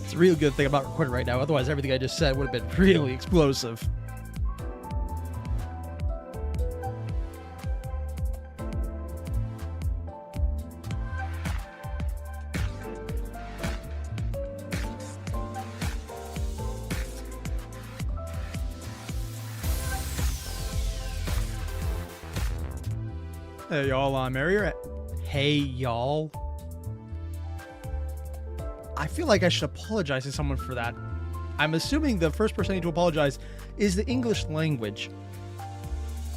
It's a real good thing I'm not recording right now. Otherwise, everything I just said would have been really explosive. Hey y'all, I'm Airier. Hey y'all. I feel like I should apologize to someone for that. I'm assuming the first person I need to apologize is the English language.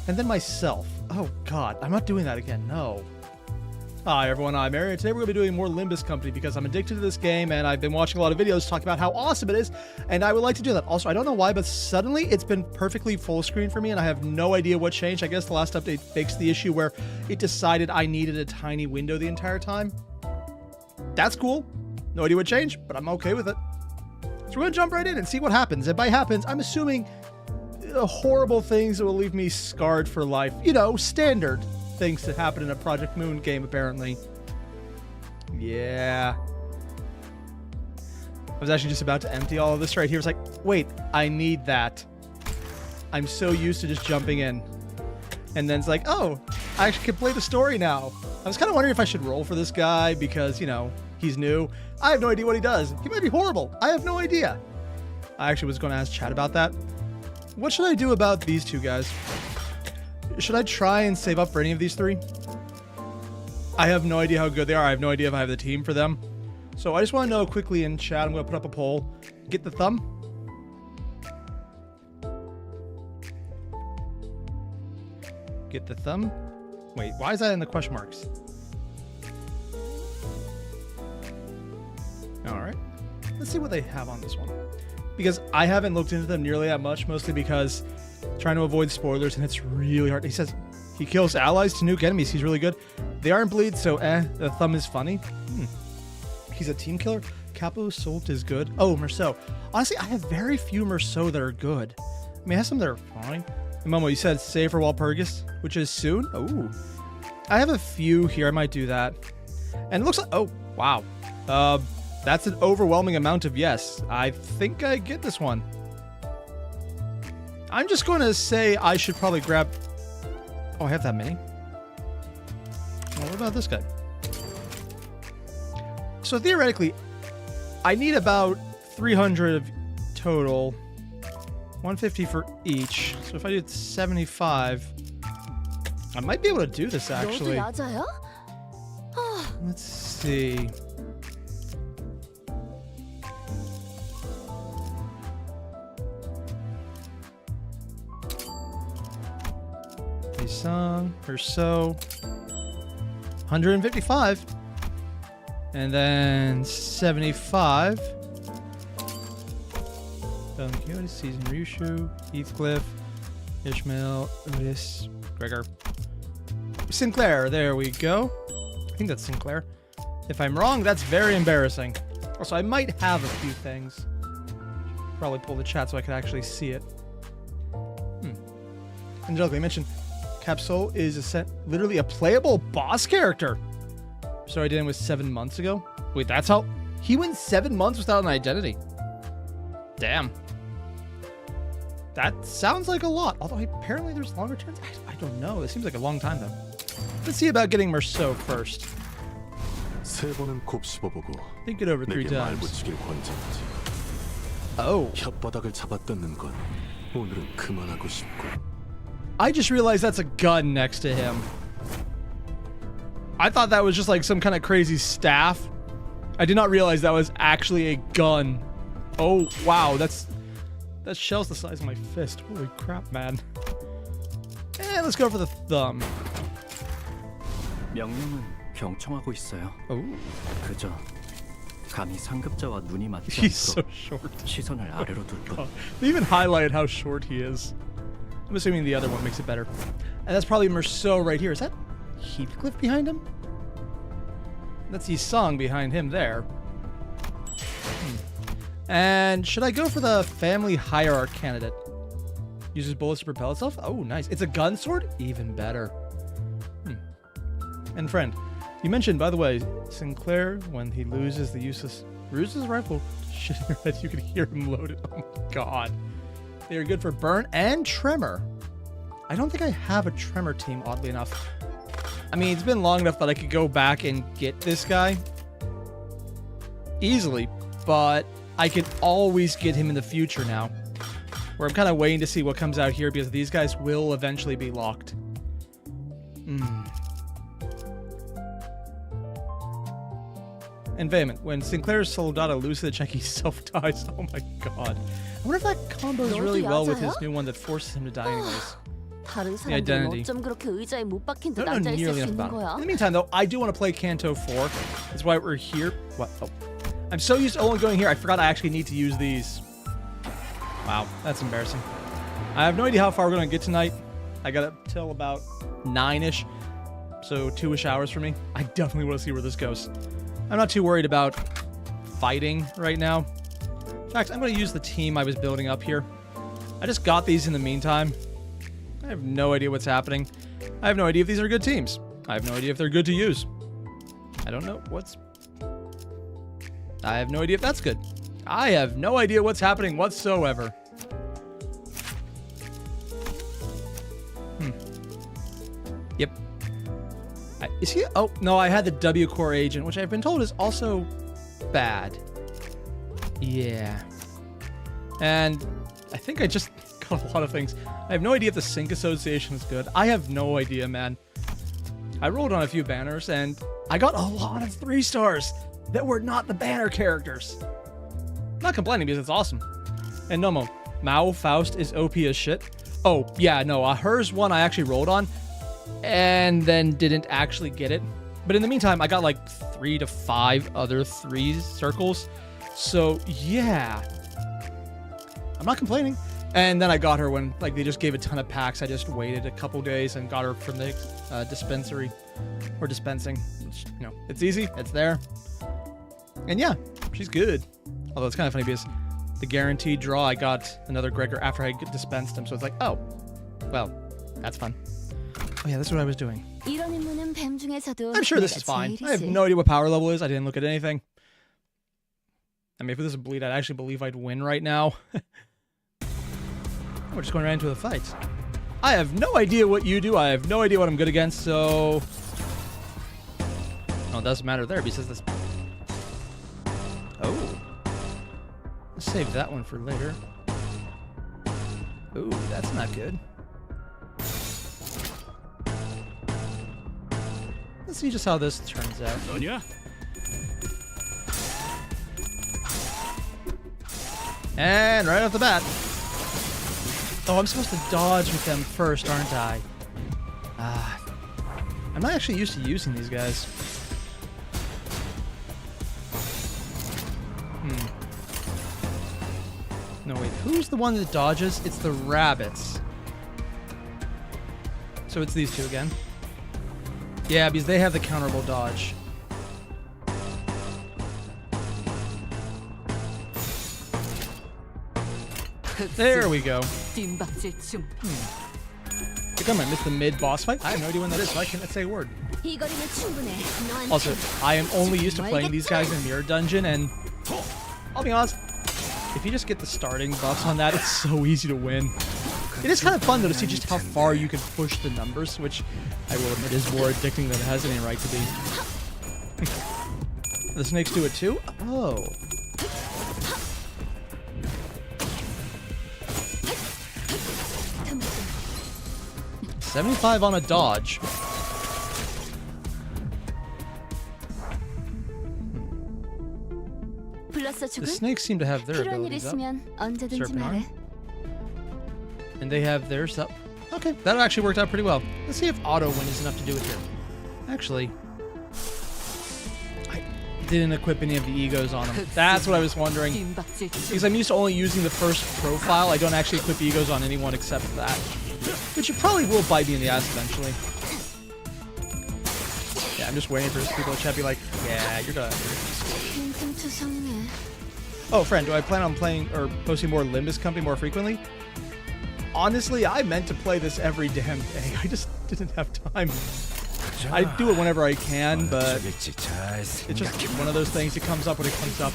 And then myself. Oh god, I'm not doing that again, no. Hi everyone, I'm Airier. Today we're going to be doing more Limbus Company because I'm addicted to this game and I've been watching a lot of videos talking about how awesome it is, and I would like to do that. Also, I don't know why, but suddenly it's been perfectly full screen for me and I have no idea what changed. I guess the last update fixed the issue where it decided I needed a tiny window the entire time. That's cool. No idea what changed, but I'm okay with it. So we're going to jump right in and see what happens. And by happens, I'm assuming horrible things that will leave me scarred for life. You know, standard things that happen in a Project Moon game, apparently. Yeah. I was actually just about to empty all of this right here. It's like, wait, I need that. I'm so used to just jumping in. And then it's like, oh, I actually can play the story now. I was kind of wondering if I should roll for this guy because, you know, he's new. I have no idea what he does. He might be horrible. I have no idea. I actually was going to ask chat about that. What should I do about these two guys? Should I try and save up for any of these three? I have no idea how good they are. I have no idea if I have the team for them. So I just want to know quickly in chat. I'm going to put up a poll. Get the thumb. Get the thumb. Wait, why is that in the question marks? Alright. Let's see what they have on this one. Because I haven't looked into them nearly that much, mostly because trying to avoid spoilers, and it's really hard. He says he kills allies to nuke enemies. He's really good. They aren't bleed, so the thumb is funny. He's a team killer. Capo Solt is good. Oh, Merceau. Honestly, I have very few Merceau that are good. I mean, I have some that are fine. And Momo, you said save for Walpurgis, which is soon? Oh. I have a few here. I might do that. And it looks like... Oh, wow. That's an overwhelming amount of yes. I think I get this one. I'm just going to say I should probably grab... Oh, I have that many. Well, what about this guy? So theoretically, I need about 300 total. 150 for each. So if I did 75, I might be able to do this actually. Let's see. Song or so 155 and then 75 Don Quixote, Season Ryushu, Heathcliff, Ishmael, Otis, Gregor, Sinclair. There we go. I think that's Sinclair. If I'm wrong, that's very embarrassing. Also, I might have a few things. Probably pull the chat so I could actually see it. Angelica, you mentioned Capsule is literally a playable boss character. So I did it with 7 months ago. Wait, that's how he went 7 months without an identity. Damn. That sounds like a lot. Although apparently there's longer terms. I don't know. It seems like a long time though. Let's see about getting Merceau first. Think it over 3 times. Oh. I just realized that's a gun next to him. I thought that was just like some kind of crazy staff. I did not realize that was actually a gun. Oh, wow. That shell's the size of my fist. Holy crap, man. And let's go for the thumb. 명령은 경청하고 있어요. Oh. 그저 감히 상급자와 눈이 맞지 He's so 않도록 short. 시선을 아래로 둘 뿐. They even highlighted how short he is. I'm assuming the other one makes it better. And that's probably Merceau right here. Is that Heathcliff behind him? That's his song behind him there. And should I go for the family hierarch candidate? Uses bullets to propel itself? Oh, nice. It's a gun sword? Even better. And friend, You mentioned, by the way, Sinclair, when he loses the useless ruses rifle shit in your head, you can hear him load it. Oh my god. They are good for burn and tremor. I don't think I have a tremor team, oddly enough. I mean, it's been long enough that I could go back and get this guy easily, but I can always get him in the future now. Where I'm kind of waiting to see what comes out here because these guys will eventually be locked. And Vehement, when Sinclair's Soldado loses the check, he self-dies. Oh my god. I wonder if that combos really well with his new one that forces him to die anyways. 다른 The identity. 사람들은 어쩜 그렇게 의자에 못 박힌 듯 I don't know 앉아 있을 nearly 수 enough 있는 about it. 거야? In the meantime, though, I do want to play Canto 4. That's why we're here. What? Oh. I'm so used to only going here, I forgot I actually need to use these. Wow, that's embarrassing. I have no idea how far we're going to get tonight. I got up till about 9-ish, so 2-ish hours for me. I definitely want to see where this goes. I'm not too worried about fighting right now. In fact, I'm going to use the team I was building up here. I just got these in the meantime. I have no idea what's happening. I have no idea if these are good teams. I have no idea if they're good to use. I don't know what's... I have no idea if that's good. I have no idea what's happening whatsoever. Yep. Is he... Oh, no, I had the W Core agent, which I've been told is also bad. Yeah. And I think I just got a lot of things. I have no idea if the Sync Association is good. I have no idea, man. I rolled on a few banners, and I got a lot of 3 stars that were not the banner characters. I'm not complaining because it's awesome. And Nomo, Mao Faust is OP as shit. Oh, yeah, no, hers one I actually rolled on, and then didn't actually get it. But in the meantime, I got like 3 to 5 other 3 circles. So, yeah. I'm not complaining. And then I got her when, like, they just gave a ton of packs. I just waited a couple days and got her from the dispensary. Or dispensing. Which, you know, it's easy. It's there. And yeah, she's good. Although it's kind of funny because the guaranteed draw, I got another Gregor after I dispensed him. So it's like, oh, well, that's fun. Oh yeah, that's what I was doing. I'm sure this is fine. I have no idea what power level is. I didn't look at anything. I mean, if this is a bleed, I'd actually believe I'd win right now. We're just going right into the fight. I have no idea what you do. I have no idea what I'm good against, so... Oh, it doesn't matter there because this... Oh. Let's save that one for later. Ooh, that's not good. Let's see just how this turns out. And right off the bat. Oh, I'm supposed to dodge with them first, aren't I? I'm not actually used to using these guys. No, wait. Who's the one that dodges? It's the rabbits. So it's these two again. Yeah, because they have the counterable dodge. There we go. I think I might miss the mid-boss fight. I have no idea when that is, so I can't say a word. Also, I am only used to playing these guys in Mirror Dungeon, and I'll be honest, if you just get the starting buffs on that, it's so easy to win. It is kind of fun, though, to see just how far you can push the numbers, which I will admit is more addicting than it has any right to be. The snakes do it too? Oh. $75 on a dodge. The snakes seem to have their abilities up. Serpent arm. And they have theirs up. Okay, that actually worked out pretty well. Let's see if auto win is enough to do it here. Actually, I didn't equip any of the egos on them. That's what I was wondering. Because I'm used to only using the first profile. I don't actually equip egos on anyone except that. Which it probably will bite me in the ass eventually. Yeah, I'm just waiting for people in chat to be like, yeah, you're gonna... Oh, friend, do I plan on playing or posting more Limbus Company more frequently? Honestly, I meant to play this every damn day. I just didn't have time. I do it whenever I can, but 어쩌겠지. 잘 it's just 생각해. one of those things. It comes up when it comes up.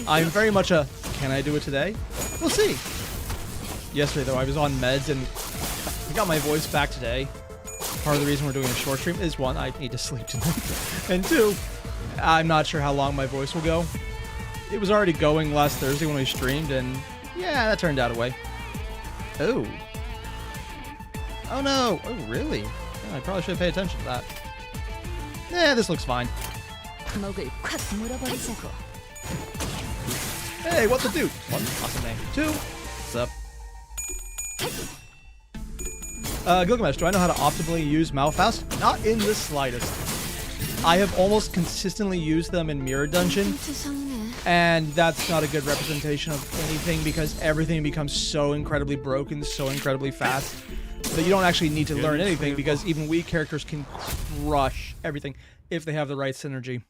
I'm very much a, can I do it today? We'll see. Yesterday, though, I was on meds, and I got my voice back today. Part of the reason we're doing a short stream is, one, I need to sleep tonight. And two, I'm not sure how long my voice will go. It was already going last Thursday when we streamed, and yeah, that turned out away. Oh. Oh no. Oh, really? Yeah, I probably should pay attention to that. Yeah, this looks fine. 목을 콱 물어버리자고. Hey, what's the dude? One, awesome name. Two, what's up? Gilgamesh, do I know how to optimally use Malphast? Not in the slightest. I have almost consistently used them in Mirror Dungeon, 세상이네. and that's not a good representation of anything because everything becomes so incredibly broken, so incredibly fast, that you don't actually need to learn anything because even weak characters can crush everything if they have the right synergy.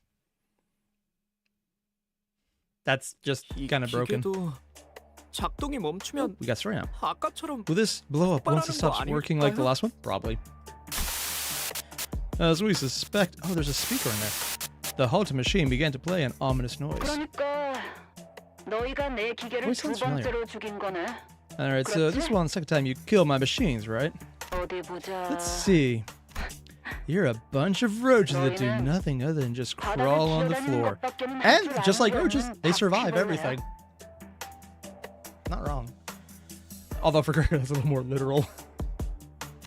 That's just kind of broken. 기계도 작동이 멈추면 We got story now. 아까처럼 Will this blow up once it stops 아닐까요? working like the last one? Probably. As we suspect... Oh, there's a speaker in there. The halted machine began to play an ominous noise. 그러니까 너희가 내 기계를 Voice 두 sounds familiar. 번째로 죽인 거네. Alright, so this one, second time you killed my machines, right? 어디 보자. Let's see. You're a bunch of roaches that do nothing other than just crawl on the floor. And, just like roaches, they survive everything. Not wrong. Although for Gregor, that's a little more literal.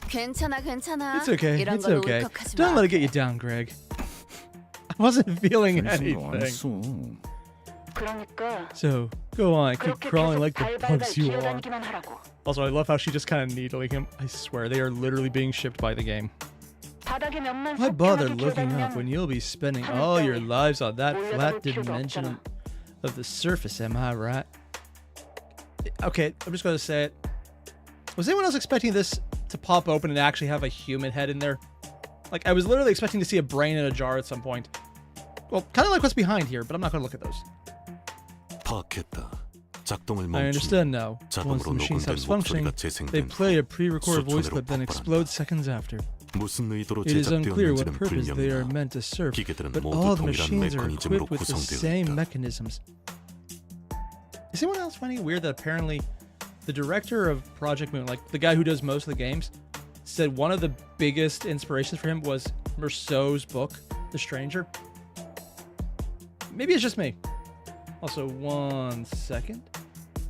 괜찮아, 괜찮아. It's okay, 이런 it's 걸로 okay. 울컥하지 Don't 마. let it get you down, Greg. I wasn't feeling anything. 그러니까 So, go on, keep 그렇게 crawling 계속 like the 발발발 bugs you are. 기어다니기만 하라고. Also, I love how she just kind of needling him. I swear, they are literally being shipped by the game. 바닥에 몇만 Why bother 사편하게 looking up when 기어다니면 you'll be spending all your lives on that flat 올려다볼 필요도 dimension 없잖아. of the surface, am I right? Okay, I'm just going to say it. Was anyone else expecting this to pop open and actually have a human head in there? Like, I was literally expecting to see a brain in a jar at some point. Well, kind of like what's behind here, but I'm not going to look at those. 파악했다. 작동을 I understand now. 자동으로 Once the machine 녹음된 stops functioning, 목소리가 they 재생된 play a pre-recorded voice 수천으로 clip, then 폭발한다. explodes seconds after. 무슨 의도로 It is unclear what 제작되었는지는 purpose they are 불명이다. meant to serve, 기계들은 but 모두 all the 동일한 machines are 메커니즘으로 equipped with the 구성되어 same 있다. mechanisms. Is anyone else finding it weird that apparently the director of Project Moon, like the guy who does most of the games, said one of the biggest inspirations for him was Meursault's book, The Stranger? Maybe it's just me. Also, 1 second.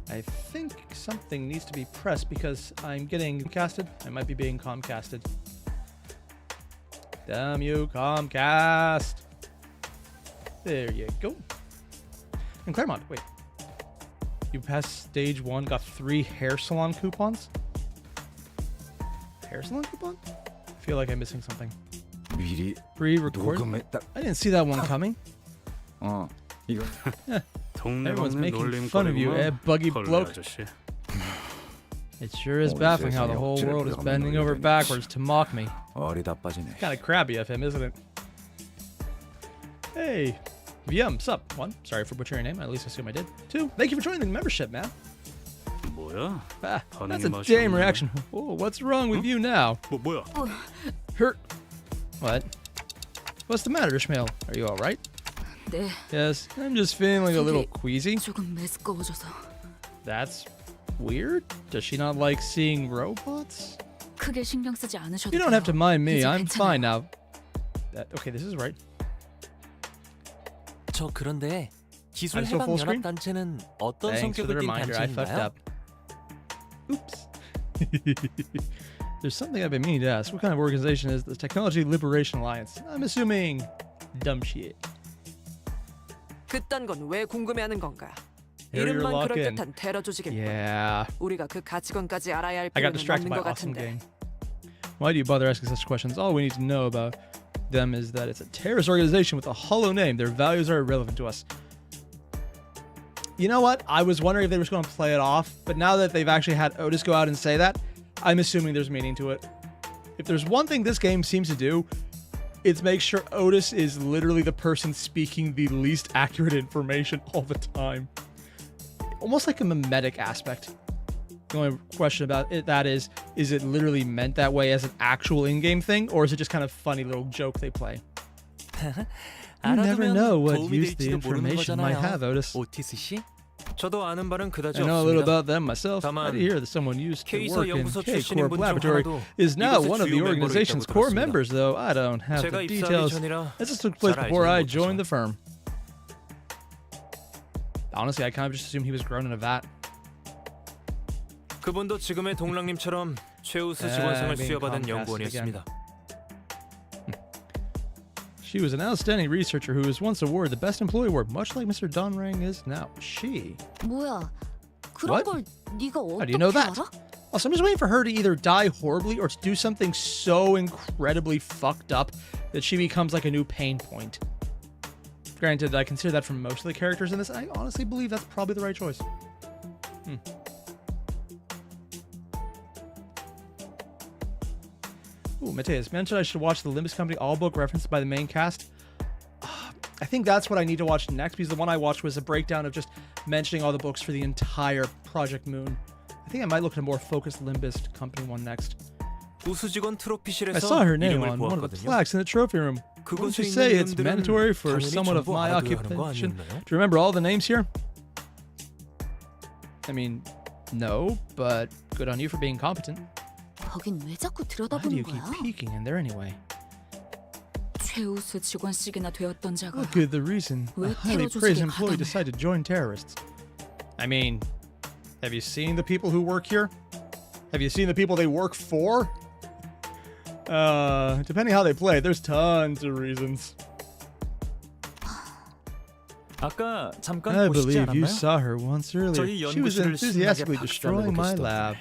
I think something needs to be pressed because I'm getting casted. I might be being Comcasted. Damn you, Comcast. There you go. And Claremont, wait. You passed stage 1, got 3 hair salon coupons? Hair salon coupon? I feel like I'm missing something. 미리 Pre-record? 녹음했다. I didn't see that one coming. 이거 Everyone's making fun of you, buggy bloke. It sure is baffling how the whole world is bending over backwards to mock me. 어리다 빠지네. Kind of crabby of him, isn't it? Hey, VM, sup? 1, sorry for butchering your name. At least I assume I did. 2, thank you for joining the membership, man. 뭐야? Ah, 반응이 that's a 맛이 damn 없네. reaction. Oh, what's wrong with you now? 뭐야? Hurt. What? What's the matter, Ishmael? Are you all right? 네, Yes, I'm just feeling a little queasy. 조금 메스꺼워져서. That's weird. Does she not like seeing robots? 크게 신경 쓰지 않으셔도 You don't have to 돼요. mind me. 이제 I'm 괜찮아요. fine now. Okay, this is right. 저 그런데 기술 I'm still 해방 full screen? 연합 단체는 어떤 Thanks for the 성격을 띤 reminder. I fucked 단체인가요? up. Oops. There's something I've been meaning to ask. What kind of organization is the Technology Liberation Alliance? I'm assuming dumb shit. 그딴 건 왜 궁금해하는 건가? Airier 이름만 lock in. 그럴듯한 테러 조직일 뿐. Yeah. 우리가 그 가치관까지 알아야 할 I got 필요는 distracted 없는 by 것 awesome 같은데. game. Why do you bother asking such questions? All we need to know about them is that it's a terrorist organization with a hollow name. Their values are irrelevant to us. You know what? I was wondering if they were just going to play it off, but now that they've actually had Otis go out and say that, I'm assuming there's meaning to it. If there's one thing this game seems to do, it's make sure Otis is literally the person speaking the least accurate information all the time. Almost like a mimetic aspect. The only question about that is it literally meant that way as an actual in-game thing, or is it just kind of funny little joke they play? You never know what 도움이 use the 될지도 모르는 information might have, 거잖아요. Otis. 오티스 씨? 저도 아는 바는 그다지 I know a little 없습니다. about them myself. I 다만 hear that someone used to K에서 work in 연구소 K 출신인 Corp 분 중 Laboratory 하나도 is now 이곳의 one of the 주요 멤버로 organization's 있다고 core 들었습니다. members, though I don't have 제가 the 입사하기 details. 전이라 This took place 잘 before 알지는 I 못하죠. joined the firm. Honestly, I kind of just assumed he was grown in a vat. 그분도 지금의 동랑님처럼 최우수 Ah, 직원상을 being 수여받은 Comcast 연구원이었습니다. She was an outstanding researcher who was once awarded the Best Employee Award, much like Mr. Donrang is now. She. 뭐야? 그런 What? 걸 네가 How do you know 어떻게 that? 알아? Also, I'm just waiting for her to either die horribly or to do something so incredibly fucked up that she becomes like a new pain point. Granted, I consider that for most of the characters in this. I honestly believe that's probably the right choice. Ooh, Mateus mentioned I should watch the Limbus Company all book referenced by the main cast. I think that's what I need to watch next, because the one I watched was a breakdown of just mentioning all the books for the entire Project Moon. I think I might look at a more focused Limbus Company one next. 우수 직원 트로피실에서 I saw her name 이름을 on one of the 보았거든요. plaques in the trophy room. Wouldn't you 그곳에 say 있는 it's 이름들은 mandatory for 당연히 someone of 전부 my 알아둬야 하는 거 occupation 아니었나요? to remember all the names here? I mean, no, but good on you for being competent. 거긴 왜 자꾸 Why do you 들여다보는 keep 거야? peeking in there anyway? 최우수 직원씩이나 되었던 자가 Look at the reason a 왜 highly 테러 praised 조직에 employee 가담해? decided to join terrorists. I mean, have you seen the people who work here? Have you seen the people they work for? Depending how they play, there's tons of reasons. 아까 잠깐 I 보시지 believe you 않았나요? saw her once earlier. 저희 She was 연구실을 enthusiastically 신나게 destroying my 박살내고 lab.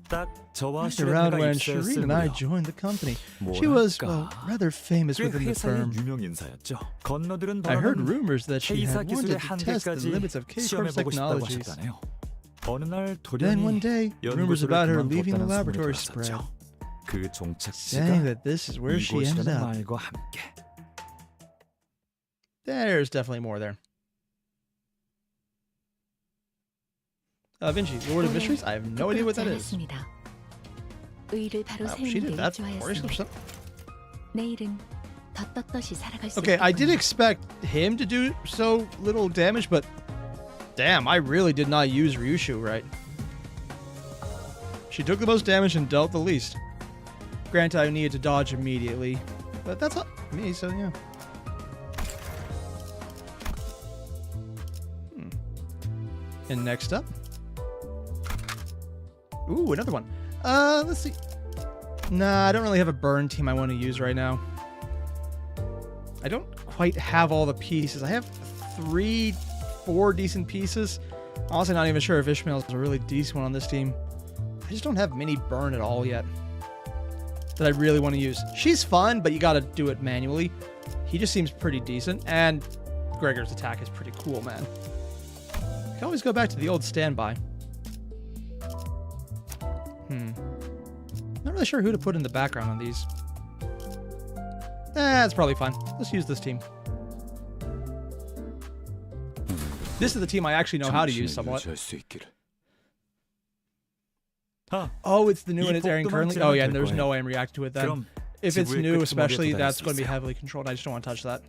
딱 저와 Right around 슈레네가 when 입사했을 Shireen and I 무렵 joined the company. She was, 뭐랄까, well, rather famous 꽤 within the 회사의 firm. 유명 인사였죠. 건너들은 I heard 바라는 rumors that she K이사 had 기술의 wanted to test the 한계까지 limits of K-Corp's 시험해보고 싶다고 technologies. 하셨다네요. 어느 날 Then one 돌연히 day, rumors 연구소를 about her leaving the 그만뒀다는 소문이 laboratory spread, 돌았었죠. 그 saying 종착지가 that this is where she ended 이곳이라는 up. 말과 함께 There's definitely more there. Vinci, Lord of Mysteries? I have no idea what that is. 의를 바로 Oh, she did 세우는 데 that 좋아했습니다. 40%. 내일은 더 떳떳이 살아갈 수 Okay, I did 있겠군요. expect him to do so little damage, but damn, I really did not use Ryushu right. She took the most damage and dealt the least. Granted, I needed to dodge immediately, but that's up to me, so yeah. And next up. Ooh, another one. Let's see. Nah, I don't really have a burn team I want to use right now. I don't quite have all the pieces. I have 4 decent pieces. Honestly, not even sure if Ishmael's a really decent one on this team. I just don't have mini burn at all yet that I really want to use. She's fun, but you gotta do it manually. He just seems pretty decent, and Gregor's attack is pretty cool, man. You can always go back to the old standby. Not really sure who to put in the background on these. That's probably fine. Let's use this team. This is the team I actually know how to use somewhat. 유지할 수 있기를. Oh, it's the new one it's airing 복도만 currently? Oh, yeah, 지나면 될 there's 거예요. no way I'm reacting to it then. 그럼 If it's 지구의 new, 끝머리에 especially, 도달할 that's 수 going to be 있어요. heavily controlled. I just don't want to touch that.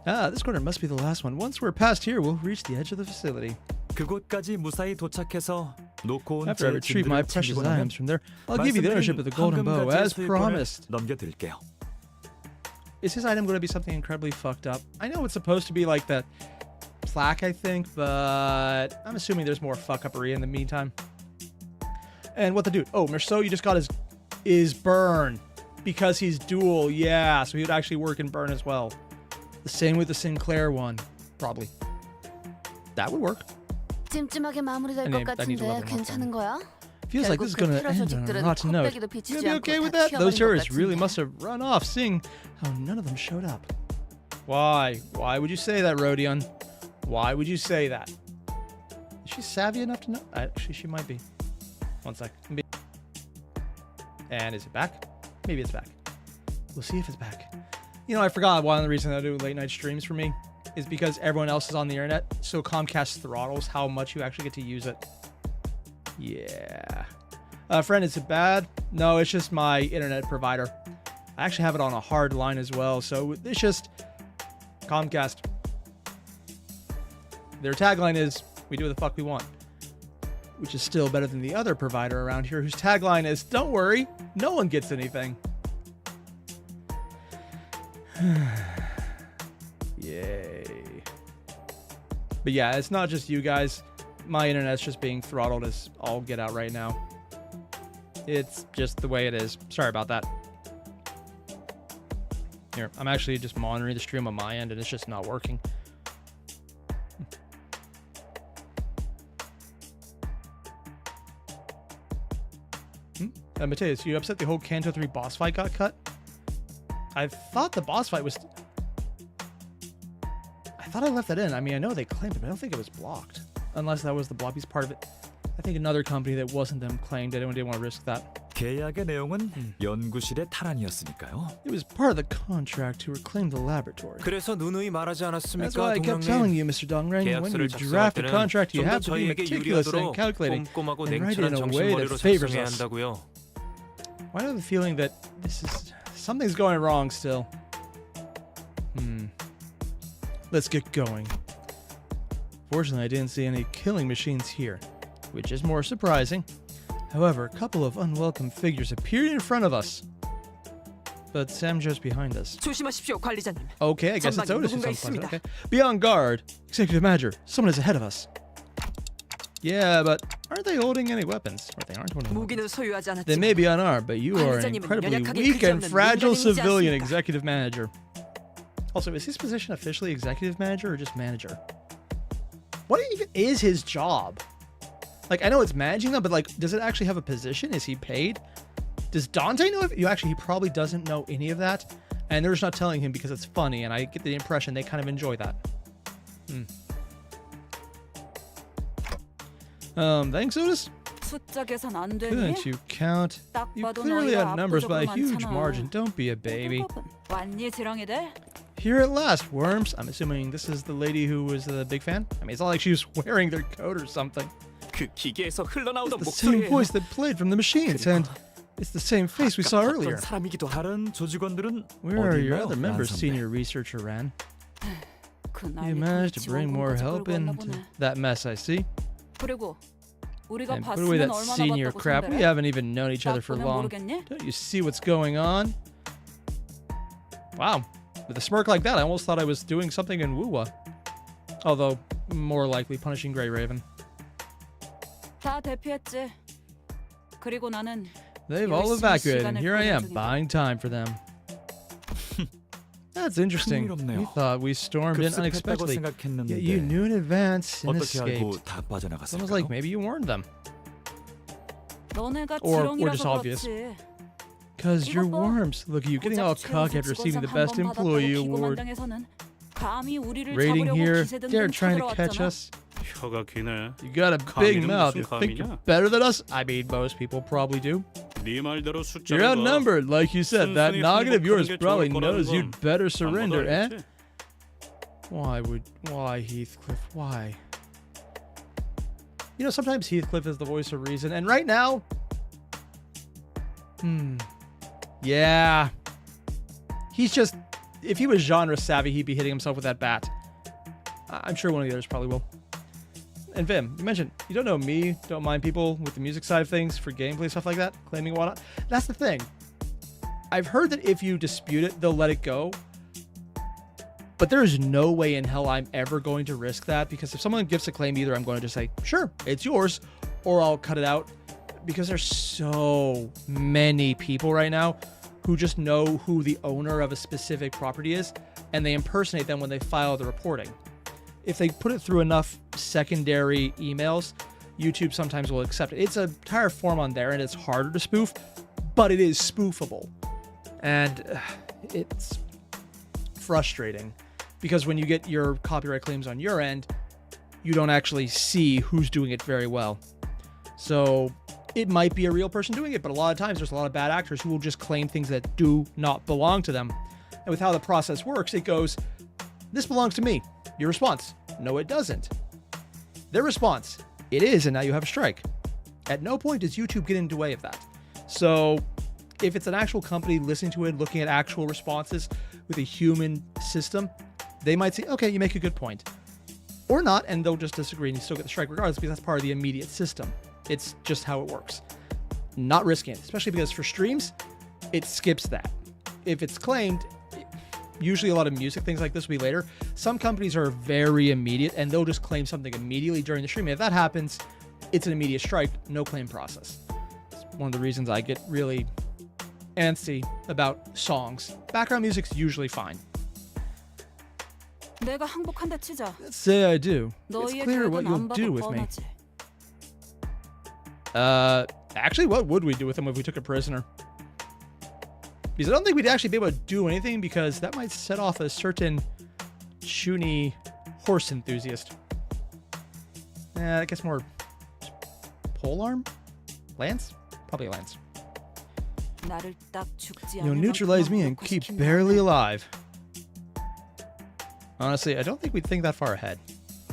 Ah, this corner must be the last one. Once we're past here, we'll reach the edge of the facility. 그곳까지 무사히 도착해서 놓고 온 After I 제 retrieve my 짐들을 precious 챙기고 나면 items from there, I'll give you the ownership of the golden bow, 황금가지의 as 소유권을 promised. 넘겨드릴게요. Is his item going to be something incredibly fucked up? I know it's supposed to be like that plaque, I think, but I'm assuming there's more fuck-uppery in the meantime. And what the dude? Oh, Merceau, you just got his burn because he's dual. Yeah, so he would actually work in burn as well. The same with the Sinclair one, probably. That would work. 찜찜하게 마무리될 것 I need to 같은데 level them up 괜찮은 거야? Feels like this is 결국 going 그 to end on a 테러 rotten 조직들은 note. 컵배기도 You 비치지 gonna be okay 않고 with 다 that? Those 튀어버린 것 tourists really 같은데. must have run off, seeing how none of them showed up. Why? Why would you say that, Rodion? Why would you say that? Is she savvy enough to know? Actually, she might be. One sec. And is it back? Maybe it's back. We'll see if it's back. You know, I forgot one of the reasons I do late night streams for me is because everyone else is on the internet, so Comcast throttles how much you actually get to use it. Yeah. Friend, is it bad? No, it's just my internet provider. I actually have it on a hard line as well, so it's just Comcast. Their tagline is, we do what the fuck we want. Which is still better than the other provider around here whose tagline is, don't worry, no one gets anything. Yay. But yeah, it's not just you guys. My internet's just being throttled as all get out right now. It's just the way it is. Sorry about that. Here, I'm actually just monitoring the stream on my end and it's just not working. Mateus, you upset the whole Canto 3 boss fight got cut? I thought the boss fight was... I thought I left that in. I mean, I know they claimed it, but I don't think it was blocked. Unless that was the block piece part of it. I think another company that wasn't them claimed it. Anyone didn't want to risk that. 계약의 내용은 연구실의 탈환이었으니까요. It was part of the contract to reclaim the laboratory. 그래서 누누이 말하지 That's 않았습니까, why I kept telling 동랑님? you, Mr. Dongrang, when you 계약서를 draft a 작성할 contract, you 때는 have 좀 to 더 be 저희에게 meticulous and 유리하도록 calculating 꼼꼼하고 and write it in 냉철한 a way that 정신머리로 favors 작성해야 us. 한다고요. Why do I have a feeling that something's going wrong still? Let's get going. Fortunately, I didn't see any killing machines here, which is more surprising. However, a couple of unwelcome figures appeared in front of us. But Sam just behind us. 조심하십시오, 관리자님. Okay, I guess it's 전방에 Otis who's 누군가 on front. 있습니다. Okay. Be on guard. Executive Manager, someone is ahead of us. Yeah, but aren't they holding any weapons? Or they aren't holding any weapons. 무기는 소유하지 They 않았지만 may be unarmed, but you are an 관리자님은 incredibly 연약하게 weak and 그지없는 fragile 민간인이지 civilian 않습니까? executive manager. Also, is his position officially executive manager or just manager? What even is his job? Like, I know it's managing them, but like, does it actually have a position? Is he paid? Does Dante know if he probably doesn't know any of that? And they're just not telling him because it's funny, and I get the impression they kind of enjoy that. Thanks, Otis. 숫자 계산 안 되니? Couldn't you count? 딱 You 봐도 clearly 너희가 have numbers by a 압도적으로 huge 많잖아. margin. Don't be a baby. 왔니 지렁이들? Here at last, Worms. I'm assuming this is the lady who was the big fan. I mean, it's not like she was wearing their coat or something. 그 기계에서 흘러나오던 It's the same 목소리예요. voice that played from the machines, and it's the same face we saw earlier. 사람이기도 다른 조직원들은 Where are your 어디 other 있나요, members, 란 선배? senior researcher Ran? 그 You 난리 managed to 지원 bring more 공까지 help 끌고 왔나 into 보네. that mess, I see. 그리고 우리가 And put away 봤으면 that 얼마나 senior 봤다고 crap. We 선배래? haven't even known each other 딱 for 보면 long. 모르겠니? Don't you see what's going on? Wow. With a smirk like that, I almost thought I was doing something in Wuwa. Although, more likely punishing Grey Raven. 다 대피했지. 그리고 나는 They've all 열심히 evacuated, and 시간을 here I am, 끌어주니까. buying time for them. That's interesting. 흥미롭네요. We thought we stormed in 급습했다고 unexpectedly. 생각했는데 Yet you knew in advance and 어떻게 알고 escaped. 다 It's almost 빠져나갔을까요? like maybe you warned them. 너네가 Or just 지렁이라서 obvious. 그렇지. Because you're 이거 봐. worms. Look at you getting all 고작 cocky after receiving the best employee award. 기고만장에서는 감히 우리를 Raiding 잡으려고 here, 기세등등 they're trying to catch 쳐들어왔잖아. us. 혀가 기네. You got a big 감히는 mouth. 무슨 You think you're 감이냐? better than us? I mean, most people probably do. 네 말대로 숫자를 You're outnumbered, like you said. That 순순히 noggin of yours 항복하는 게 probably 좋을 knows 거라는 you'd 건 better 아무도 surrender, eh? 알겠지? Why Heathcliff? Why? You know, sometimes Heathcliff is the voice of reason, and right now, yeah, he's just, if he was genre savvy, he'd be hitting himself with that bat. I'm sure one of the others probably will. And Vim, you mentioned you don't know me, don't mind people with the music side of things for gameplay, stuff like that, claiming whatnot. That's the thing. I've heard that if you dispute it, they'll let it go. But there is no way in hell I'm ever going to risk that, because if someone gives a claim, either I'm going to just say, sure, it's yours, or I'll cut it out, because there's so many people right now who just know who the owner of a specific property is, and they impersonate them when they file the reporting. If they put it through enough secondary emails, YouTube sometimes will accept it. It's an entire form on there, and it's harder to spoof, but it is spoofable. And it's frustrating, because when you get your copyright claims on your end, you don't actually see who's doing it very well. So it might be a real person doing it, but a lot of times there's a lot of bad actors who will just claim things that do not belong to them. And with how the process works, it goes, this belongs to me. Your response, no, it doesn't. Their response, it is, and now you have a strike. At no point does YouTube get in the way of that. So if it's an actual company listening to it, looking at actual responses with a human system, they might say, okay, you make a good point. Or not, and they'll just disagree and you still get the strike regardless because that's part of the immediate system. It's just how it works. Not risking it, especially because for streams, it skips that. If it's claimed, usually a lot of music things like this will be later. Some companies are very immediate and they'll just claim something immediately during the stream. If that happens, it's an immediate strike, no claim process. It's one of the reasons I get really antsy about songs. Background music's usually fine. 내가 항복한다 치자. Let's say I do. It's 너희의 clear what 결과는 you'll 안 봐도 do with me. 뻔하지. Actually, what would we do with him if we took a prisoner? Because I don't think we'd actually be able to do anything because that might set off a certain Shuni horse enthusiast. I guess more polearm? Lance? Probably Lance. 나를 딱 죽지 You'll 않을 neutralize me 만큼 and 먹고 keep 싶긴 barely 하네. alive. Honestly, I don't think we'd think that far ahead.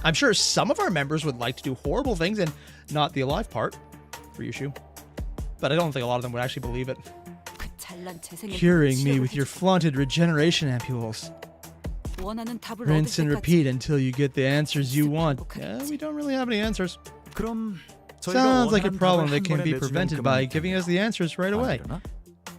I'm sure some of our members would like to do horrible things and not the alive part for Yushu. But I don't think a lot of them would actually believe it. 그 잘난 재생의 Curing me 치료를 with your 해줘. flaunted regeneration ampules. 원하는 답을 Rinse 얻을 and 때까지 repeat until you get the answers you want. 반복하겠지. Yeah, we don't really have any answers. 그럼 저희가 Sounds like a 원하는 problem 답을 that can 한 be 번에 prevented 내주면 by 그만 giving us the answers right away. 안 되려나?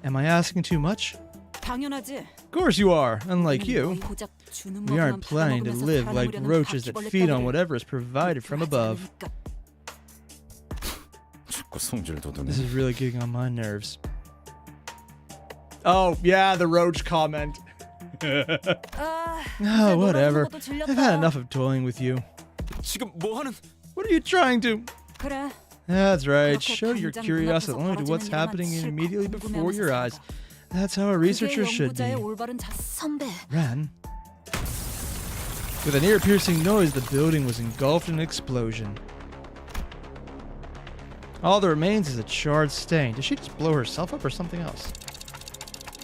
Am I asking too much? 당연하지. Of course you are. Unlike you, 고작 주는 we aren't 것만 planning to 팔아먹으면서 live like 살아남으려는 roaches that 바퀴벌레 feed on 따위를 whatever is provided from 하지 above. 않으니까. 자꾸 성질 돋우네. This is really getting on my nerves. Oh, yeah, the roach comment. 아, Oh, whatever. 것도 질렸다. I've had enough of toying with you. 지금 뭐 하는? What are you trying to? 그래. That's right. 그렇게 Show your 당장 curiosity 눈앞에서 only to what's 벌어지는 일만 happening 실컷 immediately before 궁금해하면서 your eyes. 살아가. That's how a 그게 researcher should be. 연구자의 올바른 선배, Ran. With an ear-piercing noise, the building was engulfed in an explosion. All that remains is a charred stain. Did she just blow herself up or something else?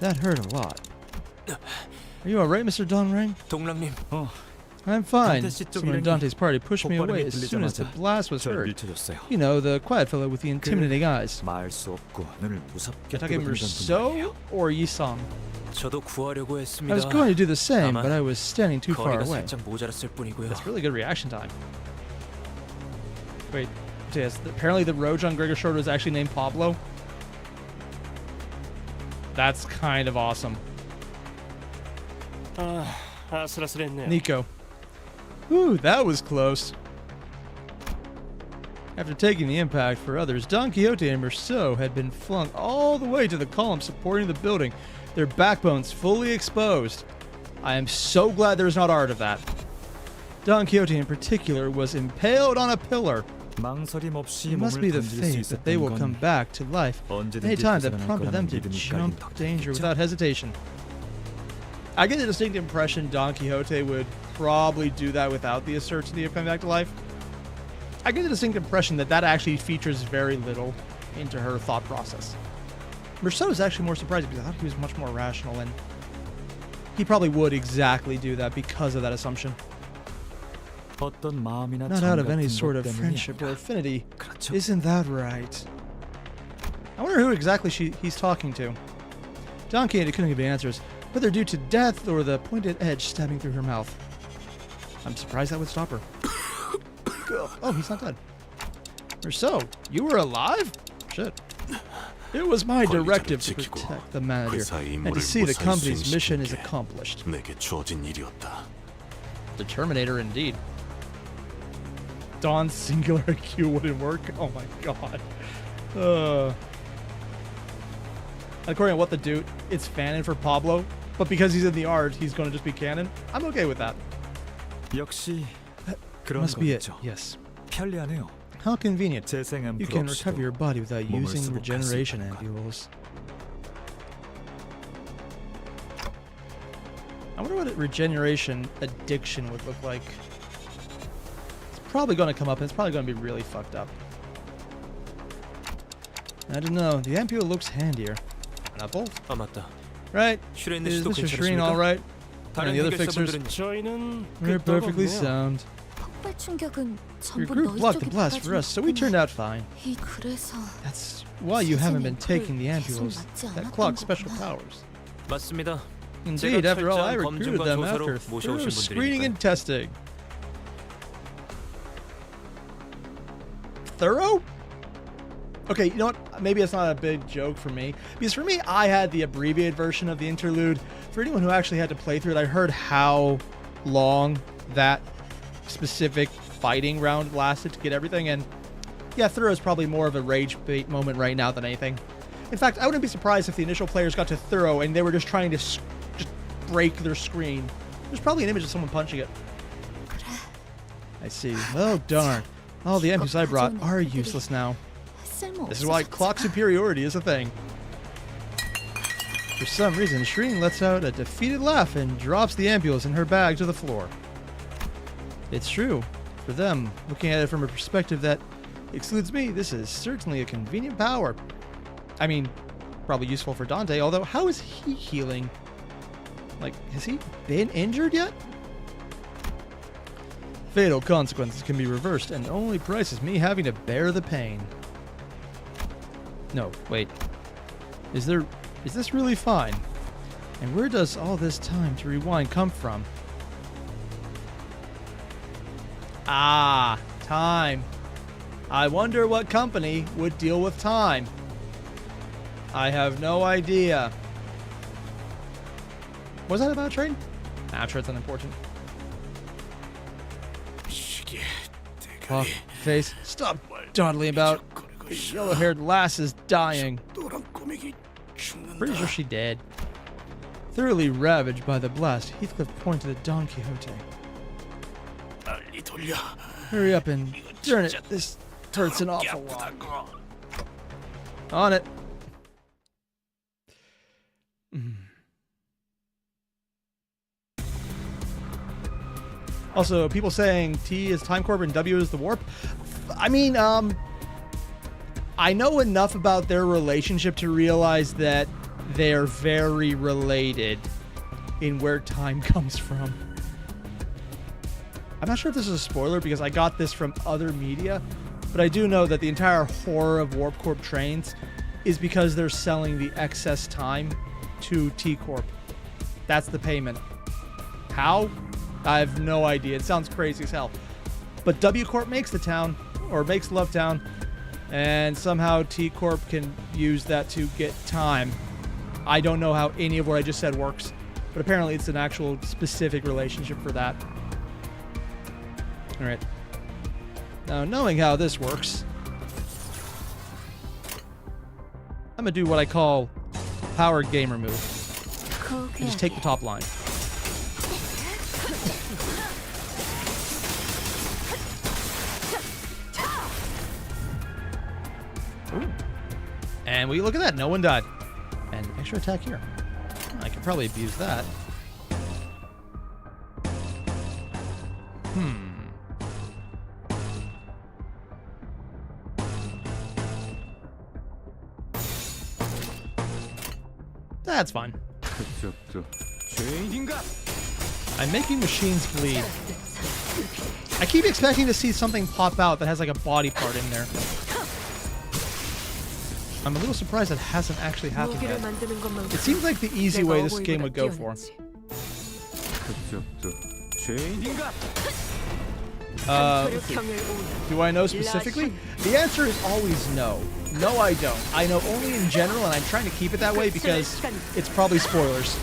That hurt a lot. Are you alright, Mr. Donrang? 동랑님, I'm fine. Dante 씨 쪽 Someone in 일행이 Dante's party pushed me away 폭발음이 as soon as the 들리자마자 blast was 저를 heard. 밀쳐줬어요. You know, the quiet fellow with the intimidating eyes. 말 수 없고 눈을 무섭게 Talking 뜨고 다니던 Rousseau 분이에요. or Yisong? 저도 구하려고 I 했습니다. was going to do the same, but I was standing too far 거리가 away. 살짝 모자랐을 뿐이고요. That's really good reaction time. Wait, yes, apparently the roach on Gregor Short was actually named Pablo. That's kind of awesome. 아슬아슬했네요. Nico. Ooh, that was close. After taking the impact for others, Don Quixote and Rousseau had been flung all the way to the column supporting the building, their backbones fully exposed. I am so glad there's not art of that. Don Quixote in particular was impaled on a pillar. 망설임 없이 It must 몸을 be the 던질 수 fate that they will 있었던 come 건 back to life 언제든지 anytime that 벗어날 prompted them 거라는 to 믿음이 jump 깔린 danger 덕분이겠죠. without hesitation. I get the distinct impression Don Quixote would probably do that without the certainty of coming back to life. I get the distinct impression that that actually features very little into her thought process. Rousseau is actually more surprising because I thought he was much more rational, and he probably would exactly do that because of that assumption. 어떤 마음이나 Not 정 out of any 같은 sort 것 of 때문이 friendship or 아니라. affinity. 그렇죠. Isn't that right? I wonder who exactly he's talking to. Don Quixote couldn't give the answers, whether due to death or the pointed edge stabbing through her mouth. I'm surprised that would stop her. Oh, he's not dead. Rousseau, you were alive? Shit. It was my directive to protect the manager and to see the company's mission is accomplished. 내게 주어진 일이었다. The Terminator, indeed. Don's singular IQ wouldn't work? Oh my god. According to what the dude, it's fanon for Pablo, but because he's in the art, he's going to just be canon. I'm okay with that. 역시 그런 Must be it. 거겠죠. Yes. 편리하네요. How convenient. 재생 앰플 You can 없이도 recover your body without 몸을 using 쓰고 regeneration 갈수 있다는 것. ampules. I wonder what a regeneration addiction would look like. It's probably going to come up and it's probably going to be really fucked up. I don't know. The ampule looks handier. Not both. 아 맞다. Right? 슈레인 Is 씨도 Mr. Shreen 괜찮으십니까? alright? 다른 And the other fixers? 해결사분들은 저희는 We're perfectly 끄떡없네요. sound. 폭발 충격은 Your 전부 group 너희 blocked the 쪽에 blast for us, so we turned out fine. 그래서 That's why you haven't been taking the ampules that clock special powers. 맞습니다. Indeed, after all, I 철저한 recruited 검증과 them 조사로 after 모셔오신 thorough screening 분들이니까요. and testing. Thorough? Okay, you know what? Maybe it's not a big joke for me. Because for me, I had the abbreviated version of the interlude. For anyone who actually had to play through it, I heard how long that specific fighting round lasted to get everything. And yeah, thorough is probably more of a rage bait moment right now than anything. In fact, I wouldn't be surprised if the initial players got to thorough and they were just trying to just break their screen. There's probably an image of someone punching it. I see. Oh, darn. All the ampules I brought are useless now. This is why clock superiority is a thing. For some reason, Shreen lets out a defeated laugh and drops the ampules in her bag to the floor. It's true. For them, looking at it from a perspective that excludes me, this is certainly a convenient power. I mean, probably useful for Dante, although how is he healing? Like, has he been injured yet? Fatal consequences can be reversed, and the only price is me having to bear the pain. No, wait. Is this really fine? And where does all this time to rewind come from? Ah, time. I wonder what company would deal with time. I have no idea. Was that about a train? Nah, I'm sure it's unimportant. Clock face, stop dawdling about. The yellow-haired lass is dying. Pretty sure she dead. Thoroughly ravaged by the blast, Heathcliff pointed at Don Quixote. Hurry up and darn it, this hurts an awful lot. On it. Also, people saying T is Time Corp and W is the Warp. I mean, I know enough about their relationship to realize that they're very related in where time comes from. I'm not sure if this is a spoiler because I got this from other media, but I do know that the entire horror of Warp Corp trains is because they're selling the excess time to T Corp. That's the payment. How? I have no idea. It sounds crazy as hell. But W Corp makes the town, or makes Love Town, and somehow T Corp can use that to get time. I don't know how any of what I just said works, but apparently it's an actual specific relationship for that. Alright. Now, knowing how this works, I'm gonna do what I call power gamer move. And just take the top line. Ooh. And will you look at that? No one died. And extra attack here. I could probably abuse that. That's fine. I'm making machines bleed. I keep expecting to see something pop out that has like a body part in there. I'm a little surprised that hasn't actually happened yet. It seems like the easy way this game would go for. Do I know specifically? The answer is always no. No, I don't. I know only in general, and I'm trying to keep it that way because it's probably spoilers.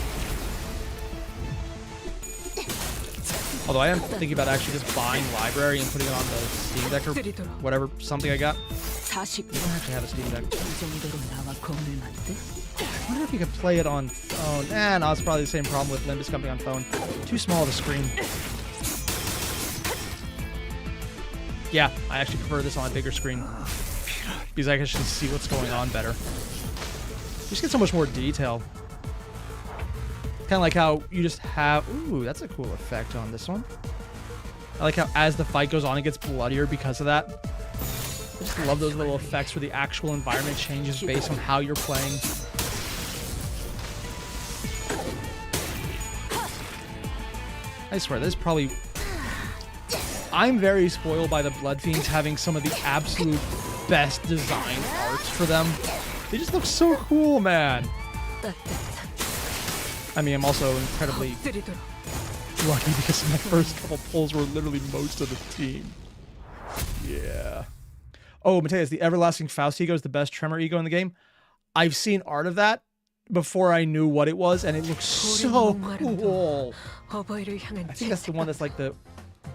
Although I am thinking about actually just buying Library and putting it on the Steam Deck or whatever, something I got. I don't actually have a Steam Deck. I wonder if you could play it on phone. No, it's probably the same problem with Limbus coming on phone. Too small of a screen. Yeah, I actually prefer this on a bigger screen. Because I can actually see what's going on better. You just get so much more detail. Kind of like how you just have... Ooh, that's a cool effect on this one. I like how as the fight goes on, it gets bloodier because of that. I just love those little effects where the actual environment changes based on how you're playing. I swear, this is probably... I'm very spoiled by the Blood Fiends having some of the absolute best design arts for them. They just look so cool, man. I mean, I'm also incredibly lucky because my first couple pulls were literally most of the team. Yeah. Oh, Mateus, the Everlasting Faust ego is the best Tremor ego in the game. I've seen art of that before I knew what it was, and it looks so cool. I think that's the one that's like the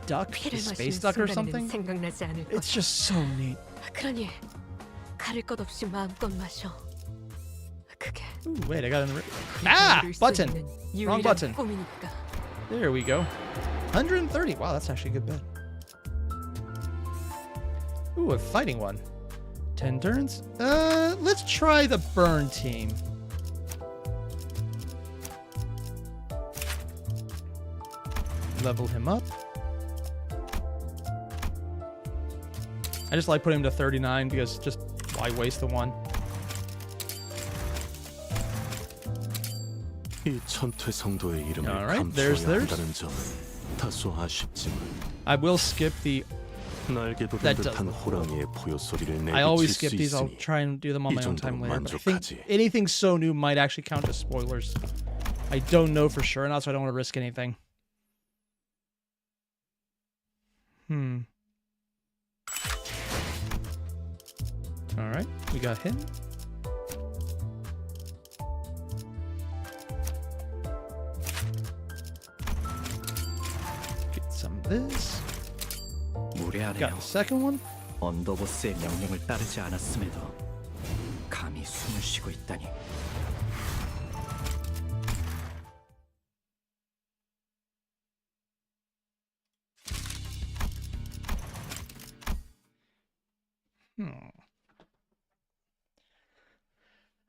duck, the space duck or something. It's just so neat. Ooh, wait, I got an... Ah! Button! Wrong button. There we go. 130. Wow, that's actually a good bet. Ooh, a fighting one. 10 turns? Let's try the burn team. Level him up. I just like putting him to 39 because just why waste the one? 이 천퇴 성도의 이름을 Alright, there's 감추어야 theirs. 한다는 점은 다소 아쉽지만 I will skip the... 날개 돋은 That does 듯한 look 호랑이의 포효 소리를 I always 내비칠 skip 수 these. I'll 있으니 try and do them on my own 이 time 정도로 later. But I think 만족하지. anything so new might actually count as spoilers. I don't know for sure, and also I don't want to risk anything. Alright, we got him. Get some of this. Got the second one. 언더보스의 명령을 따르지 않았음에도 감히 숨을 쉬고 있다니.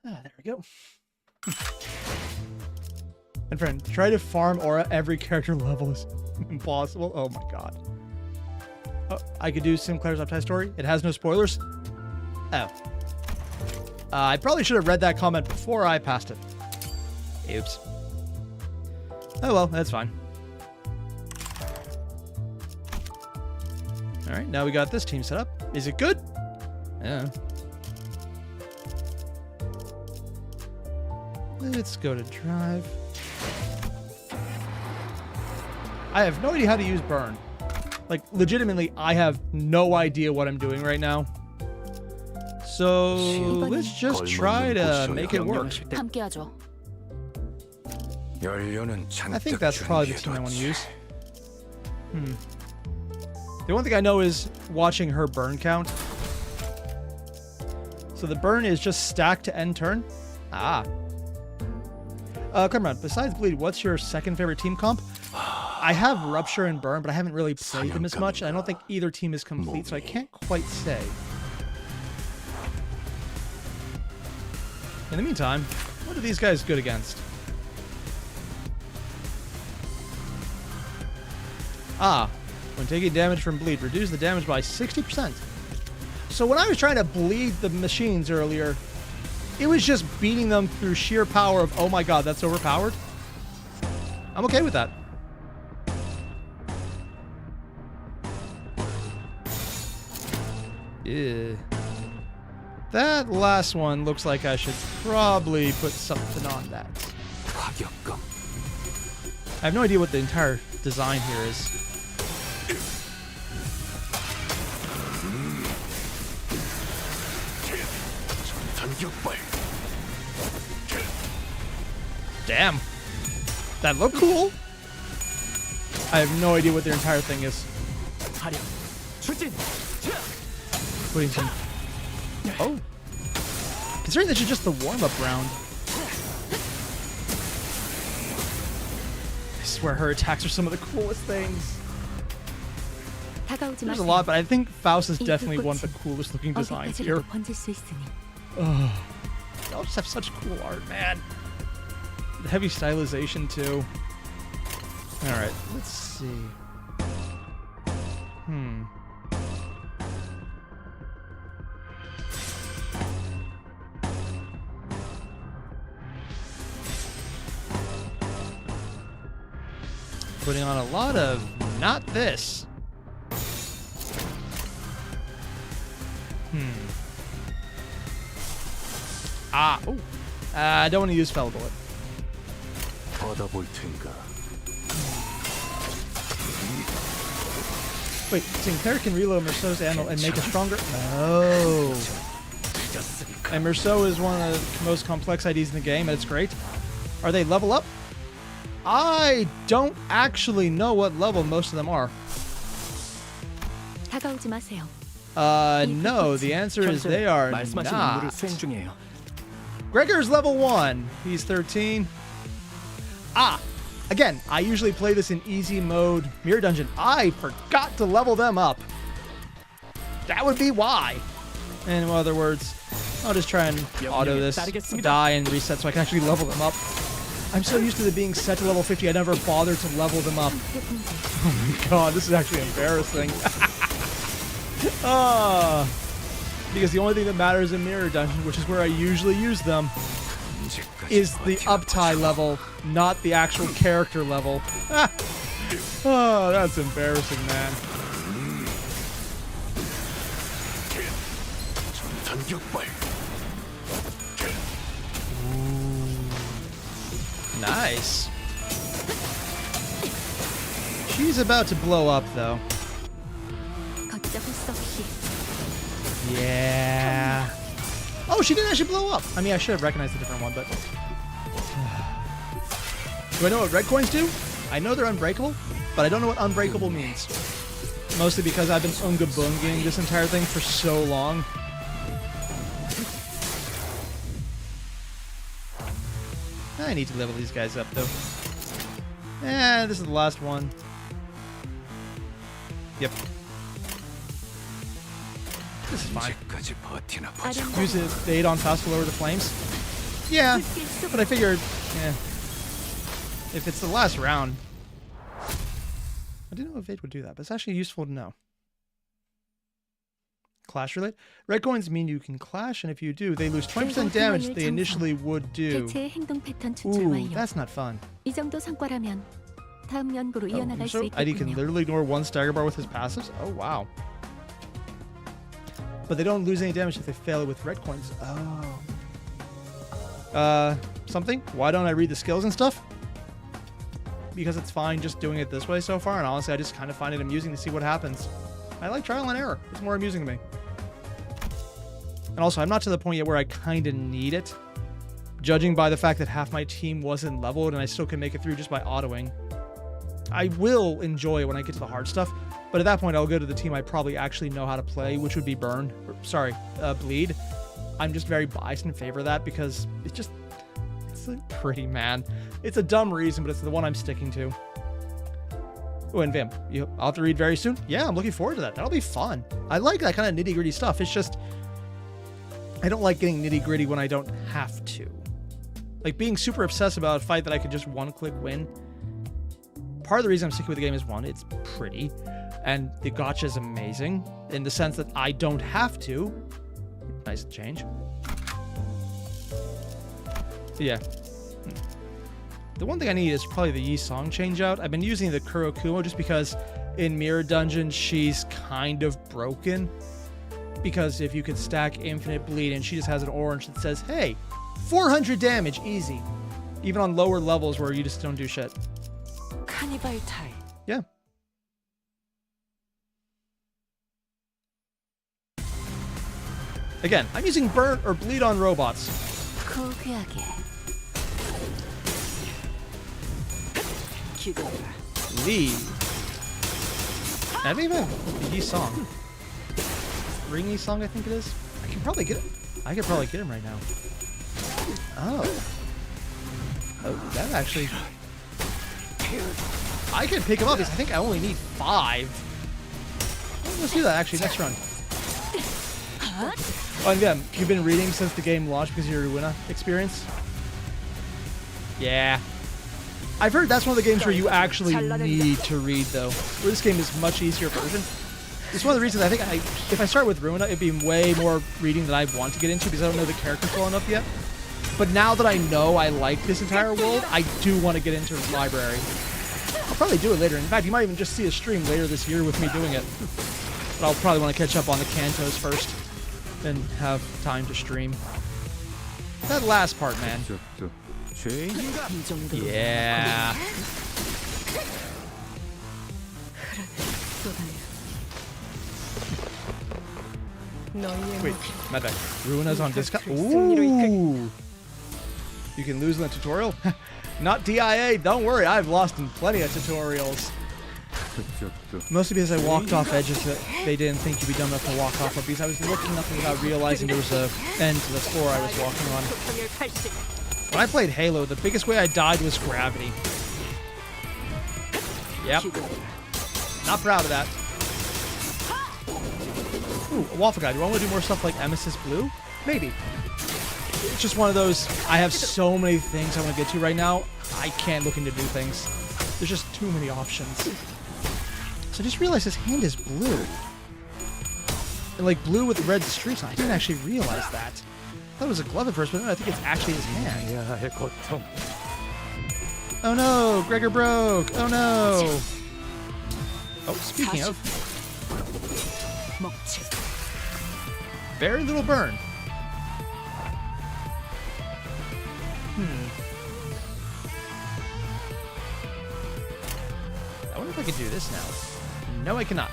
There we go. And friend, try to farm aura every character level is impossible. Oh my god. Oh, I could do Sinclair's Uptide story. It has no spoilers. Oh. I probably should have read that comment before I passed it. Oops. Oh well, that's fine. Alright, now we got this team set up. Is it good? Yeah. Let's go to drive. I have no idea how to use burn. Like, legitimately, I have no idea what I'm doing right now. So, let's just try to make it work. 함께하죠. I think that's probably the team I want to use. The one thing I know is watching her burn count. So the burn is just stacked to end turn. Ah. Come on. Besides Bleed, what's your second favorite team comp? I have Rupture and Burn, but I haven't really played them as much. I don't think either team is complete, so I can't quite say. In the meantime, what are these guys good against? Ah, when taking damage from Bleed, reduce the damage by 60%. So when I was trying to bleed the machines earlier, it was just beating them through sheer power of, oh my god, that's overpowered. I'm okay with that. Yeah. That last one looks like I should probably put something on that. I have no idea what the entire design here is. Damn. That looked cool. I have no idea what their entire thing is. Putting some... Oh. Considering this is just the warm-up round. I swear her attacks are some of the coolest things. There's a lot, but I think Faust is definitely one of the coolest looking designs here. Oh, they all just have such cool art, man. The heavy stylization, too. Alright, let's see. Putting on a lot of not this. Oh. I don't want to use Fell Bullet. 받아볼 텐가. Wait, Sinclair can reload Merceau's ammo and make it stronger? No. And Merceau is one of the most complex IDs in the game, and it's great. Are they level up? I don't actually know what level most of them are. 다가오지 마세요. No, the answer is they are 말씀하신 임무를 not. 수행 중이에요. Gregor's level 1. He's 13. Again, I usually play this in easy mode Mirror Dungeon. I forgot to level them up. That would be why. In other words, I'll just try and auto this, die, and reset so I can actually level them up. I'm so used to them being set to level 50, I never bother to level them up. Oh my god, this is actually embarrassing. Because the only thing that matters in Mirror Dungeon, which is where I usually use them, is the uptie level, not the actual character level. Oh, that's embarrassing, man. Nice. She's about to blow up, though. 걷잡을 수 없이. Yeah. Oh, she didn't actually blow up. I mean, I should have recognized a different one, but... Do I know what red coins do? I know they're unbreakable, but I don't know what unbreakable means. Mostly because I've been unga-bunging this entire thing for so long. I need to level these guys up, though. This is the last one. Yep. This is fine. Use the aid on fast to lower the flames. Yeah, but I figured, if it's the last round. I didn't know if Aid would do that, but it's actually useful to know. Clash relate. Red coins mean you can clash, and if you do, they lose 20% damage they initially would do. 개체의 행동 패턴 추출 Ooh, 완료. that's not fun. 이 정도 성과라면 다음 연구로 이어나갈 수 So ID can 있겠군요. literally ignore one stagger bar with his passives? Oh, wow. But they don't lose any damage if they fail with red coins. Oh. Something? Why don't I read the skills and stuff? Because it's fine just doing it this way so far, and honestly, I just kind of find it amusing to see what happens. I like trial and error. It's more amusing to me. And also, I'm not to the point yet where I kind of need it. Judging by the fact that half my team wasn't leveled and I still can make it through just by autoing. I will enjoy it when I get to the hard stuff, but at that point, I'll go to the team I probably actually know how to play, which would be Burn. Sorry, Bleed. I'm just very biased in favor of that because it's pretty, man. It's a dumb reason, but it's the one I'm sticking to. Oh, and Vim, I'll have to read very soon. Yeah, I'm looking forward to that. That'll be fun. I like that kind of nitty-gritty stuff. It's just, I don't like getting nitty-gritty when I don't have to. Like, being super obsessed about a fight that I could just one-click win. Part of the reason I'm sticking with the game is, one, it's pretty, and the gacha is amazing, in the sense that I don't have to. Nice change. So yeah. The one thing I need is probably the Yi Song changeout. I've been using the Kurokumo just because in Mirror Dungeon she's kind of broken. Because if you could stack infinite bleed and she just has an orange that says, hey, 400 damage, easy. Even on lower levels where you just don't do shit. 카니발 타임. Yeah. Again, I'm using burn or bleed on robots. 고귀하게. 기대해라. Lead. I don't even have the Yi Song. Ring Yi Song, I think it is. I can probably get it. I could probably get him right now. Oh. Oh, that actually... I can pick him up because I think I only need 5. Well, let's do that actually next run. Oh, and yeah, you've been reading since the game launched because of your Ruina experience? Yeah. I've heard that's one of the games where you actually need to read, though. Where this game is a much easier version. It's one of the reasons I think if I start with Ruina, it'd be way more reading than I want to get into because I don't know the characters well enough yet. But now that I know I like this entire world, I do want to get into the library. I'll probably do it later. In fact, you might even just see a stream later this year with me doing it. But I'll probably want to catch up on the Cantos first. and have time to stream. That last part, man. 죄인인가? 이 정도로 Yeah. 너희의 Wait, my bad. Ruina's on discount. 승리로 이끌- Ooh. You can lose in the tutorial? Not DIA. Don't worry. I've lost in plenty of tutorials. Mostly because I walked off edges that they didn't think you'd be dumb enough to walk off of, because I was looking up without realizing there was a end to the floor I was walking on. 평일 80. When I played Halo, the biggest way I died was gravity. Yep. Not proud of that. Ooh, a waffle guy. Do I want to do more stuff like Emesis Blue? Maybe. It's just one of those, I have so many things I want to get to right now, I can't look into new things. There's just too many options. So I just realized his hand is blue. And like blue with red streaks on it. I didn't actually realize that. I thought it was a glove at first, but no, I think it's actually his hand. Oh no, Gregor broke. Oh no. Oh, speaking of, 먹지. very little burn. I wonder if I could do this now. No, I cannot.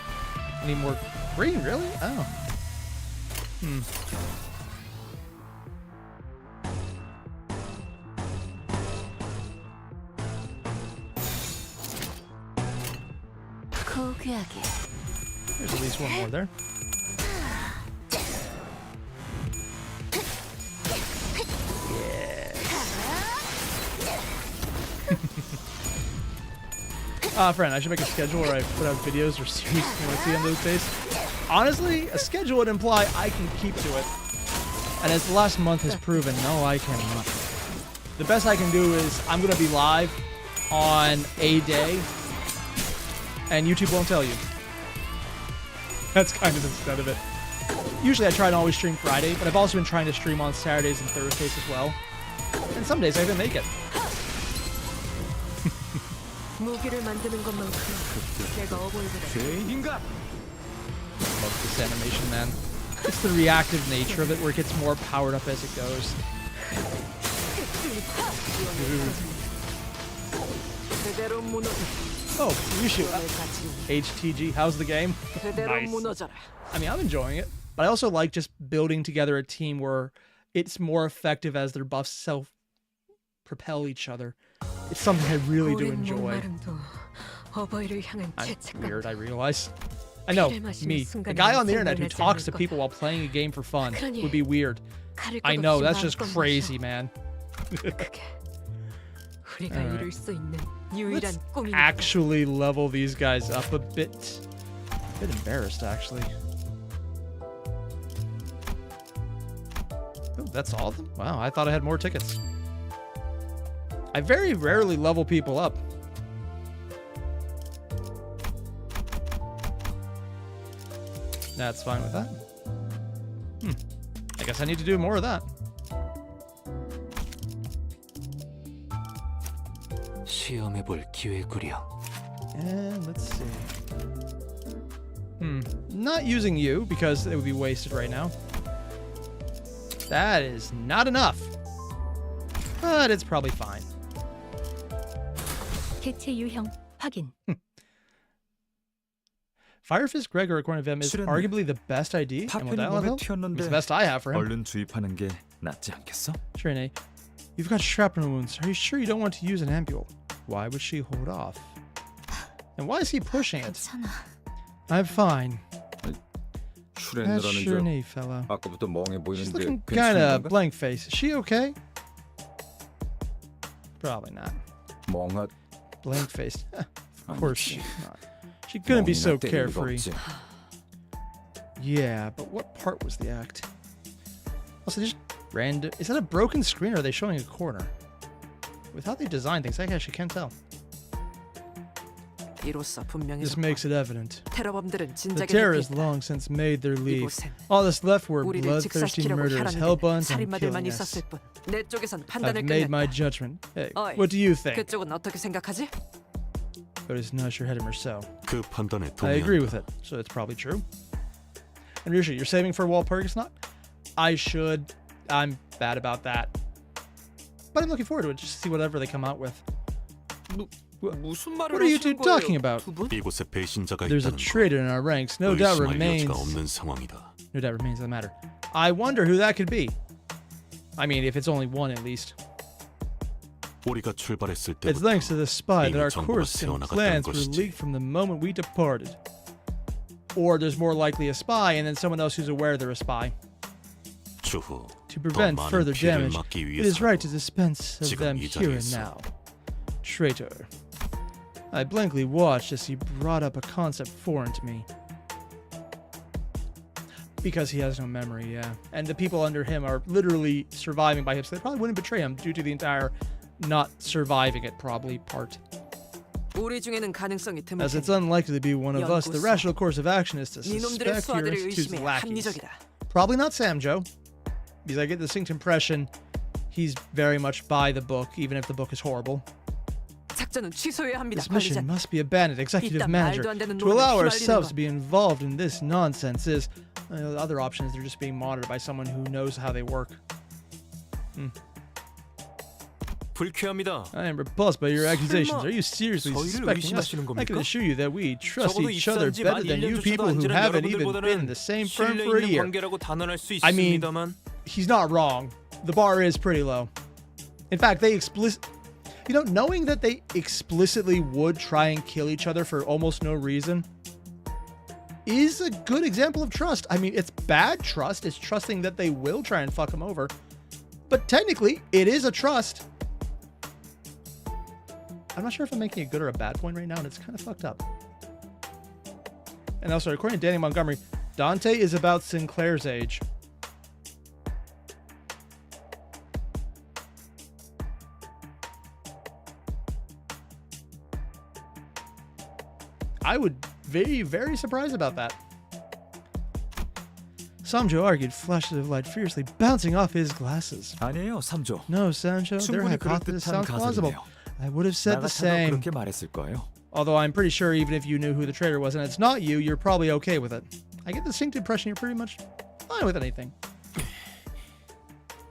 I need more green, really? Oh. 고귀하게. There's at least one more there. Friend, I should make a schedule where I put out videos or series you want to see on those days. Honestly, a schedule would imply I can keep to it. And as the last month has proven, no, I cannot. The best I can do is I'm going to be live on a day, and YouTube won't tell you. That's kind of the extent of it. Usually I try to always stream Friday, but I've also been trying to stream on Saturdays and Thursdays as well. And some days I even make it. 무기를 만드는 것만큼 내가 어버이보다 죄인인가? Love this animation, man. It's the reactive nature of it where it gets more powered up as it goes. 그대로 무너져. Oh, Yushu. HTG, how's the game? 그대로 Nice. 무너져라. I mean, I'm enjoying it. But I also like just building together a team where it's more effective as their buffs self-propel each other. It's something I really do 우린 enjoy. 목마름도 어버이를 향한 I'm 죄책감. weird, I realize. I know, me. The guy on the internet who talks to people while playing a game for fun would be weird. 가릴 I 것 know, 없이 that's just 마음껏 crazy, 마셔. man. 그게 우리가 Alright. 이룰 수 있는 유일한 Let's 꿈이니까. actually level these guys up a bit. A bit embarrassed, actually. Oh, that's all of them? Wow, I thought I had more tickets. I very rarely level people up. That's fine with that. I guess I need to do more of that. 시험해볼 기회구려. And let's see. Not using you because it would be wasted right now. That is not enough. But it's probably fine. 개체 유형 확인. Firefist Gregor, according to them, is 실은 arguably the best ID. And 파편이 what that will 몸에 help? It's 튀었는데 the best I have for him. 얼른 주입하는 게 낫지 않겠어? Sure, Nate. You've got shrapnel wounds. Are you sure you don't want to use an ambule? Why would she hold off? And why is he pushing it? 괜찮아. I'm fine. That's 출연이라는 sure, 줄 Nate, fella. 아까부터 멍해 She's 보이는데 looking 괜찮은 kinda 건가? blank face. Is she okay? Probably not. 멍하 Blank faced. Of 아니지. course she's not. She couldn't be so 멍이나 때릴 리가 carefree. 없지. Yeah, but what part was the act? Also, just random. Is that a broken screen or are they showing a corner? With how they design things, I actually can't tell. 이로써 분명히 This makes it evident. 테러범들은 The 진작에 terrorists 회피했다. long since made their leave. 이곳엔 All that's left were 우리를 bloodthirsty 직사시키려고 murderers, 하라는 hellbent on 살인마들만 killing us. 있었을 뿐. 내 쪽에선 I've 판단을 made my 끝냈다. judgment. Hey, 어이, what do you think? 그쪽은 어떻게 생각하지? But it's not your head him or so. 그 판단에 I agree 동의한다. with it, so it's probably true. And Ryushi, you're saving for Walpurgis not? I should. I'm bad about that. But I'm looking forward to it, just to see whatever they come out with. 무슨 말을 What are you two 하시는 talking 거예요, about? 두 분? 이곳에 배신자가 There's a 있다는 traitor in our ranks. No doubt 의심할 remains. 여지가 없는 상황이다. No doubt remains the matter. I wonder who that could be. I mean, if it's only one at least. 우리가 출발했을 It's 때부터 thanks to the spy that 이미 our 정보가 course and 새어나갔다는 plans were 것이지. leaked from the moment we departed. Or there's more likely a spy and then someone else who's aware they're a spy. 추후 To 더 prevent 많은 further 피해를 damage, 막기 it is right to 위해서라도 dispense of 지금 them 이 here and 자리에서. now. Traitor. I blankly watched as he brought up a concept foreign to me. Because he has no memory, yeah. And the people under him are literally surviving by him, so they probably wouldn't betray him due to the entire not surviving it probably part. 우리 중에는 가능성이 As 드물지. it's unlikely to be one of us, the rational course of action is to 이놈들의 suspect your 수하들을 institute's 의심해 lackeys. 합리적이다. Probably not Samjo, because I get the distinct impression he's very much by the book, even if the book is horrible. 작전은 취소해야 합니다. This mission 관리자. must be abandoned, executive 이딴 manager. 말도 안 되는 To 논리에 allow 휘말리는 ourselves 건. to be involved in this nonsense is... the other option is they're just being monitored by someone who knows how they work. 불쾌합니다. I am repulsed by your accusations. Are you seriously 저희를 suspecting us? 의심하시는 I can 겁니까? assure you that we trust 적어도 each other 입사한 지 better 만 than you 1년조차도 people 안 who 지난 haven't even been in 여러분들보다는 the same firm 신뢰 for a 있는 year. 관계라고 단언할 수 I mean, 있습니다만 he's not wrong. The bar is pretty low. In fact, they knowing that they explicitly would try and kill each other for almost no reason is a good example of trust. I mean, it's bad trust. It's trusting that they will try and fuck him over. But technically, it is a trust. I'm not sure if I'm making a good or a bad point right now, and it's kind of fucked up. And also, according to Danny Montgomery, Dante is about Sinclair's age. I would be very surprised about that. Samjo argued, flashes of light fiercely bouncing off his glasses. 아니에요, 삼조. No, Sancho, their 충분히 hypothesis 그럴듯한 sounds plausible. 가설이네요. I would have said 나 the 같아도 same. 그렇게 말했을 거예요. Although I'm pretty sure even if you knew who the traitor was and it's not you, you're probably okay with it. I get the distinct impression you're pretty much fine with anything.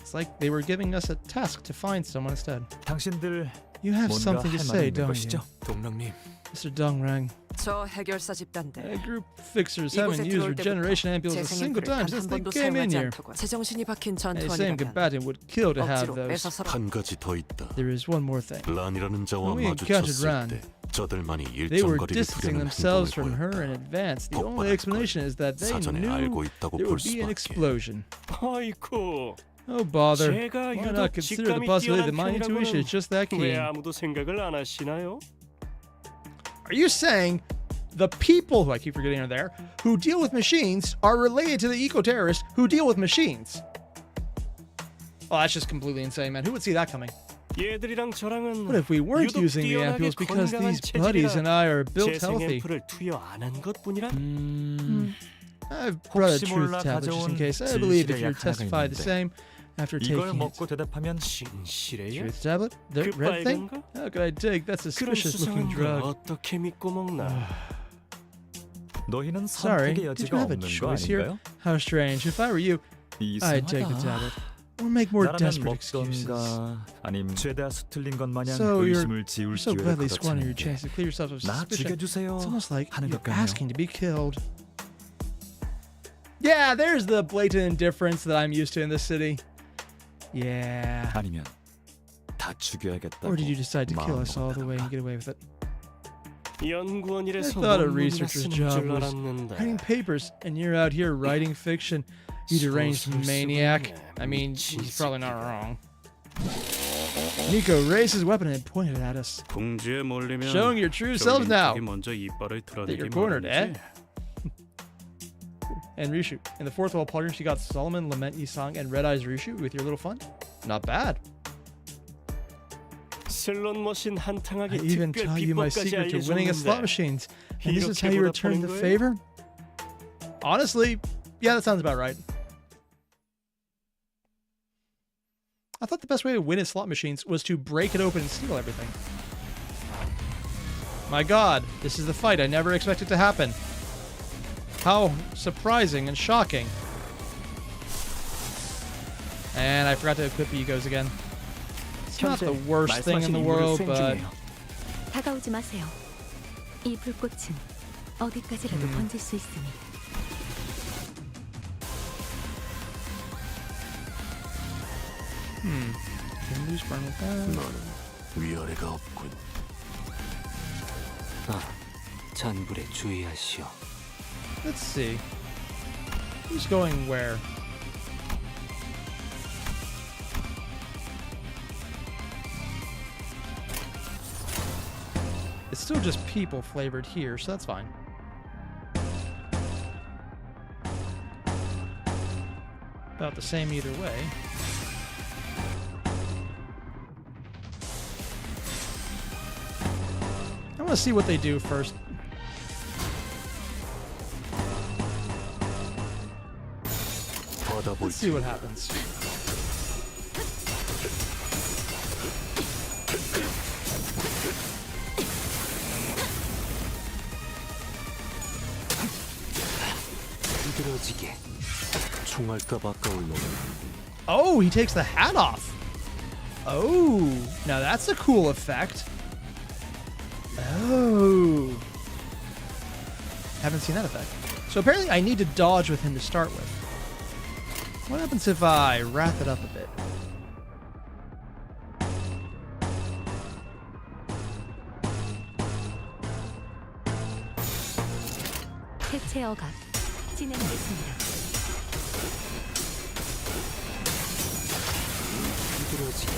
It's like they were giving us a task to find someone instead. 당신들 You have 뭔가 something to 할 말이 say, 있는 don't 것이죠? you? 동랑님 Mr. Dongrang. 저 해결사 집단들. A group fixers 이곳에 haven't used 들어올 regeneration 때부터 ampules 제 a single 생일표를 time 단 since 한 they 번도 came in 사용하지 here. 않더군. 제정신이 박힌 A same 전투원이라면 combatant would kill to have 억지로 those. 뺏어 서로 한 가지 더 있다. There is one more thing. 란이라는 자와 When we encountered 마주쳤을 Ran, 때 저들만이 They were 일정거리를 distancing 두려는 themselves 행동을 from her 보였다. in advance. The only 폭발할 explanation is that they 사전에 knew 알고 있다고 there 볼 would be an 수밖에. explosion. 아이쿠 Oh bother. 제가 Why 유독 not consider the 직감이 possibility 뛰어난 that my intuition is just that 왜 keen? 아무도 생각을 안 하시나요? Are you saying the people who I keep forgetting are there, who deal with machines, are related to the eco-terrorists who deal with machines? Oh, that's just completely insane, man. Who would see that coming? 얘들이랑 저랑은 What if we weren't 유독 using the 뛰어나게 ampules because 건강한 these buddies and I are built 재생 healthy? 앰플을 투여 안 한 것뿐이라 I've brought a 혹시 truth 몰라 tablet just in 가져온 case. I believe if 진실의 you 약 하나가 testify the 있는데 same after 이걸 taking it. 먹고 대답하면 진실해요? Truth tablet? The 그 red thing? 빨간 거? How could I take that 그런 suspicious looking 수상한 걸 drug? 어떻게 믿고 먹나? 너희는 Sorry, 선택의 did you 여지가 have a 없는 거 choice here? 아닌가요? How strange. If I were you, I'd take the tablet. Or make more 나라면 desperate excuses. 먹던가 아님 죄다 수틀린 것 마냥 So 의심을 지울 You're so 기회를 gladly squander your 끌어차는 게 chance to clear yourself of 나 suspicion. 죽여주세요 It's almost like 하는 you're 것 같네요. asking to be killed. Yeah, there's the blatant indifference that I'm used to in this city. Yeah. 아니면 다 죽여야겠다고 Or did you decide to kill us all the way and 마음먹었다던가. get away with it? 연구원이라서 I thought a 논문이나 researcher's 쓰는 job 줄 was 알았는데. writing papers, and you're out here writing fiction. You deranged 소설 maniac. 쓰고 I mean, 미친 he's probably not 새끼가. wrong. Nico raised his weapon and pointed it at us. 궁지에 몰리면 Showing your true selves now. 쪽이 먼저 이빨을 That you're 드러내기 cornered, eh? 마련이지. And Rishu. In the fourth wall partners, you got Solomon, Lament Yisang, and Red Eyes Rishu with your little fun. Not bad. 슬롯 머신 I 한탕하게 even 특별 tell you my 비법까지 secret to winning at slot 알려줬는데 machines. And this is how you 이렇게 return the 보답하는 거예요? favor? Honestly, yeah, that sounds about right. I thought the best way to win at slot machines was to break it open and steal everything. My god, this is the fight I never expected to happen. How surprising and shocking. And I forgot to equip egos again. It's not the 현재 worst thing in 말씀하신 the 임무를 world, 수행 but 중이에요. 다가오지 마세요. 이 불꽃은 어디까지라도 번질 수 있으니. Limbus, burn with that. 너는 위아래가 없군. 아, 잔불에 주의하시오. Let's see. Who's going where? It's still just people flavored here, so that's fine. About the same either way. I want to see what they do first. Let's see what happens. 두드러지게. 총알값 아까울 놈은 Oh, he takes the hat off. Oh, now that's a cool effect. Oh. Haven't seen that effect. So apparently I need to dodge with him to start with. What happens if I wrap it up a bit? 해체 억압 진행하겠습니다.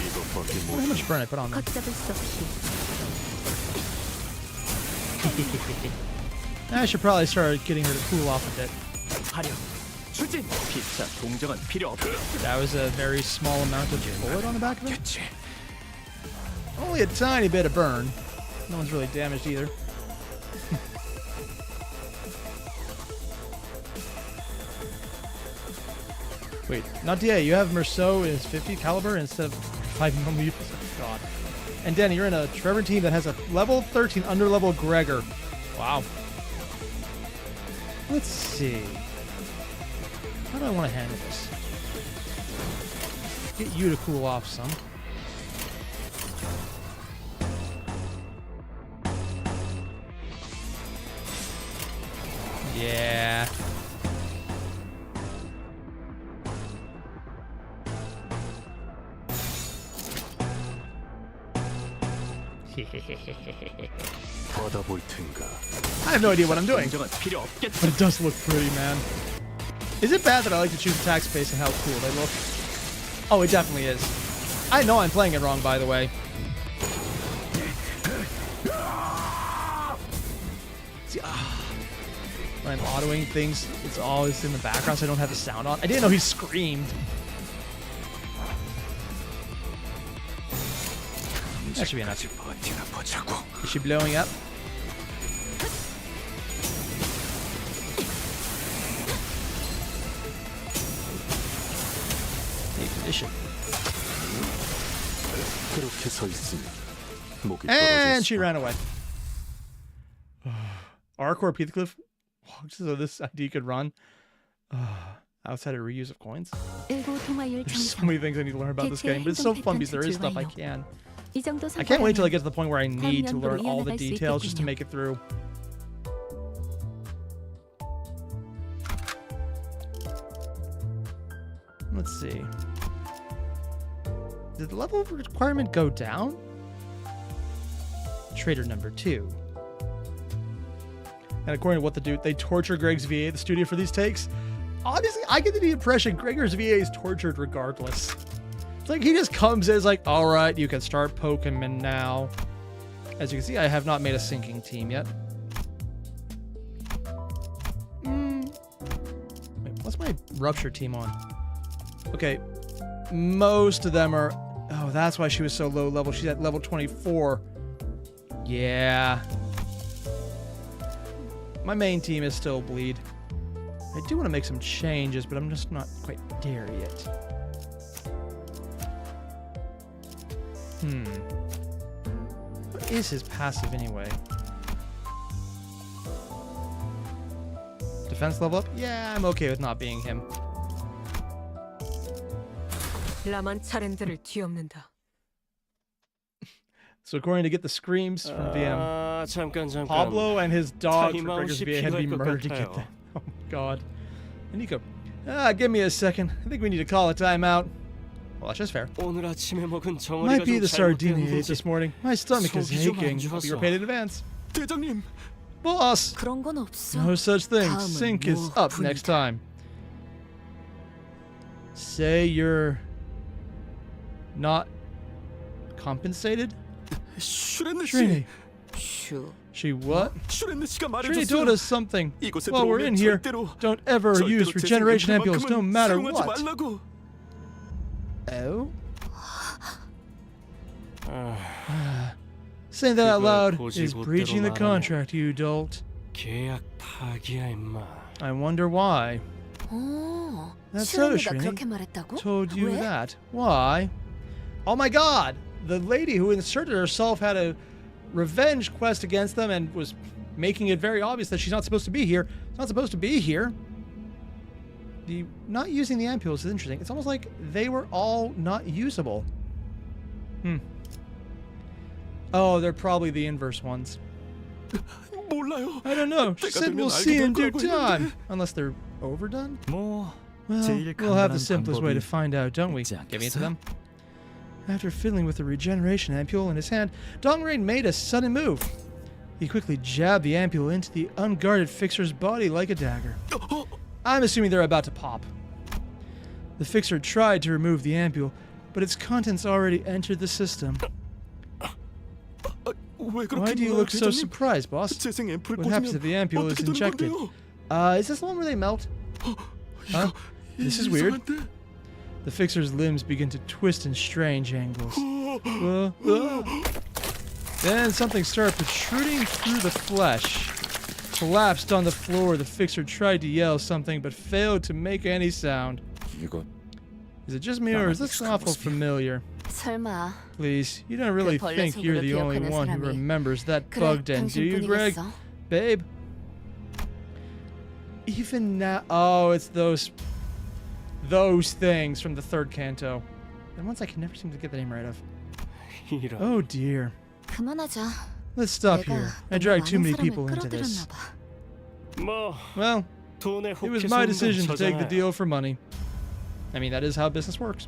이것밖에 How 못. much burn I put on there? 걷잡을 수 없이 I should probably start getting her to cool off a bit. 화력, 추진. 피차 동정은 필요 없다. That was a very small amount of bullet on the back of it. Only a tiny bit of burn. No one's really damaged either. Wait, not DA. You have Merceau is 50 caliber instead of 5mm. God. And Danny, you're in a Trevor team that has a level 13 under level Gregor. Wow. Let's see. How do I want to handle this? Get you to cool off some. Yeah. 받아볼 텐가. I have no idea what I'm doing, 동정은 필요 없겠다. but it does look pretty, man. Is it bad that I like to choose attack space and how cool they look? Oh, it definitely is. I know I'm playing it wrong, by the way. See, when I'm autoing things, it's always in the background, so I don't have the sound on. I didn't know he screamed. That should be enough. Is she blowing up? Ignition. 그렇게 서 있으니 목이 And she 떨어졌어. ran away. Arcor Peathcliff? So this ID could run. Outside of reuse of coins? 일고 통화율 There's so 정상. many things I need to learn about this game, but it's so fun because there is stuff I can. 이 정도 I can't wait till I 성과라면 get to the point where I need to learn all the 이어나갈 수 details just to 있겠군요. make it through. Let's see. Did the level requirement go down? Traitor number 2. And according to what they torture Greg's VA at the studio for these takes. Honestly, I get the impression Gregor's VA is tortured regardless. It's like he just comes in, is like, all right, you can start Pokemon now. As you can see, I have not made a sinking team yet. Wait, what's my rupture team on? Okay, most of them are... Oh, that's why she was so low level. She's at level 24. Yeah. My main team is still Bleed. I do want to make some changes, but I'm just not quite there yet. What is his passive anyway? Defense level up? Yeah, I'm okay with not being him. 라만 차렌드를 뒤엎는다. So according to get the screams from VM, 잠깐. Pablo and his dog for Gregor's 타임아웃이 VA had to be 필요할 것 murdered to get 같아요. that. Oh my god. And Nico, give me a second. I think we need to call a timeout. Well, that's just fair. 오늘 아침에 먹은 정어리가 Might be 좀 the sardine I ate 잘못된 this morning. My stomach is 속이 좀 안 aching. Hope you were paid in advance. 대장님, Boss! 그런 건 없어. No such thing. 다음은 Sync is 뭐 up next time. Say you're not compensated? 슈렌느 Trini. 씨, 슈. She what? 슈렌느 씨가 Trini told 말해줬어요. us something. 이곳에 While we're in 들어오면 here, 절대로 don't ever use 절대로 regeneration 재생의 ampules no 그만큼은 matter 사용하지 what. 말라고. Oh? Saying that out loud is breaching the contract, you dolt. 계약 파기야 임마. I wonder why. 어, That's so 슈렌이가 Trini 그렇게 말했다고? told you 왜? that. Why? Oh my god! The lady who inserted herself had a revenge quest against them and was making it very obvious that she's not supposed to be here. She's not supposed to be here. The not using the ampules is interesting. It's almost like they were all not usable. Oh, they're probably the inverse ones. 몰라요. I don't know. She 때가 said 되면 we'll 알게 see 될 in due 거라고 time. 했는데. Unless they're overdone? 뭐 Well, 제일 we'll have the 간단한 simplest way to 방법이 find out, don't we? 있지 Give me to 않겠어? them. After fiddling with the regeneration ampule in his hand, Dongrain made a sudden move. He quickly jabbed the ampule into the unguarded fixer's body like a dagger. I'm assuming they're about to pop. The fixer tried to remove the ampule, but its contents already entered the system. 왜 그렇게 Why do you look so 대장님? surprised, boss? 재생 앰플 What happens if the ampule is 어떻게 되는 injected? 건데요? Is this the one where they melt? Huh? 이거 This is weird. 이상한데? The fixer's limbs begin to twist in strange angles. Then something started protruding through the flesh. Collapsed on the floor, the fixer tried to yell something but failed to make any sound. 이거 Is it just me or is this awful familiar? 설마 Please, you don't really 그 벌레 think you're the 손으로 only 기억하는 one who 사람이 remembers that 그래, bug den, do you, Greg? 당신뿐이겠어? Babe? Even now, oh, it's those things from the third Canto. And ones I can never seem to get the name right of. 이런. Oh dear. 그만하자. Let's stop 내가 here. I 너무 dragged too 많은 many 사람을 people into this. 끌어들였나 봐. 뭐 Well, 돈에 it was 혹해서 my 운동 decision to take the 저잖아요. deal for money. I mean, that is how business works.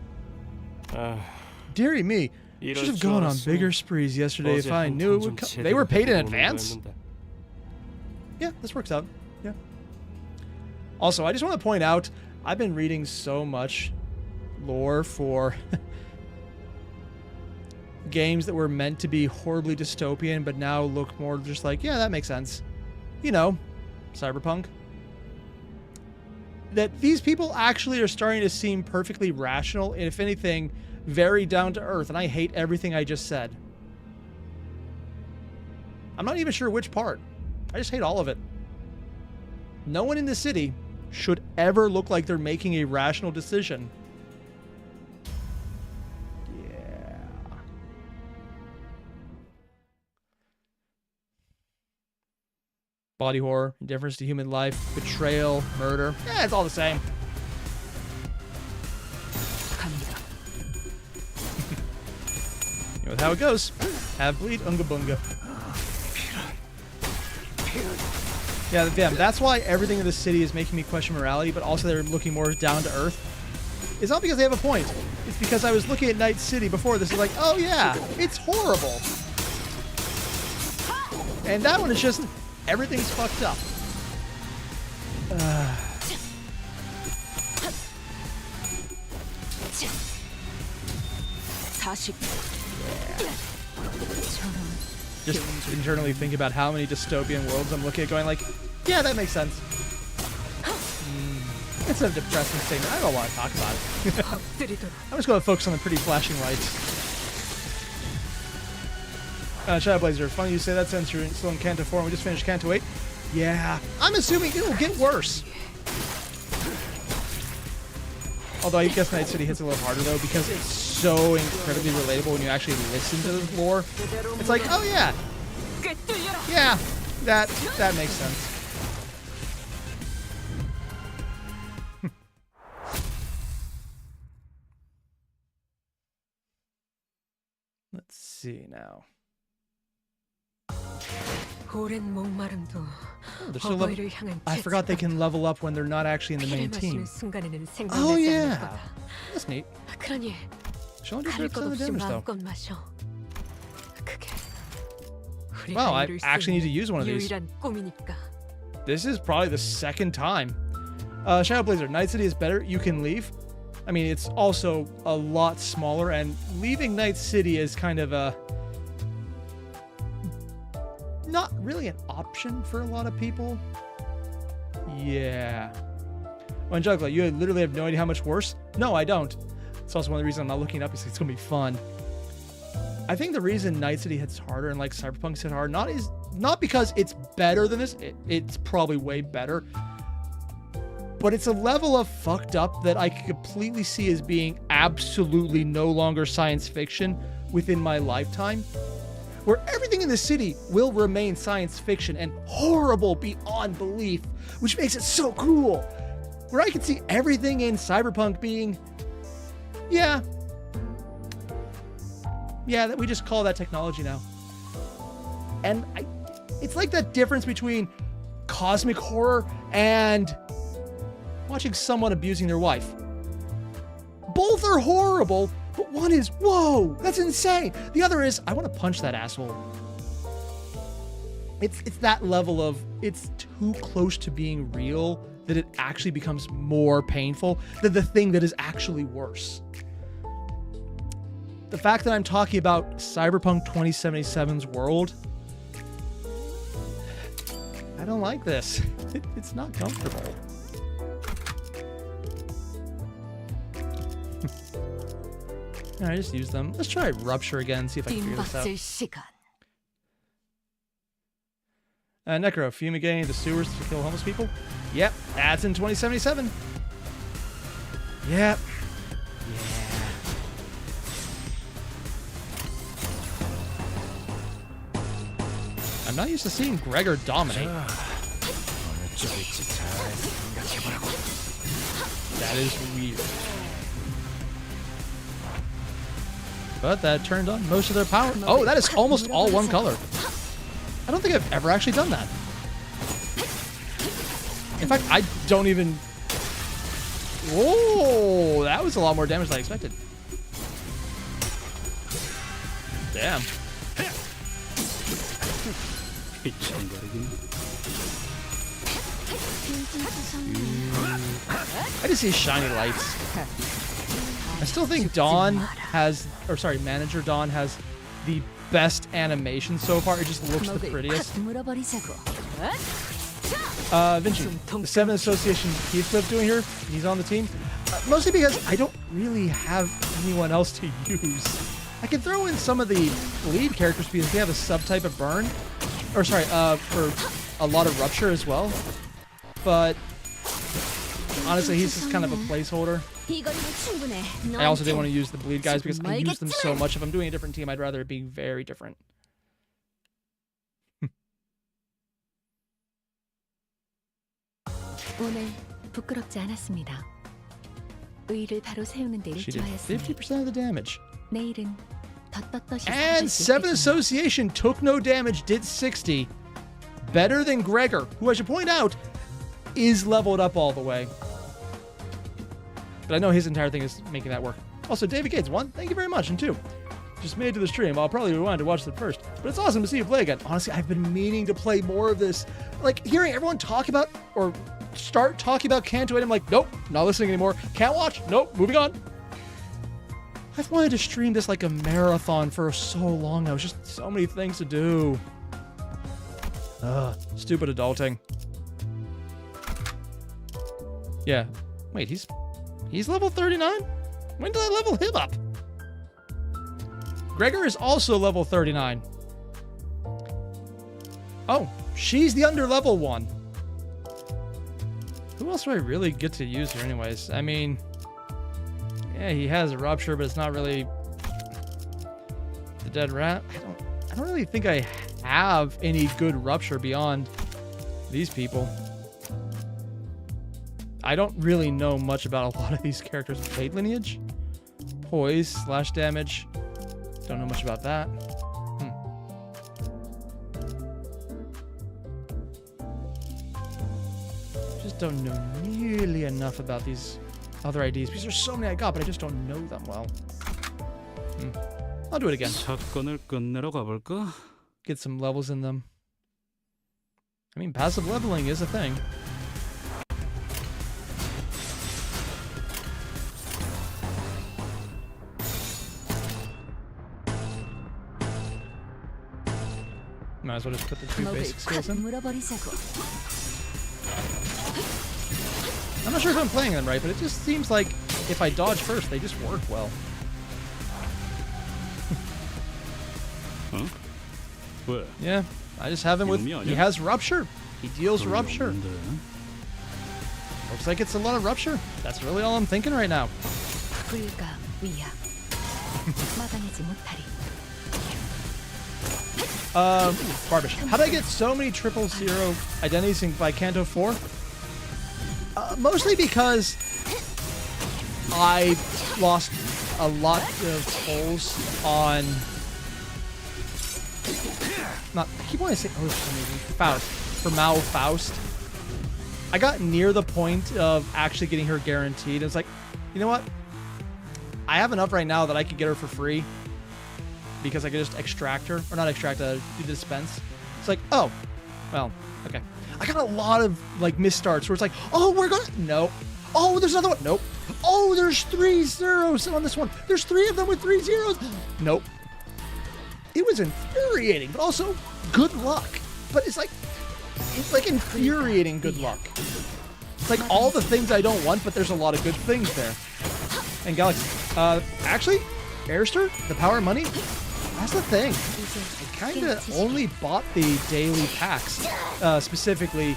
아, Dearie me, 이럴 should have 줄 gone on 알았으면 bigger sprees yesterday if 어제 I 한 knew it 턴 would 좀 come. They were 제대로 paid in 해보는 advance? 거였는데. Yeah, this works out. Yeah. Also, I just want to point out, I've been reading so much lore for games that were meant to be horribly dystopian, but now look more just like, yeah, that makes sense. You know, cyberpunk. That these people actually are starting to seem perfectly rational, and if anything, very down to earth, and I hate everything I just said. I'm not even sure which part. I just hate all of it. No one in the city should ever look like they're making a rational decision. Yeah. Body horror, indifference to human life, betrayal, murder. Yeah, it's all the same. 갑니다. You know how it goes. Have bleed, unga bunga. Yeah, damn, that's why everything in the city is making me question morality, but also they're looking more down to earth. It's not because they have a point. It's because I was looking at Night City before this, like, oh yeah, it's horrible. And that one is just, everything's fucked up. 40. Just internally think about how many dystopian worlds I'm looking at going like, yeah, that makes sense. It's a depressing statement. I don't want to talk about it. 엎드리도록. I'm just going to focus on the pretty flashing lights. Shadow Blazer, funny you say that since you're still in Canto 4 and we just finished Canto 8. Yeah, I'm assuming it will get worse. Although I guess Night City hits a little harder though because it's so incredibly relatable when you actually listen to the lore. It's like, oh yeah, yeah, that makes sense. see now. 오랜 목마름도 Oh, they're still level- 어버이를 향한 I forgot they can level up when they're not actually in the main 피를 team. 마시는 순간에는 Oh 생각나지 않을 yeah, 거다. that's neat. 그러니 She only 가릴 did 것 30% of the 없이 damage though. 마음껏 마셔. 그게 우리가 Wow, I 이룰 수 actually need to 있는 use one of these. 유일한 꿈이니까. This is probably the second time. Shadow Blazer, Night City is better. You can leave. I mean, it's also a lot smaller, and leaving Night City is kind of a not really an option for a lot of people. Yeah. Well, Angelica, you literally have no idea how much worse? No, I don't. It's also one of the reasons I'm not looking it up is it's gonna be fun. I think the reason Night City hits harder and like Cyberpunk's hit hard not because it's better than this. It's probably way better. But it's a level of fucked up that I can completely see as being absolutely no longer science fiction within my lifetime. Where everything in the city will remain science fiction and horrible beyond belief, which makes it so cool. Where I can see everything in Cyberpunk being, yeah, that we just call that technology now. And it's like that difference between cosmic horror and watching someone abusing their wife. Both are horrible, but one is, whoa, that's insane. The other is, I want to punch that asshole. It's that level of, it's too close to being real that it actually becomes more painful than the thing that is actually worse. The fact that I'm talking about Cyberpunk 2077's world, I don't like this. It's not comfortable. I just use them. Let's try Rupture again, see if I can figure this out. 시간. Necro, fumigating the sewers to kill homeless people? Yep, that's in 2077. Yep. I'm not used to seeing Gregor dominate. That is weird. But that turned on most of their power. Oh, that is almost all one color. I don't think I've ever actually done that. In fact, I don't even... Whoa, that was a lot more damage than I expected. Damn. I just see shiny lights. I still think Dawn has, or sorry, Manager Dawn has the best animation so far. It just looks the prettiest. Vinci, the 7 Association Heathcliff doing here, he's on the team. Mostly because I don't really have anyone else to use. I can throw in some of the lead characters because they have a subtype of burn. Or sorry, for a lot of rupture as well. But honestly, he's just kind of a placeholder. I also didn't want to use the bleed guys because I use them so much. If I'm doing a different team, I'd rather it be very different. 오늘 부끄럽지 않았습니다. 의를 바로 세우는 데 She did 일조하였으니 50% of the damage. 내일은 더 떳떳이 And 살아갈 수 7 있겠군요. Association took no damage, did 60. Better than Gregor, who I should point out is leveled up all the way. But I know his entire thing is making that work. Also, David Gates, 1, thank you very much. And 2, just made it to the stream. I'll probably rewind to watch it first. But it's awesome to see you play again. Honestly, I've been meaning to play more of this. Like, hearing everyone talk about, or start talking about Canto, and I'm like, nope, not listening anymore. Can't watch. Nope, moving on. I've wanted to stream this like a marathon for so long now. It's just so many things to do. Stupid adulting. Yeah. Wait, he's level 39? When did I level him up? Gregor is also level 39. Oh, she's the under level one. Who else do I really get to use here anyways? I mean, yeah, he has a rupture, but it's not really the dead rat. I don't really think I have any good rupture beyond these people. I don't really know much about a lot of these characters' fate lineage. Poise, slash damage. Don't know much about that. Just don't know nearly enough about these other IDs because there's so many I got, but I just don't know them well. I'll do it again. 사건을 끝내러 가볼까? Get some levels in them. I mean, passive leveling is a thing. Might as well just put the two basic skills in. I'm not sure if I'm playing them right, but it just seems like if I dodge first, they just work well. Huh? 왜? Yeah, I just have him with... He has rupture. He deals rupture. Looks like it's a lot of rupture. That's really all I'm thinking right now. Barbish. How did I get so many 000 identities by Canto 4? Mostly because I lost a lot of holes on... I keep wanting to say Faust. For Mao Faust. I got near the point of actually getting her guaranteed. It's like, you know what? I have enough right now that I could get her for free. Because I could just extract her. Or not extract, do dispense. It's like, oh. Well, okay. I got a lot of, like, misstarts where it's like, oh, we're gonna... No. Oh, there's another one. Nope. Oh, there's 3 zeros on this one. There's 3 of them with 3 zeros. Nope. It was infuriating, but also good luck. But it's like infuriating good luck. It's like all the things I don't want, but there's a lot of good things there. And Galaxy, actually, Airier, the power of money, that's the thing. I kind of only bought the daily packs. Specifically,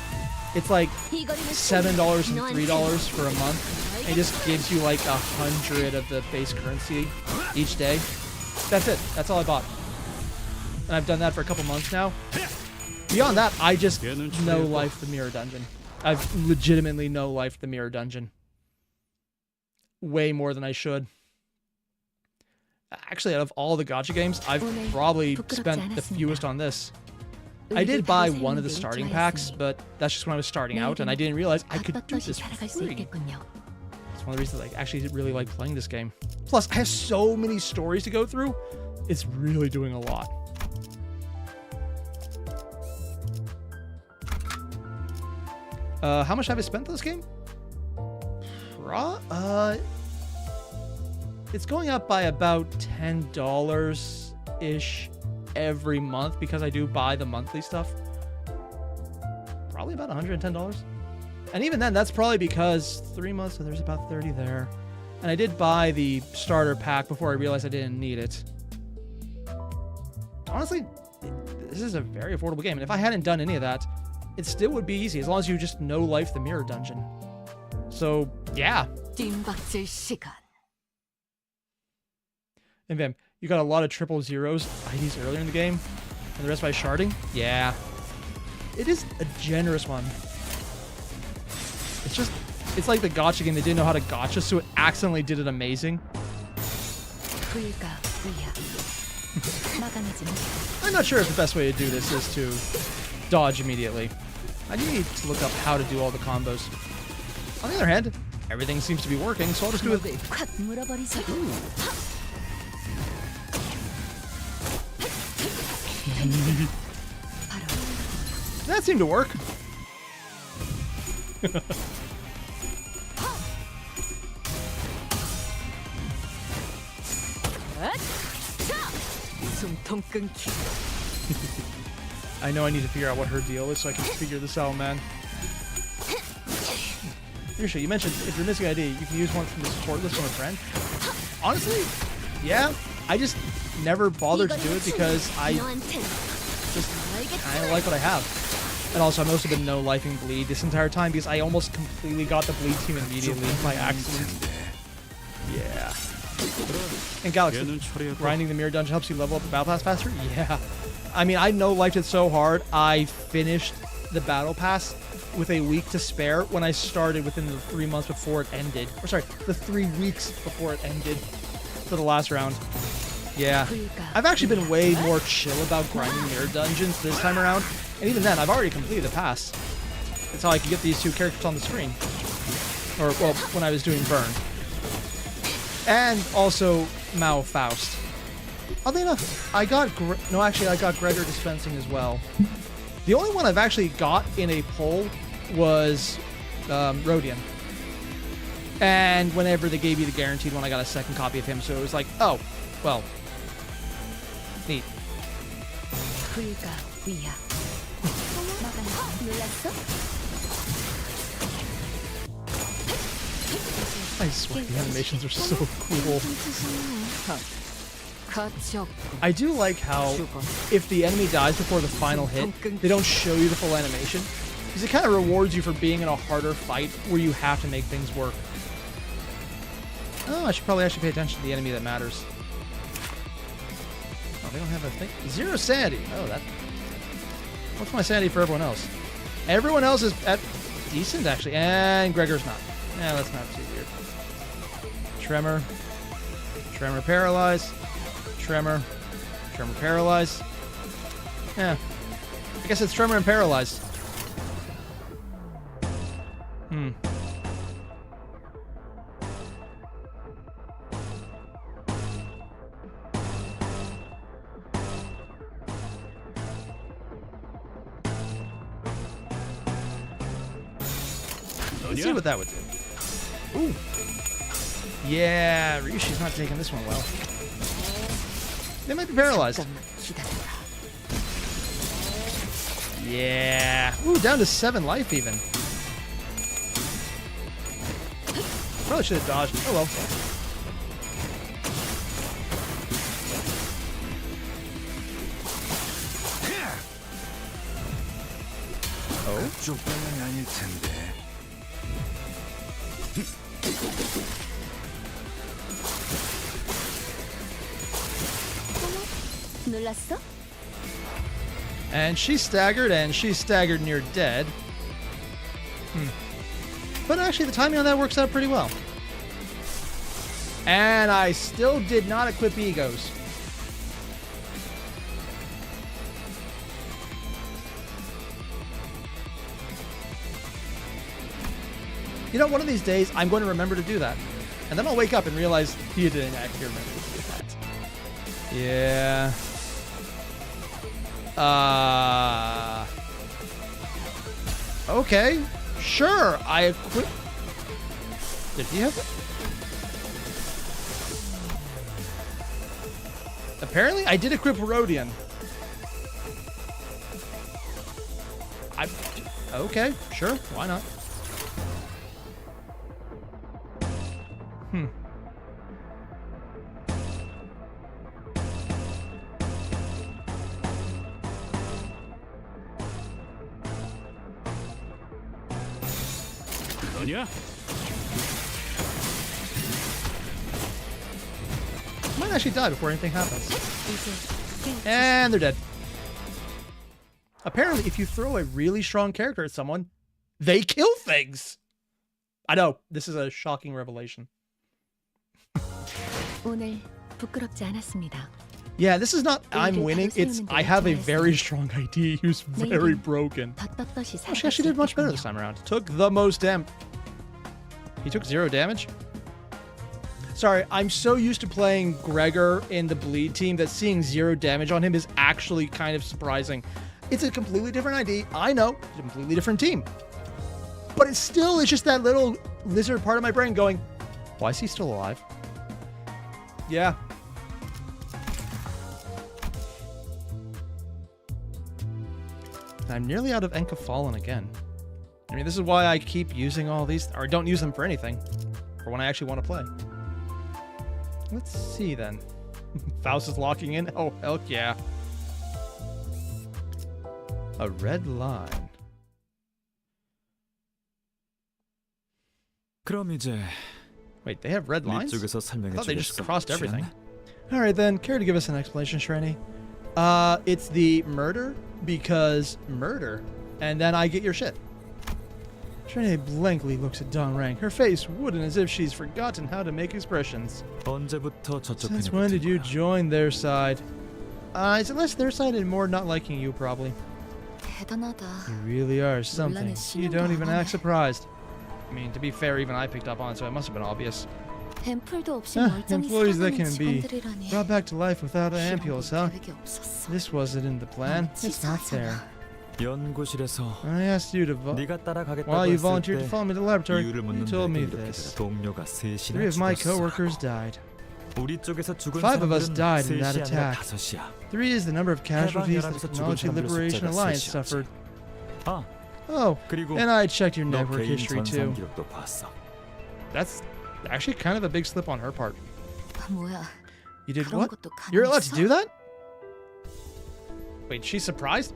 it's like $7 and $3 for a month. And it just gives you like 100 of the base currency each day. That's it. That's all I bought. And I've done that for a couple months now. Beyond that, I just no-life the mirror dungeon. I've legitimately no-life the mirror dungeon. Way more than I should. Actually, out of all the gacha games, I've probably spent the fewest on this. I did buy one of the starting packs, but that's just when I was starting out, and I didn't realize I could do this for free. It's one of the reasons I actually really like playing this game. Plus, I have so many stories to go through. It's really doing a lot. How much have I spent on this game? It's going up by about $10-ish every month because I do buy the monthly stuff. Probably about $110. And even then, that's probably because 3 months, so there's about 30 there. And I did buy the starter pack before I realized I didn't need it. Honestly, this is a very affordable game. And if I hadn't done any of that, it still would be easy as long as you just no-life the mirror dungeon. So, yeah. And Vim, you got a lot of 000 IDs earlier in the game, and the rest by sharding? Yeah. It is a generous one. It's like the gacha game, they didn't know how to gacha, so it accidentally did it amazing. I'm not sure if the best way to do this is to dodge immediately. I need to look up how to do all the combos. On the other hand, everything seems to be working, so I'll just do it. That seemed to work. I know I need to figure out what her deal is so I can figure this out, man. Airier, you mentioned if you're missing ID, you can use one from the support list from a friend. Honestly, yeah. I just never bothered to do it because I just kind of like what I have. And also, I've also been no-lifing bleed this entire time because I almost completely got the bleed team immediately by accident. Yeah. And Galaxy, grinding the mirror dungeon helps you level up the battle pass faster? Yeah. I mean, I no-lifed it so hard, I finished the battle pass with a week to spare when I started within the 3 months before it ended. Or sorry, the 3 weeks before it ended for the last round. Yeah. I've actually been way more chill about grinding mirror dungeons this time around. And even then, I've already completed the pass. That's how I could get these two characters on the screen. Or, well, when I was doing Burn. And also Mao Faust. Oddly enough, I got... I got Gregor Dispensing as well. The only one I've actually got in a poll was Rodian. And whenever they gave you the guaranteed one, I got a second copy of him. So it was like, oh, well, neat. I swear, the animations are so cool. I do like how if the enemy dies before the final hit, they don't show you the full animation. Because it kind of rewards you for being in a harder fight where you have to make things work. Oh, I should probably actually pay attention to the enemy that matters. Oh, they don't have a thing. 0 sanity. Oh, that... What's my sanity for everyone else? Everyone else is at decent, actually. And Gregor's not. Yeah, that's not too weird. Tremor. Tremor paralyze. Tremor. Tremor paralyze. Yeah. I guess it's Tremor and paralyze. Let's see what that would do. Ooh. Yeah, Ryushi's not taking this one well. They might be paralyzed. Yeah. Ooh, down to 7 life even. Probably should have dodged. Oh well. And she's staggered near dead. But actually, the timing on that works out pretty well. And I still did not equip egos. You know, one of these days, I'm going to remember to do that. And then I'll wake up and realize you didn't actually remember to do that. Yeah. Okay. Sure, I equip... Did he have it? Apparently, I did equip Rodian. Okay, sure, why not? Yeah. Might actually die before anything happens. And they're dead. Apparently, if you throw a really strong character at someone, they kill things. I know, this is a shocking revelation. Yeah, this is not I'm winning, it's I have a very strong ID who's very broken. Oh, she actually did much better this time around. Took the most damage. He took 0 damage? Sorry, I'm so used to playing Gregor in the bleed team that seeing 0 damage on him is actually kind of surprising. It's a completely different ID. I know, it's a completely different team. But it's still, it's just that little lizard part of my brain going, why is he still alive? Yeah. I'm nearly out of Enka Fallen again. I mean, this is why I keep using all these, or don't use them for anything, or when I actually want to play. Let's see then. Faust is locking in? Oh, hell yeah. A red line. 그럼 이제 Wait, they have red lines? 이쪽에서 I 설명해 thought they just 주겠어. crossed everything. 시간? Alright then, care to give us an explanation, Shreni? It's the murder, because murder, and then I get your shit. Shrine blankly looks at Dongrang, her face wooden as if she's forgotten how to make expressions. 언제부터 저쪽 Since 편에 when did 붙은 you 거야? join their side? Is it less their side and more not liking you, probably? 대단하다. You really are something. 논란에 You don't even 신경도 안 act 하네. surprised. I mean, to be fair, even I picked up on it, so it must have been obvious. 앰플도 없이 멀쩡히 Employees that 살아가는 can be 직원들이라니. brought back to life without ampules, huh? 계획이 없었어. This wasn't in the plan. 너무 It's not fair. 치사하잖아. 연구실에서 I asked you to 네가 따라가겠다고 While you 했을 volunteered to 때 follow me to the laboratory, 이유를 you 묻는 told me 내게 이렇게 this. 동료가 3이나 3 of my 죽었어. coworkers died. 우리 쪽에서 죽은 5 of us 사람들은 died in that 3이 아니라 attack. 5이야. 3 is the number of casualties the 해방연합에서 죽은 Technology 사람들의 Liberation 숫자가 Alliance 3이었지. suffered. 아, Oh, 그리고 and I checked your 너 network 개인 history 전산 too. 기록도 봤어. That's actually kind of a big slip on her part. 뭐야? You did 그런 what? 것도 You're allowed to 가능했어? do that? Wait, she's surprised?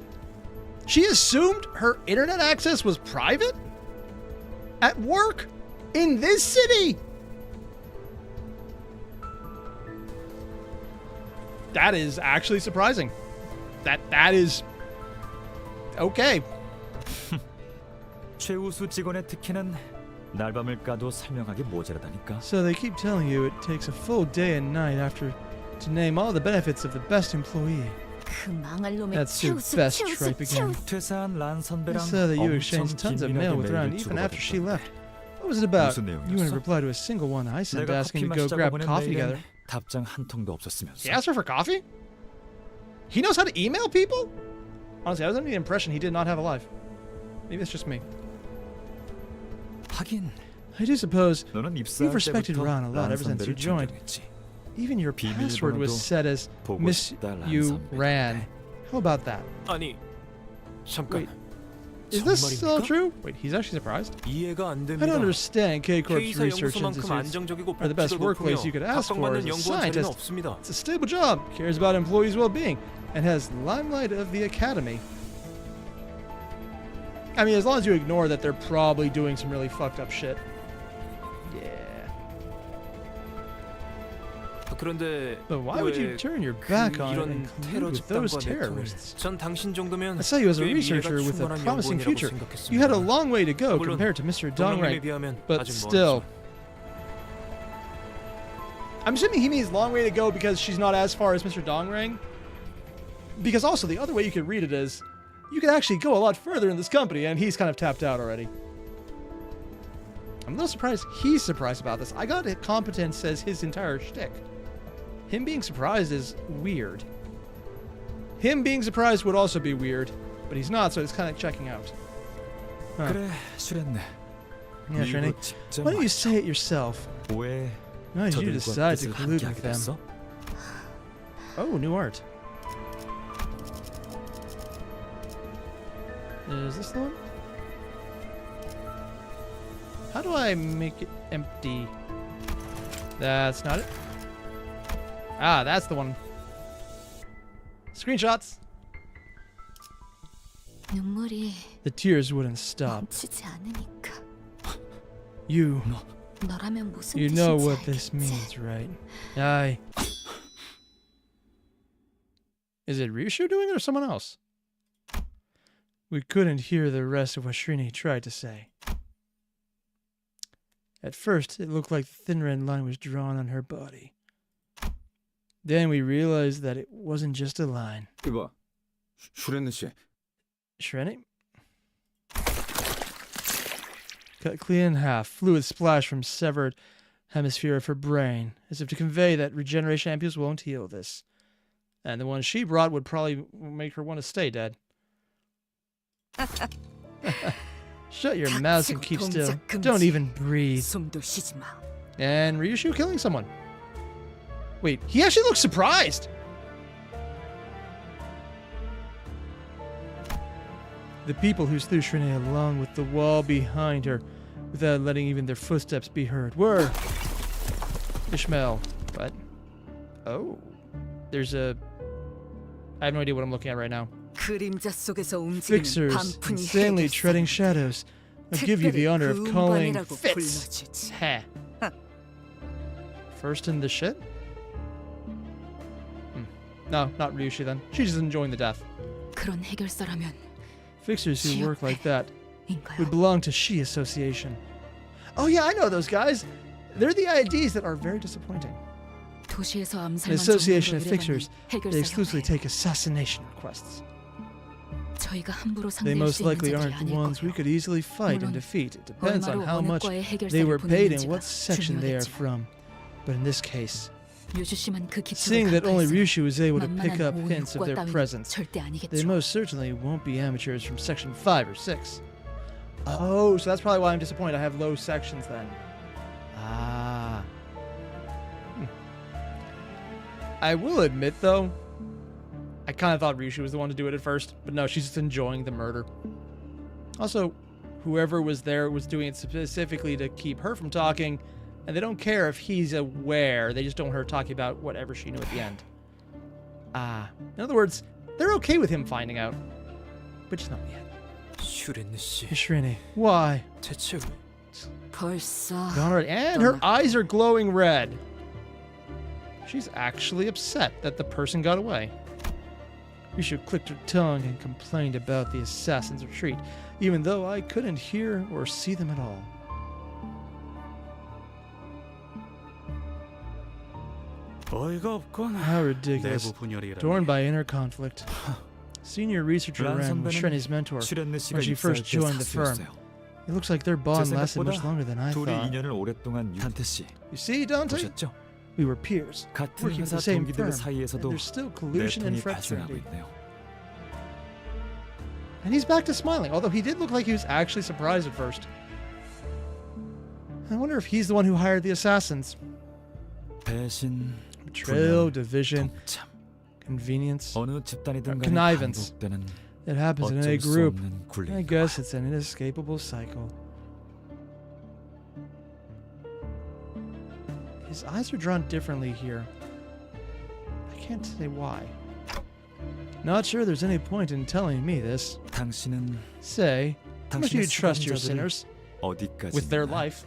She assumed her internet access was private? At work? In this city? That is actually surprising. That is okay. 최우수 직원의 특혜는 날밤을 까도 설명하기 모자라다니까. So they keep telling you it takes a full day and night after to name all the benefits of the best employee. 그 망할 놈의 That's your 치우스, best 치우스, tripe again. 치우스. 퇴사한 란 I 선배랑 saw that you 엄청 exchanged tons of 긴밀하게 mail with Ron 메일을 even after she 주고받았던데. left. What was it about? 무슨 You 내용이었어? wouldn't reply to a single one I sent 내가 asking 커피 to go 마시자고 grab 보낸 coffee 메일엔 together. 답장 한 통도 없었으면서. He asked her for coffee? He knows how to email people? Honestly, I was under the impression he did not have a life. Maybe it's just me. 하긴 I do suppose 너는 입사할 You've respected 때부터 Ron a lot 란 ever since you 선배를 joined. 존경했지. even your password was 비밀번호도 set as 보고 Miss 싶다, 란 You 선배인데. Ran. How about that? 아니 잠깐. Wait, is this still 정말입니까? true? Wait, he's actually surprised? 이해가 안 I 됩니다. don't understand. K-Corp's K사 research 연구소만큼 institutes 안정적이고 are the best 복지도 workplace you 높으며 could ask for as 각광받는 a 연구원 자리는 scientist. 없습니다. It's a stable job, cares about employees' well-being, and has limelight of the academy. I mean, as long as you ignore that they're probably doing some really fucked up shit. Yeah. 그런데 But why would you 왜 turn your back 그 on it 이런 and 테러 collude with those 집단과 네트워크를 terrorists? 전 당신 정도면 I saw you as a 꽤 researcher 미래가 with a 충분한 promising 연구원이라고 future. You had a 생각했습니다. long way to go 물론 compared to Mr. 동료님에 Dongrang, 비하면 but 아직 still. 멀었죠. I'm assuming he means long way to go because she's not as far as Mr. Dongrang. Because also, the other way you could read it is, you could actually go a lot further in this company, and he's kind of tapped out already. I'm a little surprised he's surprised about this. I got it competence as his entire shtick. Him being surprised is weird. Him being surprised would also be weird, but he's not, so it's kind of checking out. Huh. 그래, 슈렌네. Yeah, Trini. 이거 직접 Why don't you say it yourself? 왜 Why did you 저들과 decide to 뜻을 collude 함께 with 하게 them? 됐어? Oh, new art. Is this the one? How do I make it empty? That's not it. Ah, that's the one. Screenshots. 눈물이 The tears wouldn't stop. 멈추지 않으니까. You 너라면 무슨 know 뜻인지 what this 알겠지? means, right? I. Is it Ryushu doing it or someone else? We couldn't hear the rest of what Srini tried to say. At first, it looked like the thin red line was drawn on her body. Then we realized that it wasn't just a line. 이봐, 슈렌느 씨. Srini? Cut clean in half, fluid splashed from severed hemisphere of her brain, as if to convey that regeneration ampules won't heal this. And the one she brought would probably make her want to stay dead. Shut your mouth and keep still. Don't even breathe. 숨도 쉬지 마. And Ryushu killing someone. Wait, he actually looks surprised! The people who slew Shrine along with the wall behind her, without letting even their footsteps be heard, were Ishmael. What? Oh. There's a... I have no idea what I'm looking at right now. 그림자 속에서 움직이는 Fixers, 반푼이 insanely 해결사. treading shadows. I'll give you the honor of calling 구음반이라고 Fitz. 불러주지. Heh. First in the shit? No, not Ryushi then. She's just enjoying the death. 그런 해결사라면 Fixers who work like that 인가요? belong to She Association. Oh yeah, I know those guys. They're the IDs that are very disappointing. 도시에서 An 암살만 association of 전문으로 fixers. 일해받는 They 해결사 exclusively 협회. take assassination requests. 저희가 함부로 They 상대할 most 수 있는 likely 자들이 aren't the 아닐 ones we 거예요. could easily fight and 물론 defeat. It depends on 얼마로 how 어느 much 과에 they were 해결사를 paid and 보내는지가 what section they are 중요하겠죠. from. But in this case, 유주 씨만 그 기초를 seeing that only 간파해서 Ryushu was able to pick up 만만한 hints of 모욕과 their 따위는 presence, 절대 they 아니겠죠. most certainly won't be amateurs from section 5 or 6. Oh, so that's probably why I'm disappointed. I have low sections then. Ah. I will admit, though, I kind of thought Ryushu was the one to do it at first, but no, she's just enjoying the murder. Also, whoever was there was doing it specifically to keep her from talking, and they don't care if he's aware. They just don't want her talking about whatever she knew at the end. Ah. In other words, they're okay with him finding out, but just not yet. 슈렌느 씨, Shrini, why? 대체 벌써 Gone already. And her eyes are glowing red. She's actually upset that the person got away. Ryushu clicked her tongue and complained about the assassin's retreat, even though I couldn't hear or see them at all. 어이가 없군. How ridiculous. 내부 분열이라니. Torn by inner conflict. Senior researcher 란 Ren was 선배는 Shrini's mentor 슈렌느 씨가 when she first 입사할 때 joined the firm. 사수였어요. It looks like their 제 bond lasted much 생각보다 longer than I 둘이 thought. 인연을 오랫동안 탄태 씨 You see, Dante? 보셨죠? We were peers, 같은 working for 회사 the same 동기들 firm, and 사이에서도 there's still collusion and 내통이 발생하고 fraternity. 있네요. And he's back to smiling, although he did look like he was actually surprised at first. I wonder if he's the one who hired the assassins. 배신, Betrayal, 분열, division, 동참. convenience. 어느 집단이든 간에 Connivance. 반복되는 It happens in 어쩔 any 수 group. 없는 I 굴레인 guess 거야. it's an inescapable cycle. His eyes are drawn differently here. I can't say why. Not sure there's any point in telling me this. 당신은 Say, how much do you 당신의 trust your 수감자들을 sinners 어디까지 with their 믿나? life?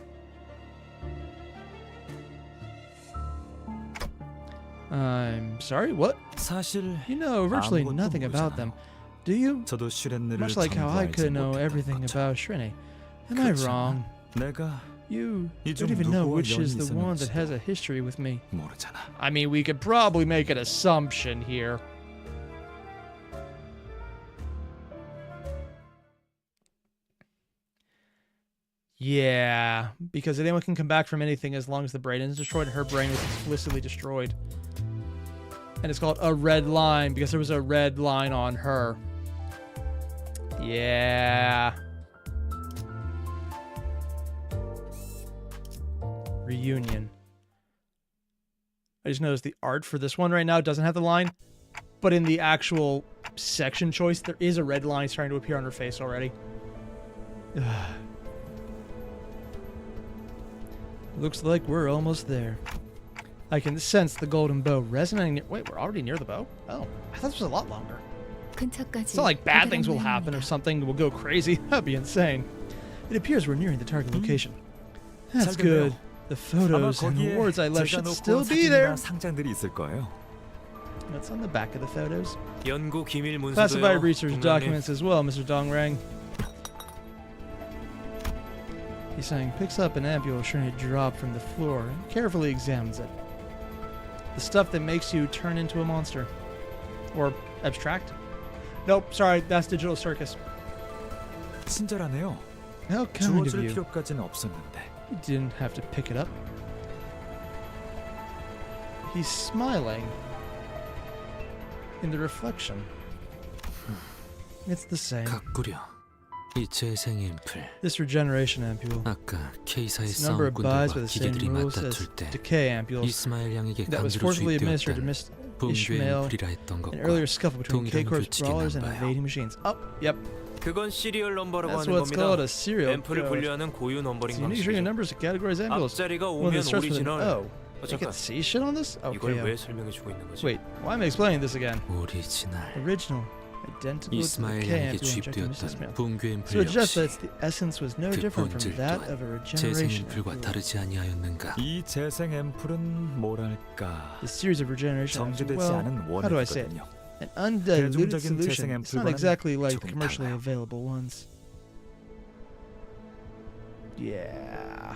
I'm sorry, what? 사실 You know virtually 아무것도 nothing about them, 모르잖아요. do you? 저도 슈렌느를 Much like how 전부 I 알지 could know 못했던 everything 것처럼. about Shrini. Am I 그렇잖아. wrong? 내가 You 이 don't 중 even know 누구와 which is 연이 the one that 있었는지도 has a history with me. 모르잖아. I mean, we could probably make an assumption here. Yeah, because anyone can come back from anything as long as the brain is destroyed. Her brain was explicitly destroyed. And it's called a red line because there was a red line on her. Yeah. Reunion. I just noticed the art for this one right now doesn't have the line, but in the actual section choice, there is a red line starting to appear on her face already. Looks like we're almost there. I can sense the golden bow resonating near— wait, we're already near the bow? Oh, I thought this was a lot longer. 근처까지 It's not like bad things will 오기란 happen or 모양입니다. something will go crazy. That'd be insane. It appears we're nearing the target location. That's 잘 good. 됐네요. The 아마 photos and 거기에 words I left 제가 should 놓고 still be there. 사진이나 상장들이 있을 거예요. What's on the back of the photos? 연구 기밀 문서도요. Classified research 동료님. documents as well, Mr. Dongrang. He's saying, picks up an ampule Shrini dropped from the floor and carefully examines it. The stuff that makes you turn into a monster. Or abstract? Nope, sorry, that's Digital Circus. 친절하네요. How kind of 주워줄 you. 필요까지는 없었는데. You didn't have to pick it up. He's smiling. In the reflection. It's the same. 가꾸려. 이 재생 앰플. This regeneration ampule. 아까 K사의 It's a number of buys by 싸움꾼들과 the same 기계들이 rules as 맞다툴 때 decay ampules 이스마엘 양에게 that was 강제로 forcibly administered to 주입되었던 Miss 붕괴 Ishmael, 앰플이라 했던 an 것과 earlier scuffle between 동일한 K-Corp's 규칙이 brawlers and 남봐요. evading machines. Oh, yep. 그건 시리얼 넘버라고 That's 하는 what's called 겁니다. a serial 앰플을 code. 분류하는 고유 넘버링 It's a unique string of 방식이죠. numbers to categorize ampules. 앞자리가 One that 오면 starts with an 오리지널. O. You can 잠깐, see shit on this? 이걸 Okay. 왜 설명해주고 있는 거지? Wait, why am I explaining this again? 오리지널. Original. Identical to the 이스마엘 decay 양에게 ampule injected into Miss Ishmael. 주입되었던 붕괴 So 앰플 it suggests 역시 that the essence was no 그 different from 본질 that 또한 of a 재생 regeneration 앰플과 ampule. 다르지 아니하였는가. 이 재생 앰플은 뭐랄까 The series of regeneration ampoules, 정제되지 well, 않은 how do I say it? 원액이거든요. An undiluted 대중적인 solution. 재생 It's not 앰플과는 exactly like the 조금 commercially 달라요. available ones. Yeah.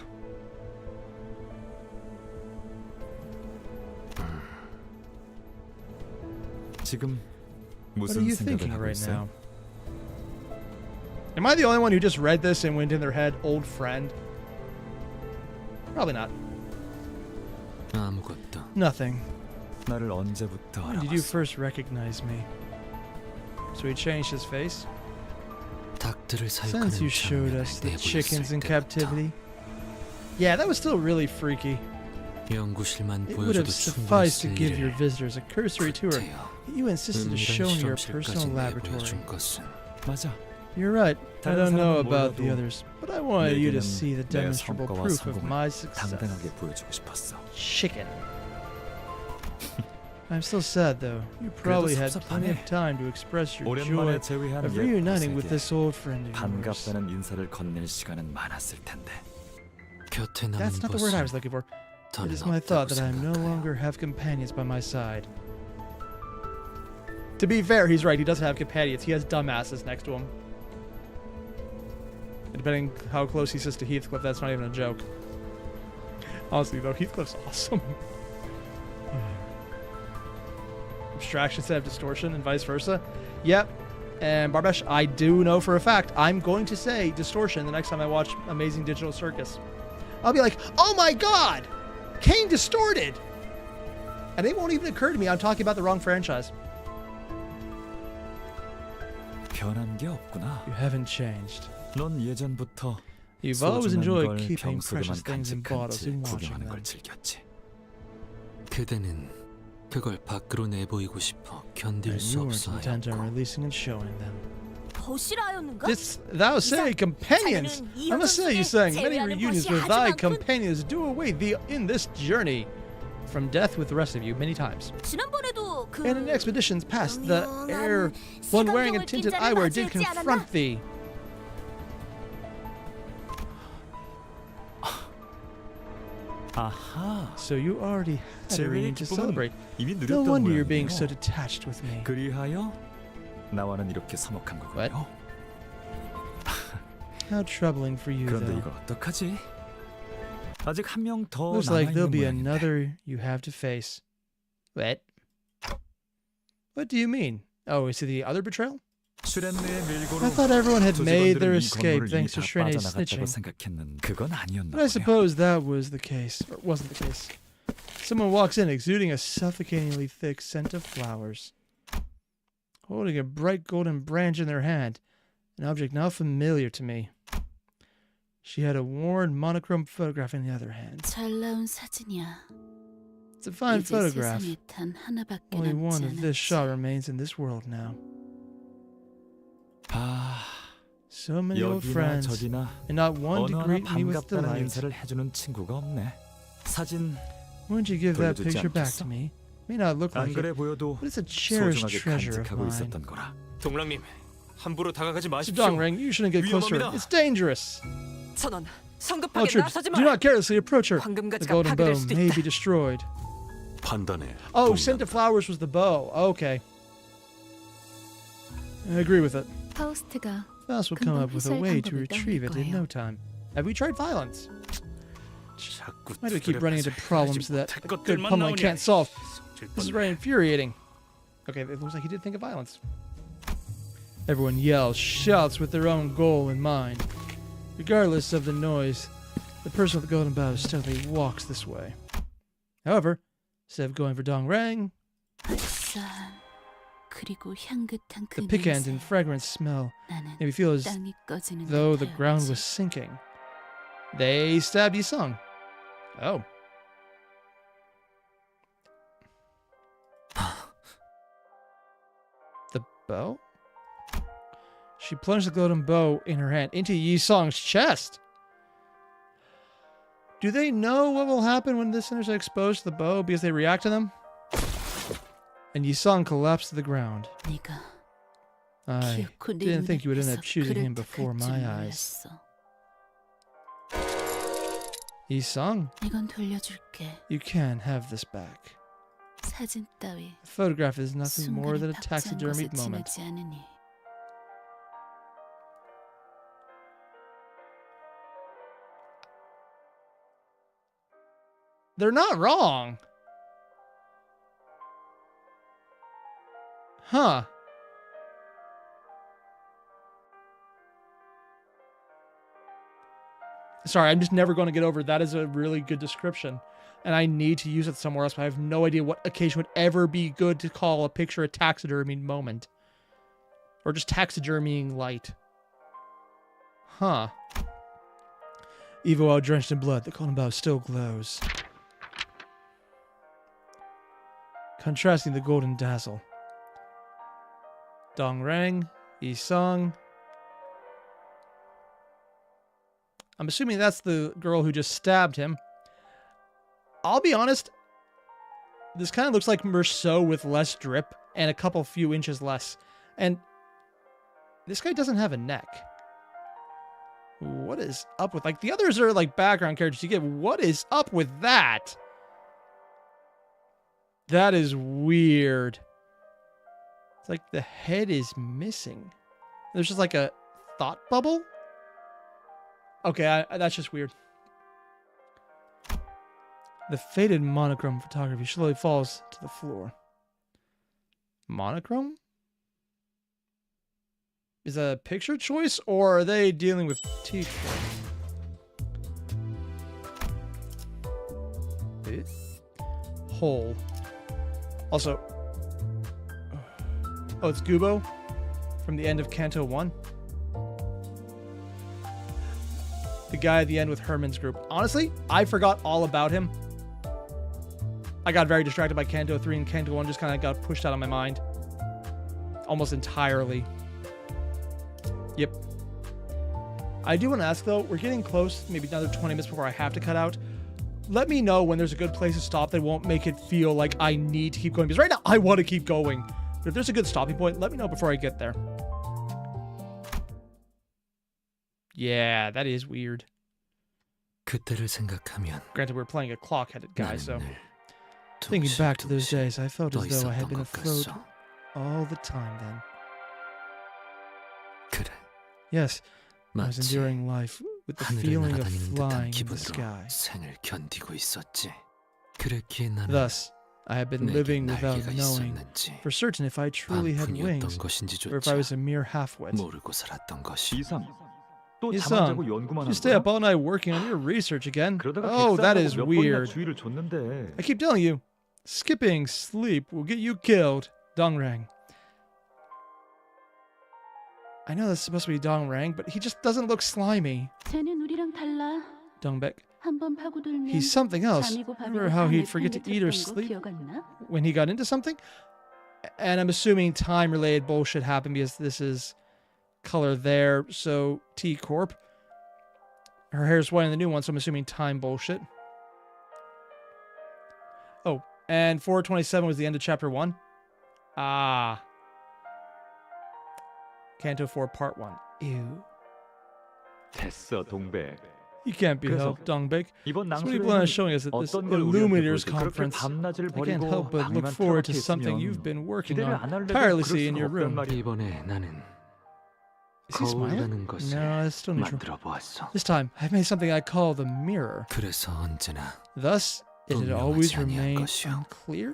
지금 What are 무슨 you 생각을 thinking 하고 right 있어? now? Am I the only one who just read this and went in their head, old friend? Probably not. 아무것도. Nothing. 나를 언제부터 When did you 알아봤어? first recognize me? So he changed his face? 닭들을 Since you 사육하는 showed 장면을 us the 내보냈을 chickens in 때부터 captivity. Yeah, that was still really freaky. 연구실만 It would have 보여줘도 sufficed to 충분했을 give your 일을 visitors a cursory tour. 구태여 You insisted to show me your personal 실험실까지 laboratory. 내보여준 것은 맞아. You're right. I don't know about the 몰라도 others, but I wanted you to 내게는 see the 내 demonstrable 성과와 proof of 성공을 my success. 당당하게 보여주고 싶었어. Chicken. I'm still sad though. You probably had plenty of time to express your joy 오랜만에 제외한 of 옛 reuniting with 곳에게 this old friend of yours. 반갑다는 인사를 건넬 시간은 많았을 텐데. 곁에 남은 That's not the word I was 것은 looking for. It 더는 is my thought 없다고 that I no 생각해요. longer have companions by my side. To be fair, he's right. He doesn't have companions. He has dumbasses next to him. And depending how close he sits to Heathcliff, that's not even a joke. Honestly, though, Heathcliff's awesome. Abstraction instead of distortion and vice versa. Yep. And Barbesh, I do know for a fact I'm going to say distortion the next time I watch Amazing Digital Circus. I'll be like, oh my god! Kane distorted! And it won't even occur to me I'm talking about the wrong franchise. 변한 게 없구나. You haven't changed. 넌 예전부터 You've always 소중한 enjoyed 걸 keeping 병 precious 속에만 things in 간직한 bottles 채 and watching 구경하는 them. 걸 즐겼지. 그대는 그걸 밖으로 내보이고 싶어 견딜 And 수 you weren't intent on 없어하였고 releasing and showing them. 보시라였는가? This, thou say companions! I must say, you sang many reunions with thy companions do away thee in this journey from death with the rest of you many times. 지난번에도 그 And in expeditions past, the air, one wearing a tinted eyewear did confront thee. 아하. So you already had a 제외의 reunion to 기쁨은 celebrate. 이미 No 누렸던 wonder you're being so 모양이에요. detached with me. 그리하여 나와는 이렇게 서먹한 거군요. How troubling for you, 그런데 though. 이걸 어떡하지? 아직 한 명 더 Looks like there'll 남아있는 be 모양인데. another you have to face. What? What do you mean? Oh, is it the other betrayal? 슈렌느의 밀고로 I thought everyone had made their 조직원들은 이 escape 건물을 thanks to 이미 다 Shrene's 빠져나갔다고 snitching. 생각했는데 그건 아니었나 But I 보네요. suppose that was the case, or wasn't the case. Someone walks in exuding a suffocatingly thick scent of flowers, holding a bright golden branch in their hand, an object now familiar to me. She had a worn monochrome photograph in the other hand. 잘 나온 사진이야. It's a fine 이제 photograph. 세상에 단 하나밖에 Only 남지 one of this 않았지. shot remains in this world now. 아, So many old 여기나 friends, 저기나 and not one 어느 to 하나 greet me with 반갑다는 delight. 인사를 해주는 친구가 없네. 사진 Won't you give that 돌려주지 picture back 않겠어? to me? May not look 안 like 그래 it, 보여도 but it's a cherished 소중하게 treasure of 간직하고 mine. 있었던 거라. 동랑님, 함부로 다가가지 So 마십시오. Dongrang, you shouldn't get closer. 위험합니다. It's dangerous. 전원 All 성급하게 troops, 나서지 do 마. not carelessly approach her. The 황금가지가 golden bow 파괴될 수도 may 있다. be destroyed. 판단해. Oh, scent of flowers was the bow. Okay. I agree with it. 파우스트가 Faust will come 금방 up with a 회수할 way to 방법을 retrieve it in 떠올릴 no time. Have we tried violence? 자꾸 Why do we keep running into 두드려봐서 problems that 해야지 a 못할 good 것들만 pummeling 나오냐. can't solve? 성질 This is 뻔해. very infuriating. Okay, it looks like he did think of violence. Everyone yells, shouts with their own goal in mind. Regardless of the noise, the person with the golden bow steadily walks this way. However, instead of going for Dongrang, 알싸한 그리고 향긋한 그 the piquant 냄새. and fragrant smell 나는 made me feel as 땅이 꺼지는 though the 듯하였지. ground was sinking. They stabbed Yisung. Oh. The bow? She plunged the golden bow in her hand into Yisung's chest. Do they know what will happen when the sinners are exposed to the bow because they react to them? And Yisung collapsed to the ground. 네가 I 기어코 내 didn't think you would end 눈앞에서 up shooting him 그를 before 택할 줄 my eyes. 몰랐어. Yisung, 이건 돌려줄게. you can't have this back. 사진 따위 The photograph is nothing more than 순간을 a 박제한 것에 taxidermied moment. 지나지 않으니. They're not wrong. Huh. Sorry, I'm just never going to get over it. That is a really good description. And I need to use it somewhere else, but I have no idea what occasion would ever be good to call a picture a taxidermy moment. Or just taxidermying light. Huh. Evo out drenched in blood, the golden bow still glows. Contrasting the golden dazzle. Dong Rang, Yi Sung. I'm assuming that's the girl who just stabbed him. I'll be honest, this kind of looks like Merceau with less drip and a couple few inches less. And this guy doesn't have a neck. What is up with, like, the others are like background characters you get. What is up with that? That is weird. It's like the head is missing. There's just like a thought bubble. Okay, that's just weird. The faded monochrome photography slowly falls to the floor. Monochrome? Is that a picture choice, or are they dealing with teeth? Hole. Also, oh, it's Gubo from the end of Canto 1. The guy at the end with Herman's group. Honestly, I forgot all about him. I got very distracted by Canto 3, and Canto 1 just kind of got pushed out of my mind. Almost entirely. Yep. I do want to ask, though, we're getting close, maybe another 20 minutes before I have to cut out. Let me know when there's a good place to stop that won't make it feel like I need to keep going. Because right now, I want to keep going. But if there's a good stopping point, let me know before I get there. Yeah, that is weird. 그때를 생각하면 Granted, we're playing a clock-headed guy, so... 나는 Thinking back to those 조금씩 days, I felt 더 as though I had 있었던 been 것 afloat 같소. all the time then. 그래, Yes, I was 마치 enduring life with the 하늘을 feeling of 날아다니는 듯한 flying in the 기분으로 sky. 생을 견디고 있었지. 그랬기에 나는 Thus, I had been 내게 living without 날개가 knowing 있었는지 for certain if I truly had wings, 반푼이었던 것인지조차 or if I was a mere half-wit. 모르고 살았던 것이. 이상 또 Yi 잠 안 Sung, 자고 연구만 you 한 stay 거야? up all night working on your research again? 그러다가 Oh, that is 객사하고 몇 번이나 weird. 주의를 줬는데. I keep telling you, skipping sleep will get you killed. Dongrang. I know that's supposed to be Dongrang, but he just doesn't look slimy. 쟤는 우리랑 달라. Dongbek. 한번 파고들면 He's something else. 잠이고 Remember 밥이고 how he'd 밤을 forget to eat or 팽개쳤던 거 sleep 기억 안 나? when he got into something? And I'm assuming time-related bullshit happened because this is color there, so T-Corp. Her hair's white in the new one, so I'm assuming time bullshit. Oh, and 427 was the end of Chapter 1. Ah. Canto 4, Part 1. Ew. 됐어, 동백. You can't be 그래서 helped, Dongbek. 이번 So what do you plan on 낭수에는 showing us at this 어떤 걸 우리한테 Illuminators 보여줘. 그렇게 conference? 밤낮을 I can't 버리고 help but look 방에만 forward to 틀어박혀 something 있으면 you've been working 기대를 on 안 할래도 tirelessly 그럴 in 수는 your 없단 room. 말이야. 이번에 나는 Is he smiling? 거울이라는 것을 No, that's still neutral. 만들어 보았어. This time, I've made something I call the mirror. 그래서 언제나 Thus, it had 분명하지 always 아니한 remained 것이요. unclear.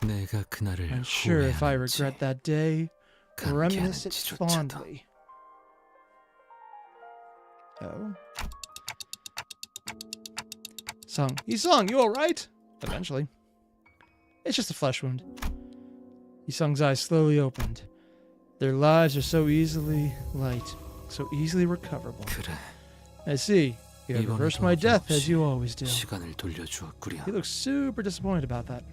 내가 그날을 I'm sure if I 후회하는지 regret that day, reminisce it 감기하는지조차도. fondly. Oh. Sung. Yi-sung, you alright? Eventually. It's just a flesh wound. Yi-sung's eyes slowly opened. Their lives are so easily light, so easily recoverable. 그래, I see. You have reversed 이번에도 my death as 어김없이 you always do. 시간을 돌려주었구려. He looks super disappointed about that.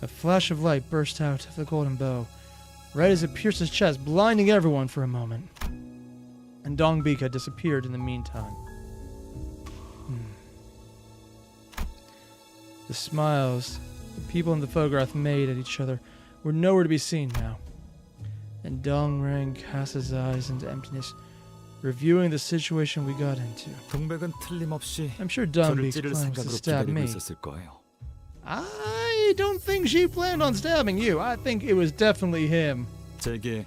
A flash of light burst out of the golden bow, right as it pierced his chest, blinding everyone for a moment. And Dongbeek had disappeared in the meantime. The smiles the people in the photograph made at each other were nowhere to be seen now. And Dong Rang cast his eyes into emptiness, reviewing the situation we got into. 동백은 틀림없이 I'm sure 저를 Dongbeek 찌를 plans to 생각으로 stab 기다리고 me. 있었을 거예요. I don't think she planned on stabbing you. I think it was definitely him. 제게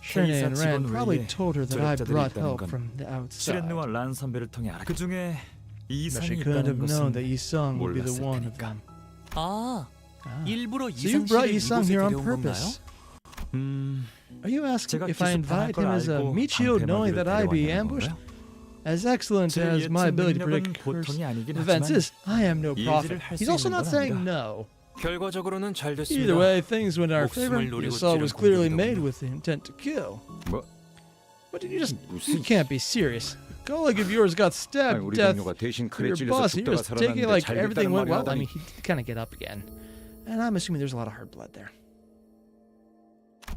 Shirley and Rand 직원 probably 외에 told her that I 조력자들이 brought 있다는 help 건 from the outside. 슈렌누와 란 선배를 통해 알아. 그 중에 But she 이상이 couldn't have 있다는 known 것은 that Yi-sung would be the 몰랐을 one of 테니까. them. 아, Ah. 일부러 So you brought Yi-sung here on 이곳에 데려온 건가요? purpose. Are you asking 제가 if I 기습당할 invite 걸 him as a 알고 Michio knowing 방패막이를 that I'd be 데려왔냐는 ambushed? 건가요? As excellent 제 as my 예측 ability to 능력은 predict 보통이 아니긴 events 하지만 is, I am no prophet. 일지를 할 He's 수 also 있는 not 건 saying 아니라. no. 결과적으로는 잘 됐습니다. Either way, things went in our favor. 목숨을 노리고 This all was 찌른 clearly 공격이더군요. made with the intent to kill. 뭐? But did you just... 무슨- You can't be serious. A colleague of yours got 아니, stabbed to 우리 death. 동료가 대신 칼에 Your 찔려서 boss, you're 죽다가 just taking it 살아났는데 like 잘 everything 됐다는 went 말이 well. I 하다니. mean, he kind of get up again. And I'm assuming there's a lot of hard blood there.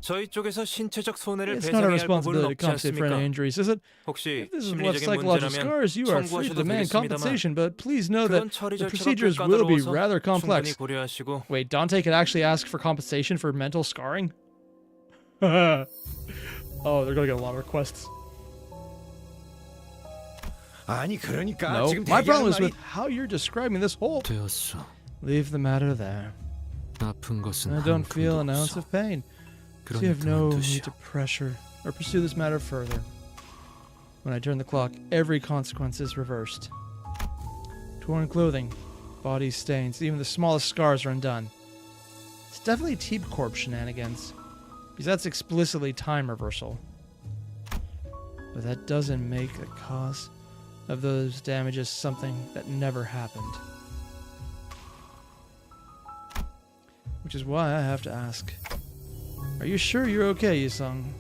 저희 쪽에서 신체적 손해를 It's not our 배상해야 할 부분은 responsibility to 없지 compensate for any 않습니까? injuries, is it? 혹시 If this is left 심리적인 psychological 문제라면 scars, you are free to 청구하셔도 demand 되겠습니다만 compensation, but please know that 그건 처리 the 절차가 꽤 procedures will be 까다로워서 rather 충분히 complex. 고려하시고 Wait, Dante could actually ask for compensation for mental scarring? Oh, they're gonna get a lot of requests. 아니 그러니까 No, 지금 my problem 대기하는 is 말이 with how you're describing this whole... 되었어. Leave the matter there. 아픈 것은 I 한 don't feel an 푼도 ounce 없어. of pain. So you have no 그러니까 need to pressure or pursue this matter further. When I turn the clock, every consequence is reversed. Torn clothing, body stains, even the smallest scars are undone. It's definitely Teep Corp shenanigans, because that's explicitly time reversal. But that doesn't make the cause of those damages something that never happened. Which is why I have to ask. Are you sure you're okay, Yi-sung?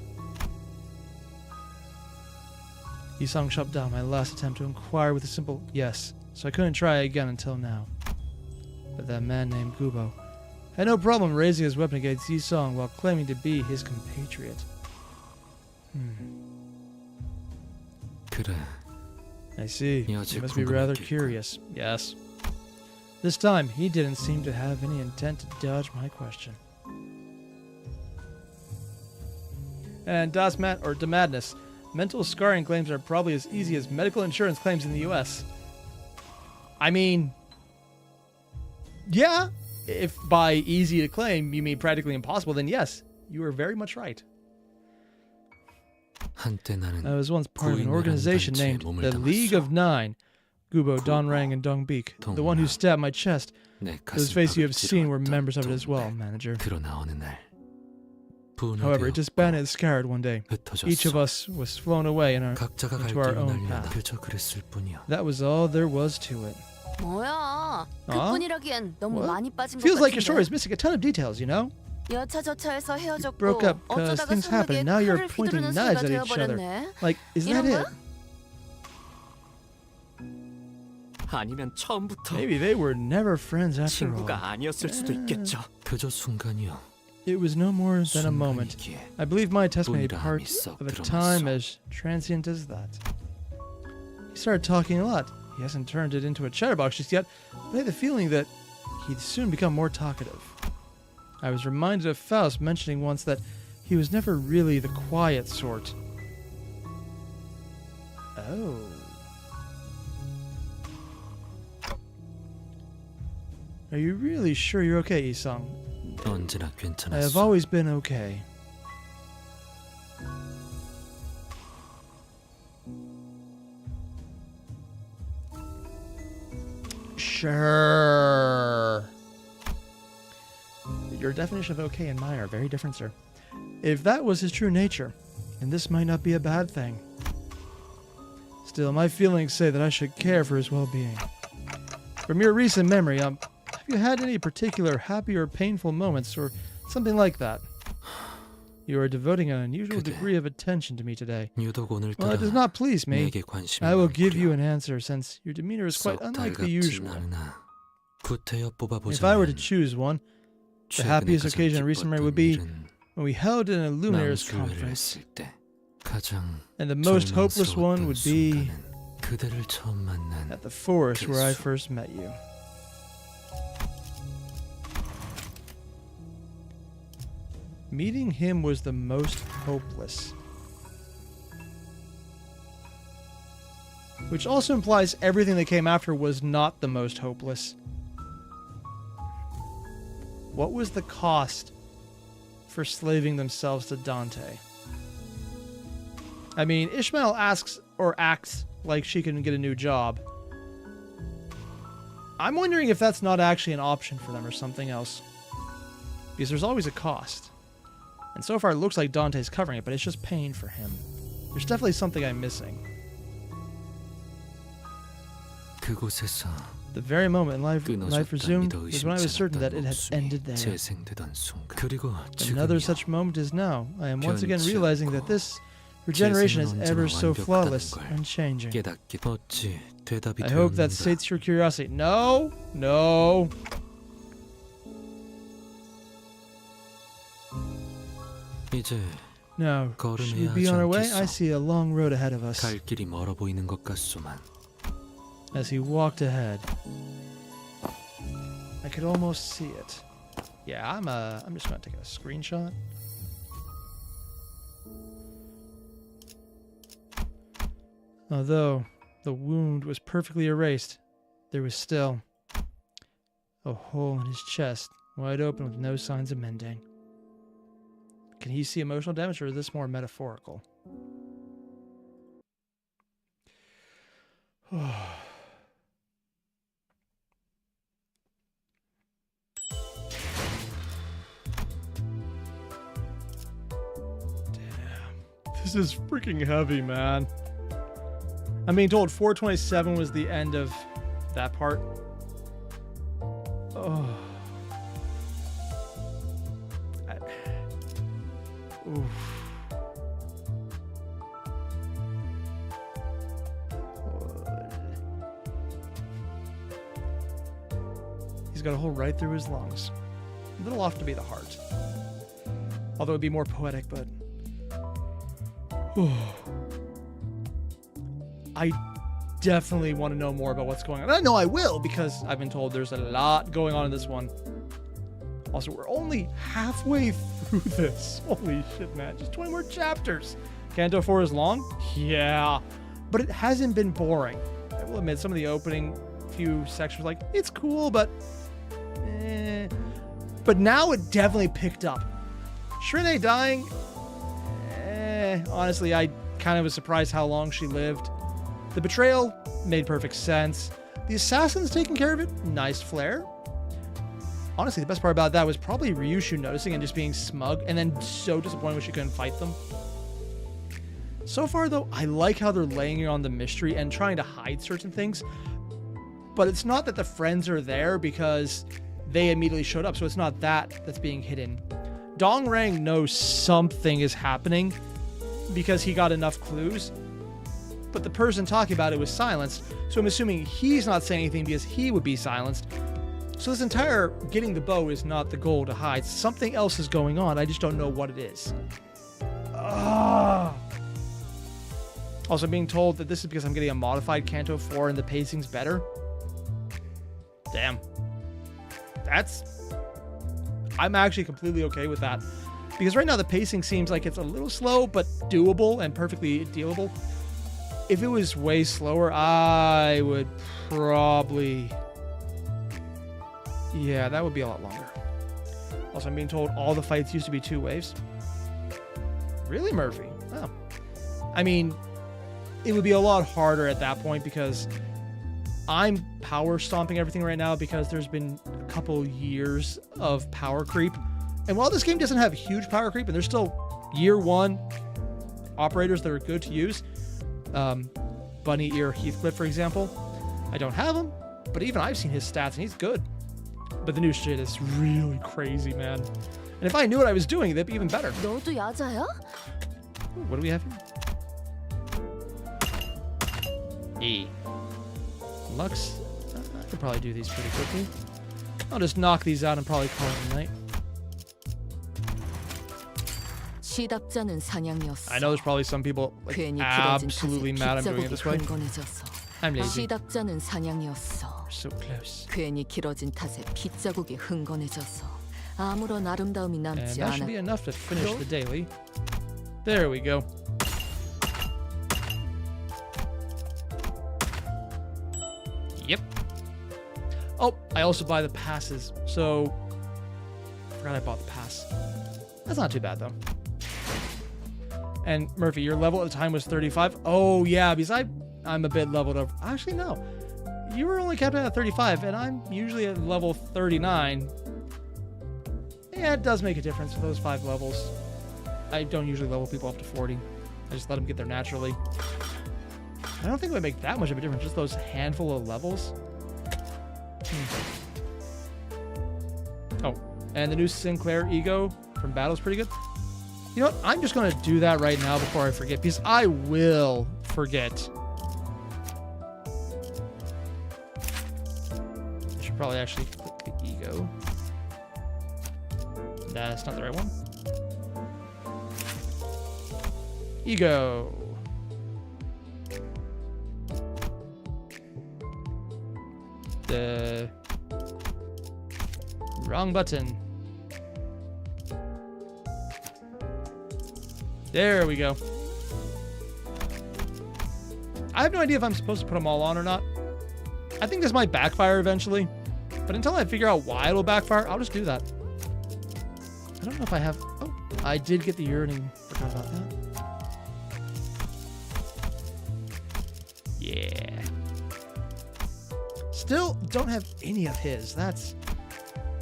Yi-sung shut down my last attempt to inquire with a simple yes, so I couldn't try again until now. But that man named Gubo had no problem raising his weapon against Yi-sung while claiming to be his compatriot. 그래. I see. Yeah, You it's must be rather 궁금했겠군. curious. Yes. This time, he didn't seem to have any intent to dodge my question. And Das to Madness. Mental scarring claims are probably as easy as medical insurance claims in the US. I mean, yeah. If by easy to claim you mean practically impossible, then yes, you are very much right. 한때 나는 I was once part of an 고인이라는 organization 단체에 named 몸을 the League 담았어. of Nine. Gubo, Donrang, and Dongbeek. The one who stabbed my chest. 내 Those faces you 가슴팍을 have seen were 찔러왔던 members of it as well, 동백. manager. 그러나 어느 날 However, it disbanded and scattered one day. Each of 흩어졌어. us was flown away 각자가 갈 into our 길로 own 날려 path. 그저 그랬을 뿐이야. That was all there was to it. 뭐야? 어? 그뿐이라기엔 너무 What? 많이 빠진 것 Feels like your story is 같은데. missing a ton of details, you know? 여차저차해서 헤어졌고 broke up 'cause 어쩌다가 things happened. 소나기에 Now you're 칼을 pointing 휘두르는 knives 소리가 at each other. 되어버렸네. Like, is that 이런 it? 거야? 아니면 처음부터 Maybe they were never friends after all. 친구가 아니었을 수도 있겠죠. 그저 순간이야. It was no more than a moment. 순간이기에 I believe my testimony 뿐이라 part 썩 of a 들어갔어. time as transient as that. He started talking a lot. He hasn't turned it into a chatterbox just yet, but I had the feeling that he'd soon become more talkative. I was reminded of Faust mentioning once that he was never really the quiet sort. Oh. Are you really sure you're okay, Yi-sung? 언제나 I have 괜찮았어. always been okay. Sure. Your definition of okay and mine are very different, sir. If that was his true nature, then this might not be a bad thing. Still, my feelings say that I should care for his well-being. From your recent memory, have you had any particular happy or painful moments or something like that? You are devoting an unusual 그게 degree of attention to me today. 유독 Well, 오늘따라 it does not please me. 내게 관심이 I will give you 많구려. an answer since your demeanor is quite 썩 unlike the 달갑진 usual. 않으나 구태여 뽑아보자면 If I were to choose one, the 최근에 happiest 가장 occasion in recent memory would 기뻤던 be 일은 when we held an Illuminators 낭수회를 conference, 했을 때 가장 and the most hopeless one 절망스러웠던 would be 순간은 그대를 처음 만난 at the forest where I 그 first met you. Meeting him was the most hopeless. Which also implies everything that came after was not the most hopeless. What was the cost for slaving themselves to Dante? I mean, Ishmael asks or acts like she can get a new job. I'm wondering if that's not actually an option for them or something else. Because there's always a cost. And so far it looks like Dante's covering it, but it's just pain for him. There's definitely something I'm missing. 그곳에서 The very moment life resumed 믿어 was when I was certain that it had 목숨이 ended there. 재생되던 순간. 그리고 Another 지금이야. such moment is now. I am once again 변치 realizing that 않고 this regeneration is 재생은 ever 언제나 so 완벽하다는 flawless 걸 and changing. 깨닫기 어찌 대답이 I hope that 되었는가. sates your curiosity. No, no. 이제 No. 걸음해야 Should we be on our way? 하지 I see a long road ahead of us. 갈 길이 멀어 보이는 것 같소만. As he walked ahead, I could almost see it. Yeah, I'm just gonna take a screenshot. Although the wound was perfectly erased, there was still a hole in his chest, wide open with no signs of mending. Can he see emotional damage, or is this more metaphorical? This is freaking heavy, man. I'm being told 427 was the end of that part. Oh. Oof. He's got a hole right through his lungs. A little off to be the heart. Although it'd be more poetic, but... I definitely want to know more about what's going on. I know I will, because I've been told there's a lot going on in this one. Also, we're only halfway through this. Holy shit, man. Just 20 more chapters. Canto 4 is long? Yeah. But it hasn't been boring. I will admit, some of the opening few sections were like, it's cool, but... But now it definitely picked up. Shrine dying? Honestly, I kind of was surprised how long she lived. The betrayal made perfect sense. The assassins taking care of it? Nice flair. Honestly, the best part about that was probably Ryushu noticing and just being smug, and then so disappointed when she couldn't fight them. So far, though, I like how they're laying on the mystery and trying to hide certain things. But it's not that the friends are there because they immediately showed up, so it's not that that's being hidden. Dong Rang knows something is happening because he got enough clues. But the person talking about it was silenced, so I'm assuming he's not saying anything because he would be silenced. So this entire getting the bow is not the goal to hide. Something else is going on. I just don't know what it is. Also, being told that this is because I'm getting a modified Canto 4 and the pacing's better. Damn. I'm actually completely okay with that. Because right now the pacing seems like it's a little slow, but doable and perfectly dealable. If it was way slower, I would probably... Yeah, that would be a lot longer. Also, I'm being told all the fights used to be 2 waves. Really, Murphy? Oh. I mean, it would be a lot harder at that point because I'm power stomping everything right now because there's been a couple years of power creep. And while this game doesn't have huge power creep, and there's still year 1 operators that are good to use, Bunny Ear Heathcliff, for example, I don't have him, but even I've seen his stats and he's good. But the new shit is really crazy, man. And if I knew what I was doing, that'd be even better. 너도 야자야? Ooh, what do we have here? E. Lux. I could probably do these pretty quickly. I'll just knock these out and probably call it a night. 시답자는 사냥이었어. I know there's probably some people like 괜히 길어진 absolutely 탓에 mad I'm doing 빗자국이 it this way. 흥건해졌어. I'm lazy. 시답자는 사냥이었어. We're so close. 괜히 길어진 탓에 빗자국이 흥건해져서 아무런 아름다움이 And 남지 that should 않아. be enough to finish the daily. There we go. Yep. Oh, I also buy the passes. So, I forgot I bought the pass. That's not too bad, though. And Murphy, your level at the time was 35. Oh yeah, because I'm a bit leveled over. Actually, no. You were only capped at 35, and I'm usually at level 39. Yeah, it does make a difference for those 5 levels. I don't usually level people up to 40. I just let them get there naturally. I don't think it would make that much of a difference, just those handful of levels. Oh, and the new Sinclair Ego from Battle's pretty good. You know what? I'm just going to do that right now before I forget, because I will forget. I should probably actually click the Ego. That's not the right one. Ego. The wrong button. There we go. I have no idea if I'm supposed to put them all on or not. I think this might backfire eventually, but until I figure out why it'll backfire, I'll just do that. I don't know if I have... Oh, I did get the yearning. Forgot about that. Yeah. Still don't have any of his. That's...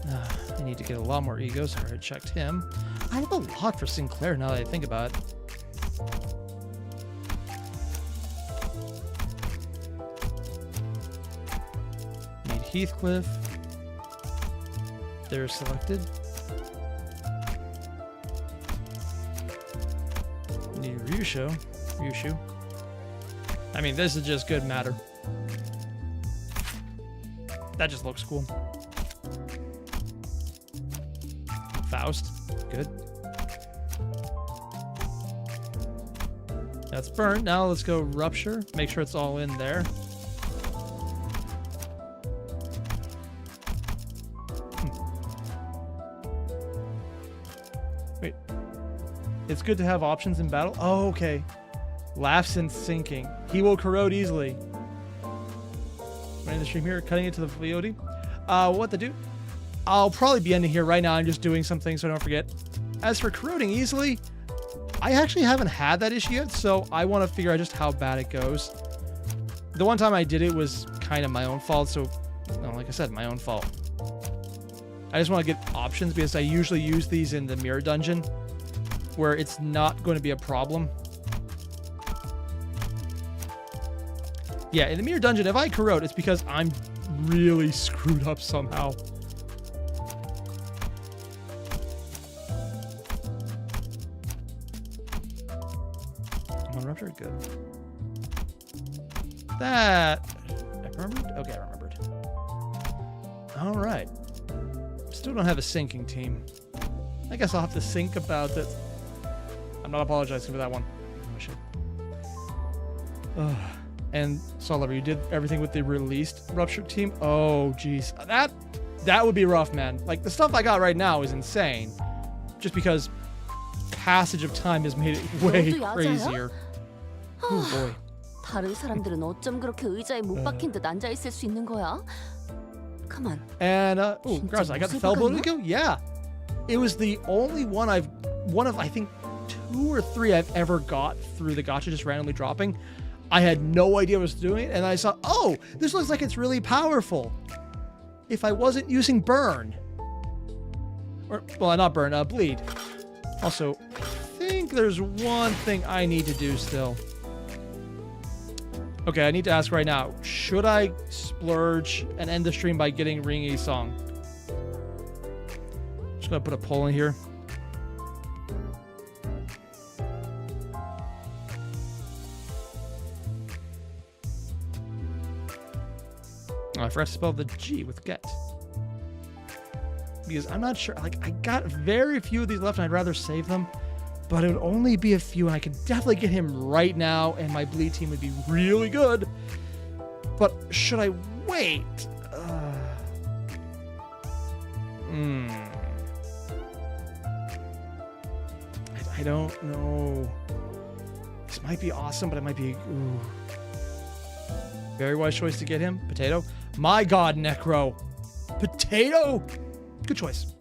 I need to get a lot more egos. I already checked him. I have a lot for Sinclair now that I think about it. Need Heathcliff. They're selected. Need Ryushu. I mean, this is just good matter. That just looks cool. Faust. Good. That's burnt. Now let's go Rupture. Make sure it's all in there. Wait. It's good to have options in battle? Oh, okay. Laughs and sinking. He will corrode easily. Running the stream here, cutting it to the Leody. What to do? I'll probably be ending here right now. I'm just doing something so I don't forget. As for corroding easily, I actually haven't had that issue yet, so I want to figure out just how bad it goes. The one time I did it was kind of my own fault, so, no, like I said, my own fault. I just want to get options because I usually use these in the mirror dungeon where it's not going to be a problem. Yeah, in the mirror dungeon, if I corrode, it's because I'm really screwed up somehow. Rupture, good. That I remembered? Okay, I remembered. All right. Still don't have a sinking team. I guess I'll have to think about it. I'm not apologizing for that one. I should. And Soliver, you did everything with the released Rupture team? Oh, geez. That would be rough, man. Like, the stuff I got right now is insane. Just because passage of time has made it way crazier. Oh boy. 다른 사람들은 어쩜 그렇게 의자에 못 박힌 듯 앉아 있을 수 있는 거야? Come on. And Graz, I got the Fellbow to go. Yeah, it was the only one of I think 2 or 3 I've ever got through the gacha just randomly dropping. I had no idea what I was doing, and I saw, oh, this looks like it's really powerful. If I wasn't using burn, or well, not burn, bleed. Also, I think there's one thing I need to do still. Okay, I need to ask right now, should I splurge and end the stream by getting Ringy Song? Just gonna put a poll in here. Oh, I forgot to spell the G with get. Because I'm not sure, like, I got very few of these left and I'd rather save them. But it would only be a few, and I could definitely get him right now, and my bleed team would be really good. But should I wait? I don't know. This might be awesome, but it might be... Ooh. Very wise choice to get him. Potato. My God, Necro. Potato? Good choice.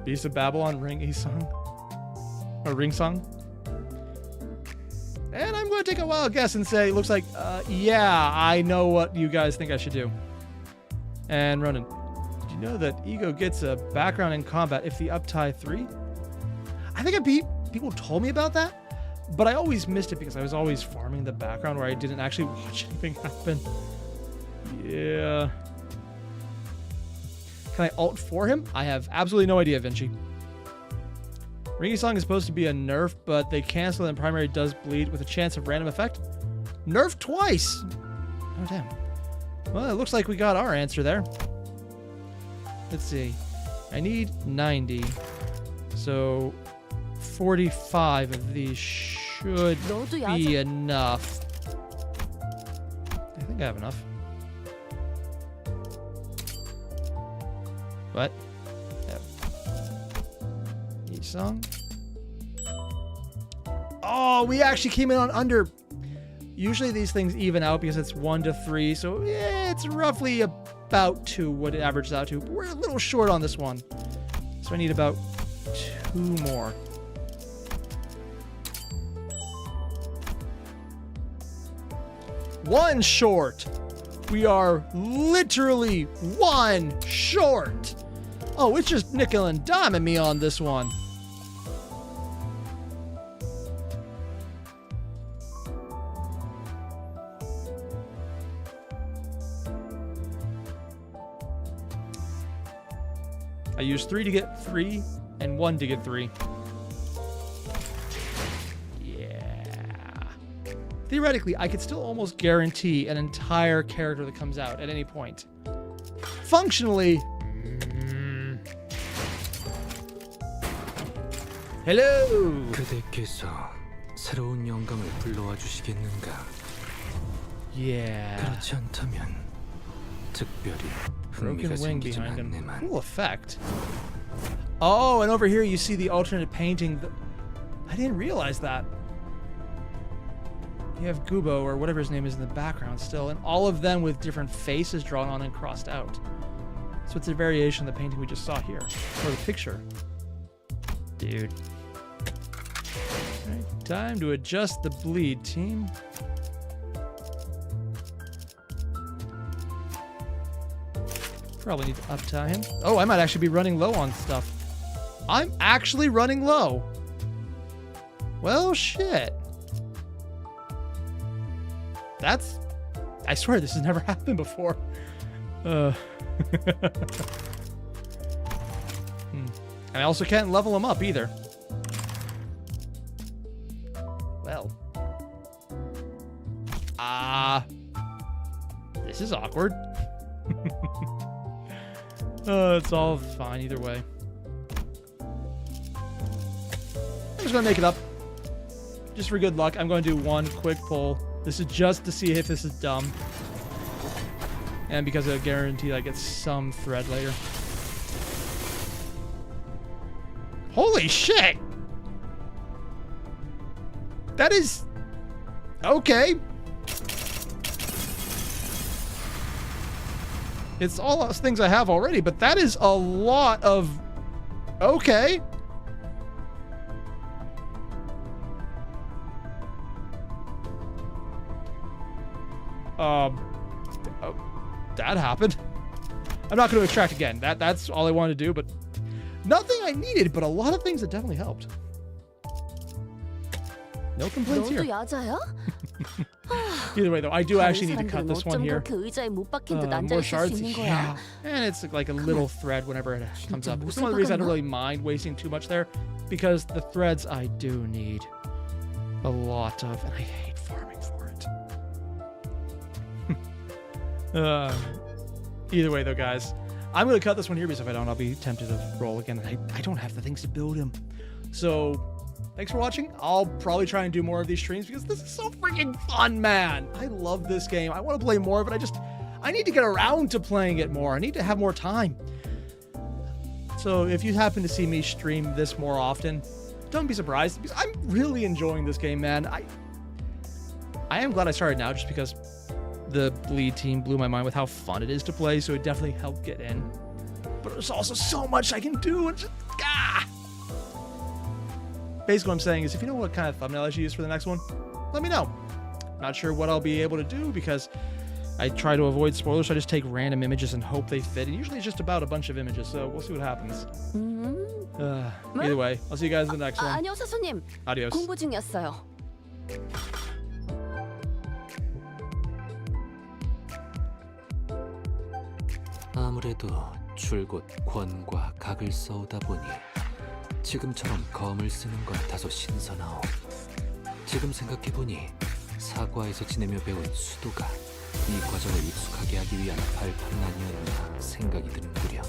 Beast of Babylon, Ring Isang. Or ring song. And I'm going to take a wild guess and say, looks like, yeah, I know what you guys think I should do. And Ronan, did you know that Ego gets a background in combat if the uptie 3? I think people told me about that, but I always missed it because I was always farming the background where I didn't actually watch anything happen. Yeah. Can I ult for him? I have absolutely no idea, Vinci. Ringy Song is supposed to be a nerf, but they cancel and primary does bleed with a chance of random effect. Nerf twice! Oh, damn. Well, it looks like we got our answer there. Let's see. I need 90. So 45 of these should be enough. I think I have enough. What? Each song. Oh, we actually came in on under. Usually these things even out because it's 1 to 3, so yeah, it's roughly about 2 what it averages out to. But we're a little short on this one, so I need about 2 more. One short. We are literally 1 short. Oh, it's just nickel and diming me on this one. I used 3 to get 3 and 1 to get 3. Yeah. Theoretically, I could still almost guarantee an entire character that comes out at any point. Functionally, hello. 그대께서 새로운 영감을 불러와 주시겠는가? Yeah. 그렇지 않다면 특별히 Broken 흥미가 wing 생기진 behind him. 않네만. Cool effect. Oh, and over here you see the alternate painting. I didn't realize that. You have Gubo, or whatever his name is, in the background still, and all of them with different faces drawn on and crossed out. So it's a variation of the painting we just saw here, or the picture. Dude. All right, time to adjust the bleed, team. Probably need to uptie him. Oh, I might actually be running low on stuff. I'm actually running low. Well, shit. That's... I swear this has never happened before. And I also can't level him up either. Well. This is awkward. It's all fine either way. I'm just gonna make it up. Just for good luck, I'm going to do one quick pull. This is just to see if this is dumb. And because I guarantee I get some thread later. Holy shit! That is... okay. It's all those things I have already, but that is a lot of... okay. Oh, that happened. I'm not going to extract again. That's all I wanted to do, but nothing I needed, but a lot of things that definitely helped. No complaints here. Either way, though, I do actually need to cut this one here. More shards, yeah. And it's like a little thread whenever it comes up. It's one of the reasons I don't really mind wasting too much there, because the threads I do need a lot of, and I hate farming for it. Either way, though, guys, I'm going to cut this one here because if I don't, I'll be tempted to roll again. And I don't have the things to build him. So... thanks for watching. I'll probably try and do more of these streams because this is so freaking fun, man. I love this game. I want to play more of it. I need to get around to playing it more. I need to have more time. So if you happen to see me stream this more often, don't be surprised because I'm really enjoying this game, man. I am glad I started now just because the lead team blew my mind with how fun it is to play. So it definitely helped get in. But there's also so much I can do and just, basically what I'm saying is if you know what kind of thumbnail I should use for the next one, let me know. Not sure what I'll be able to do because I try to avoid spoilers, so I just take random images and hope they fit. And usually it's just about a bunch of images, so we'll see what happens. Either way, I'll see you guys in the next one. 아니요, 사수님. Adios. 공부 중이었어요. 아무래도 줄곧 권과 각을 써오다 보니 지금처럼 검을 쓰는 건 다소 신선하오. 지금 생각해보니 사과에서 지내며 배운 수도가 이 과정을 익숙하게 하기 위한 발판은 아니었나 생각이 드는구려.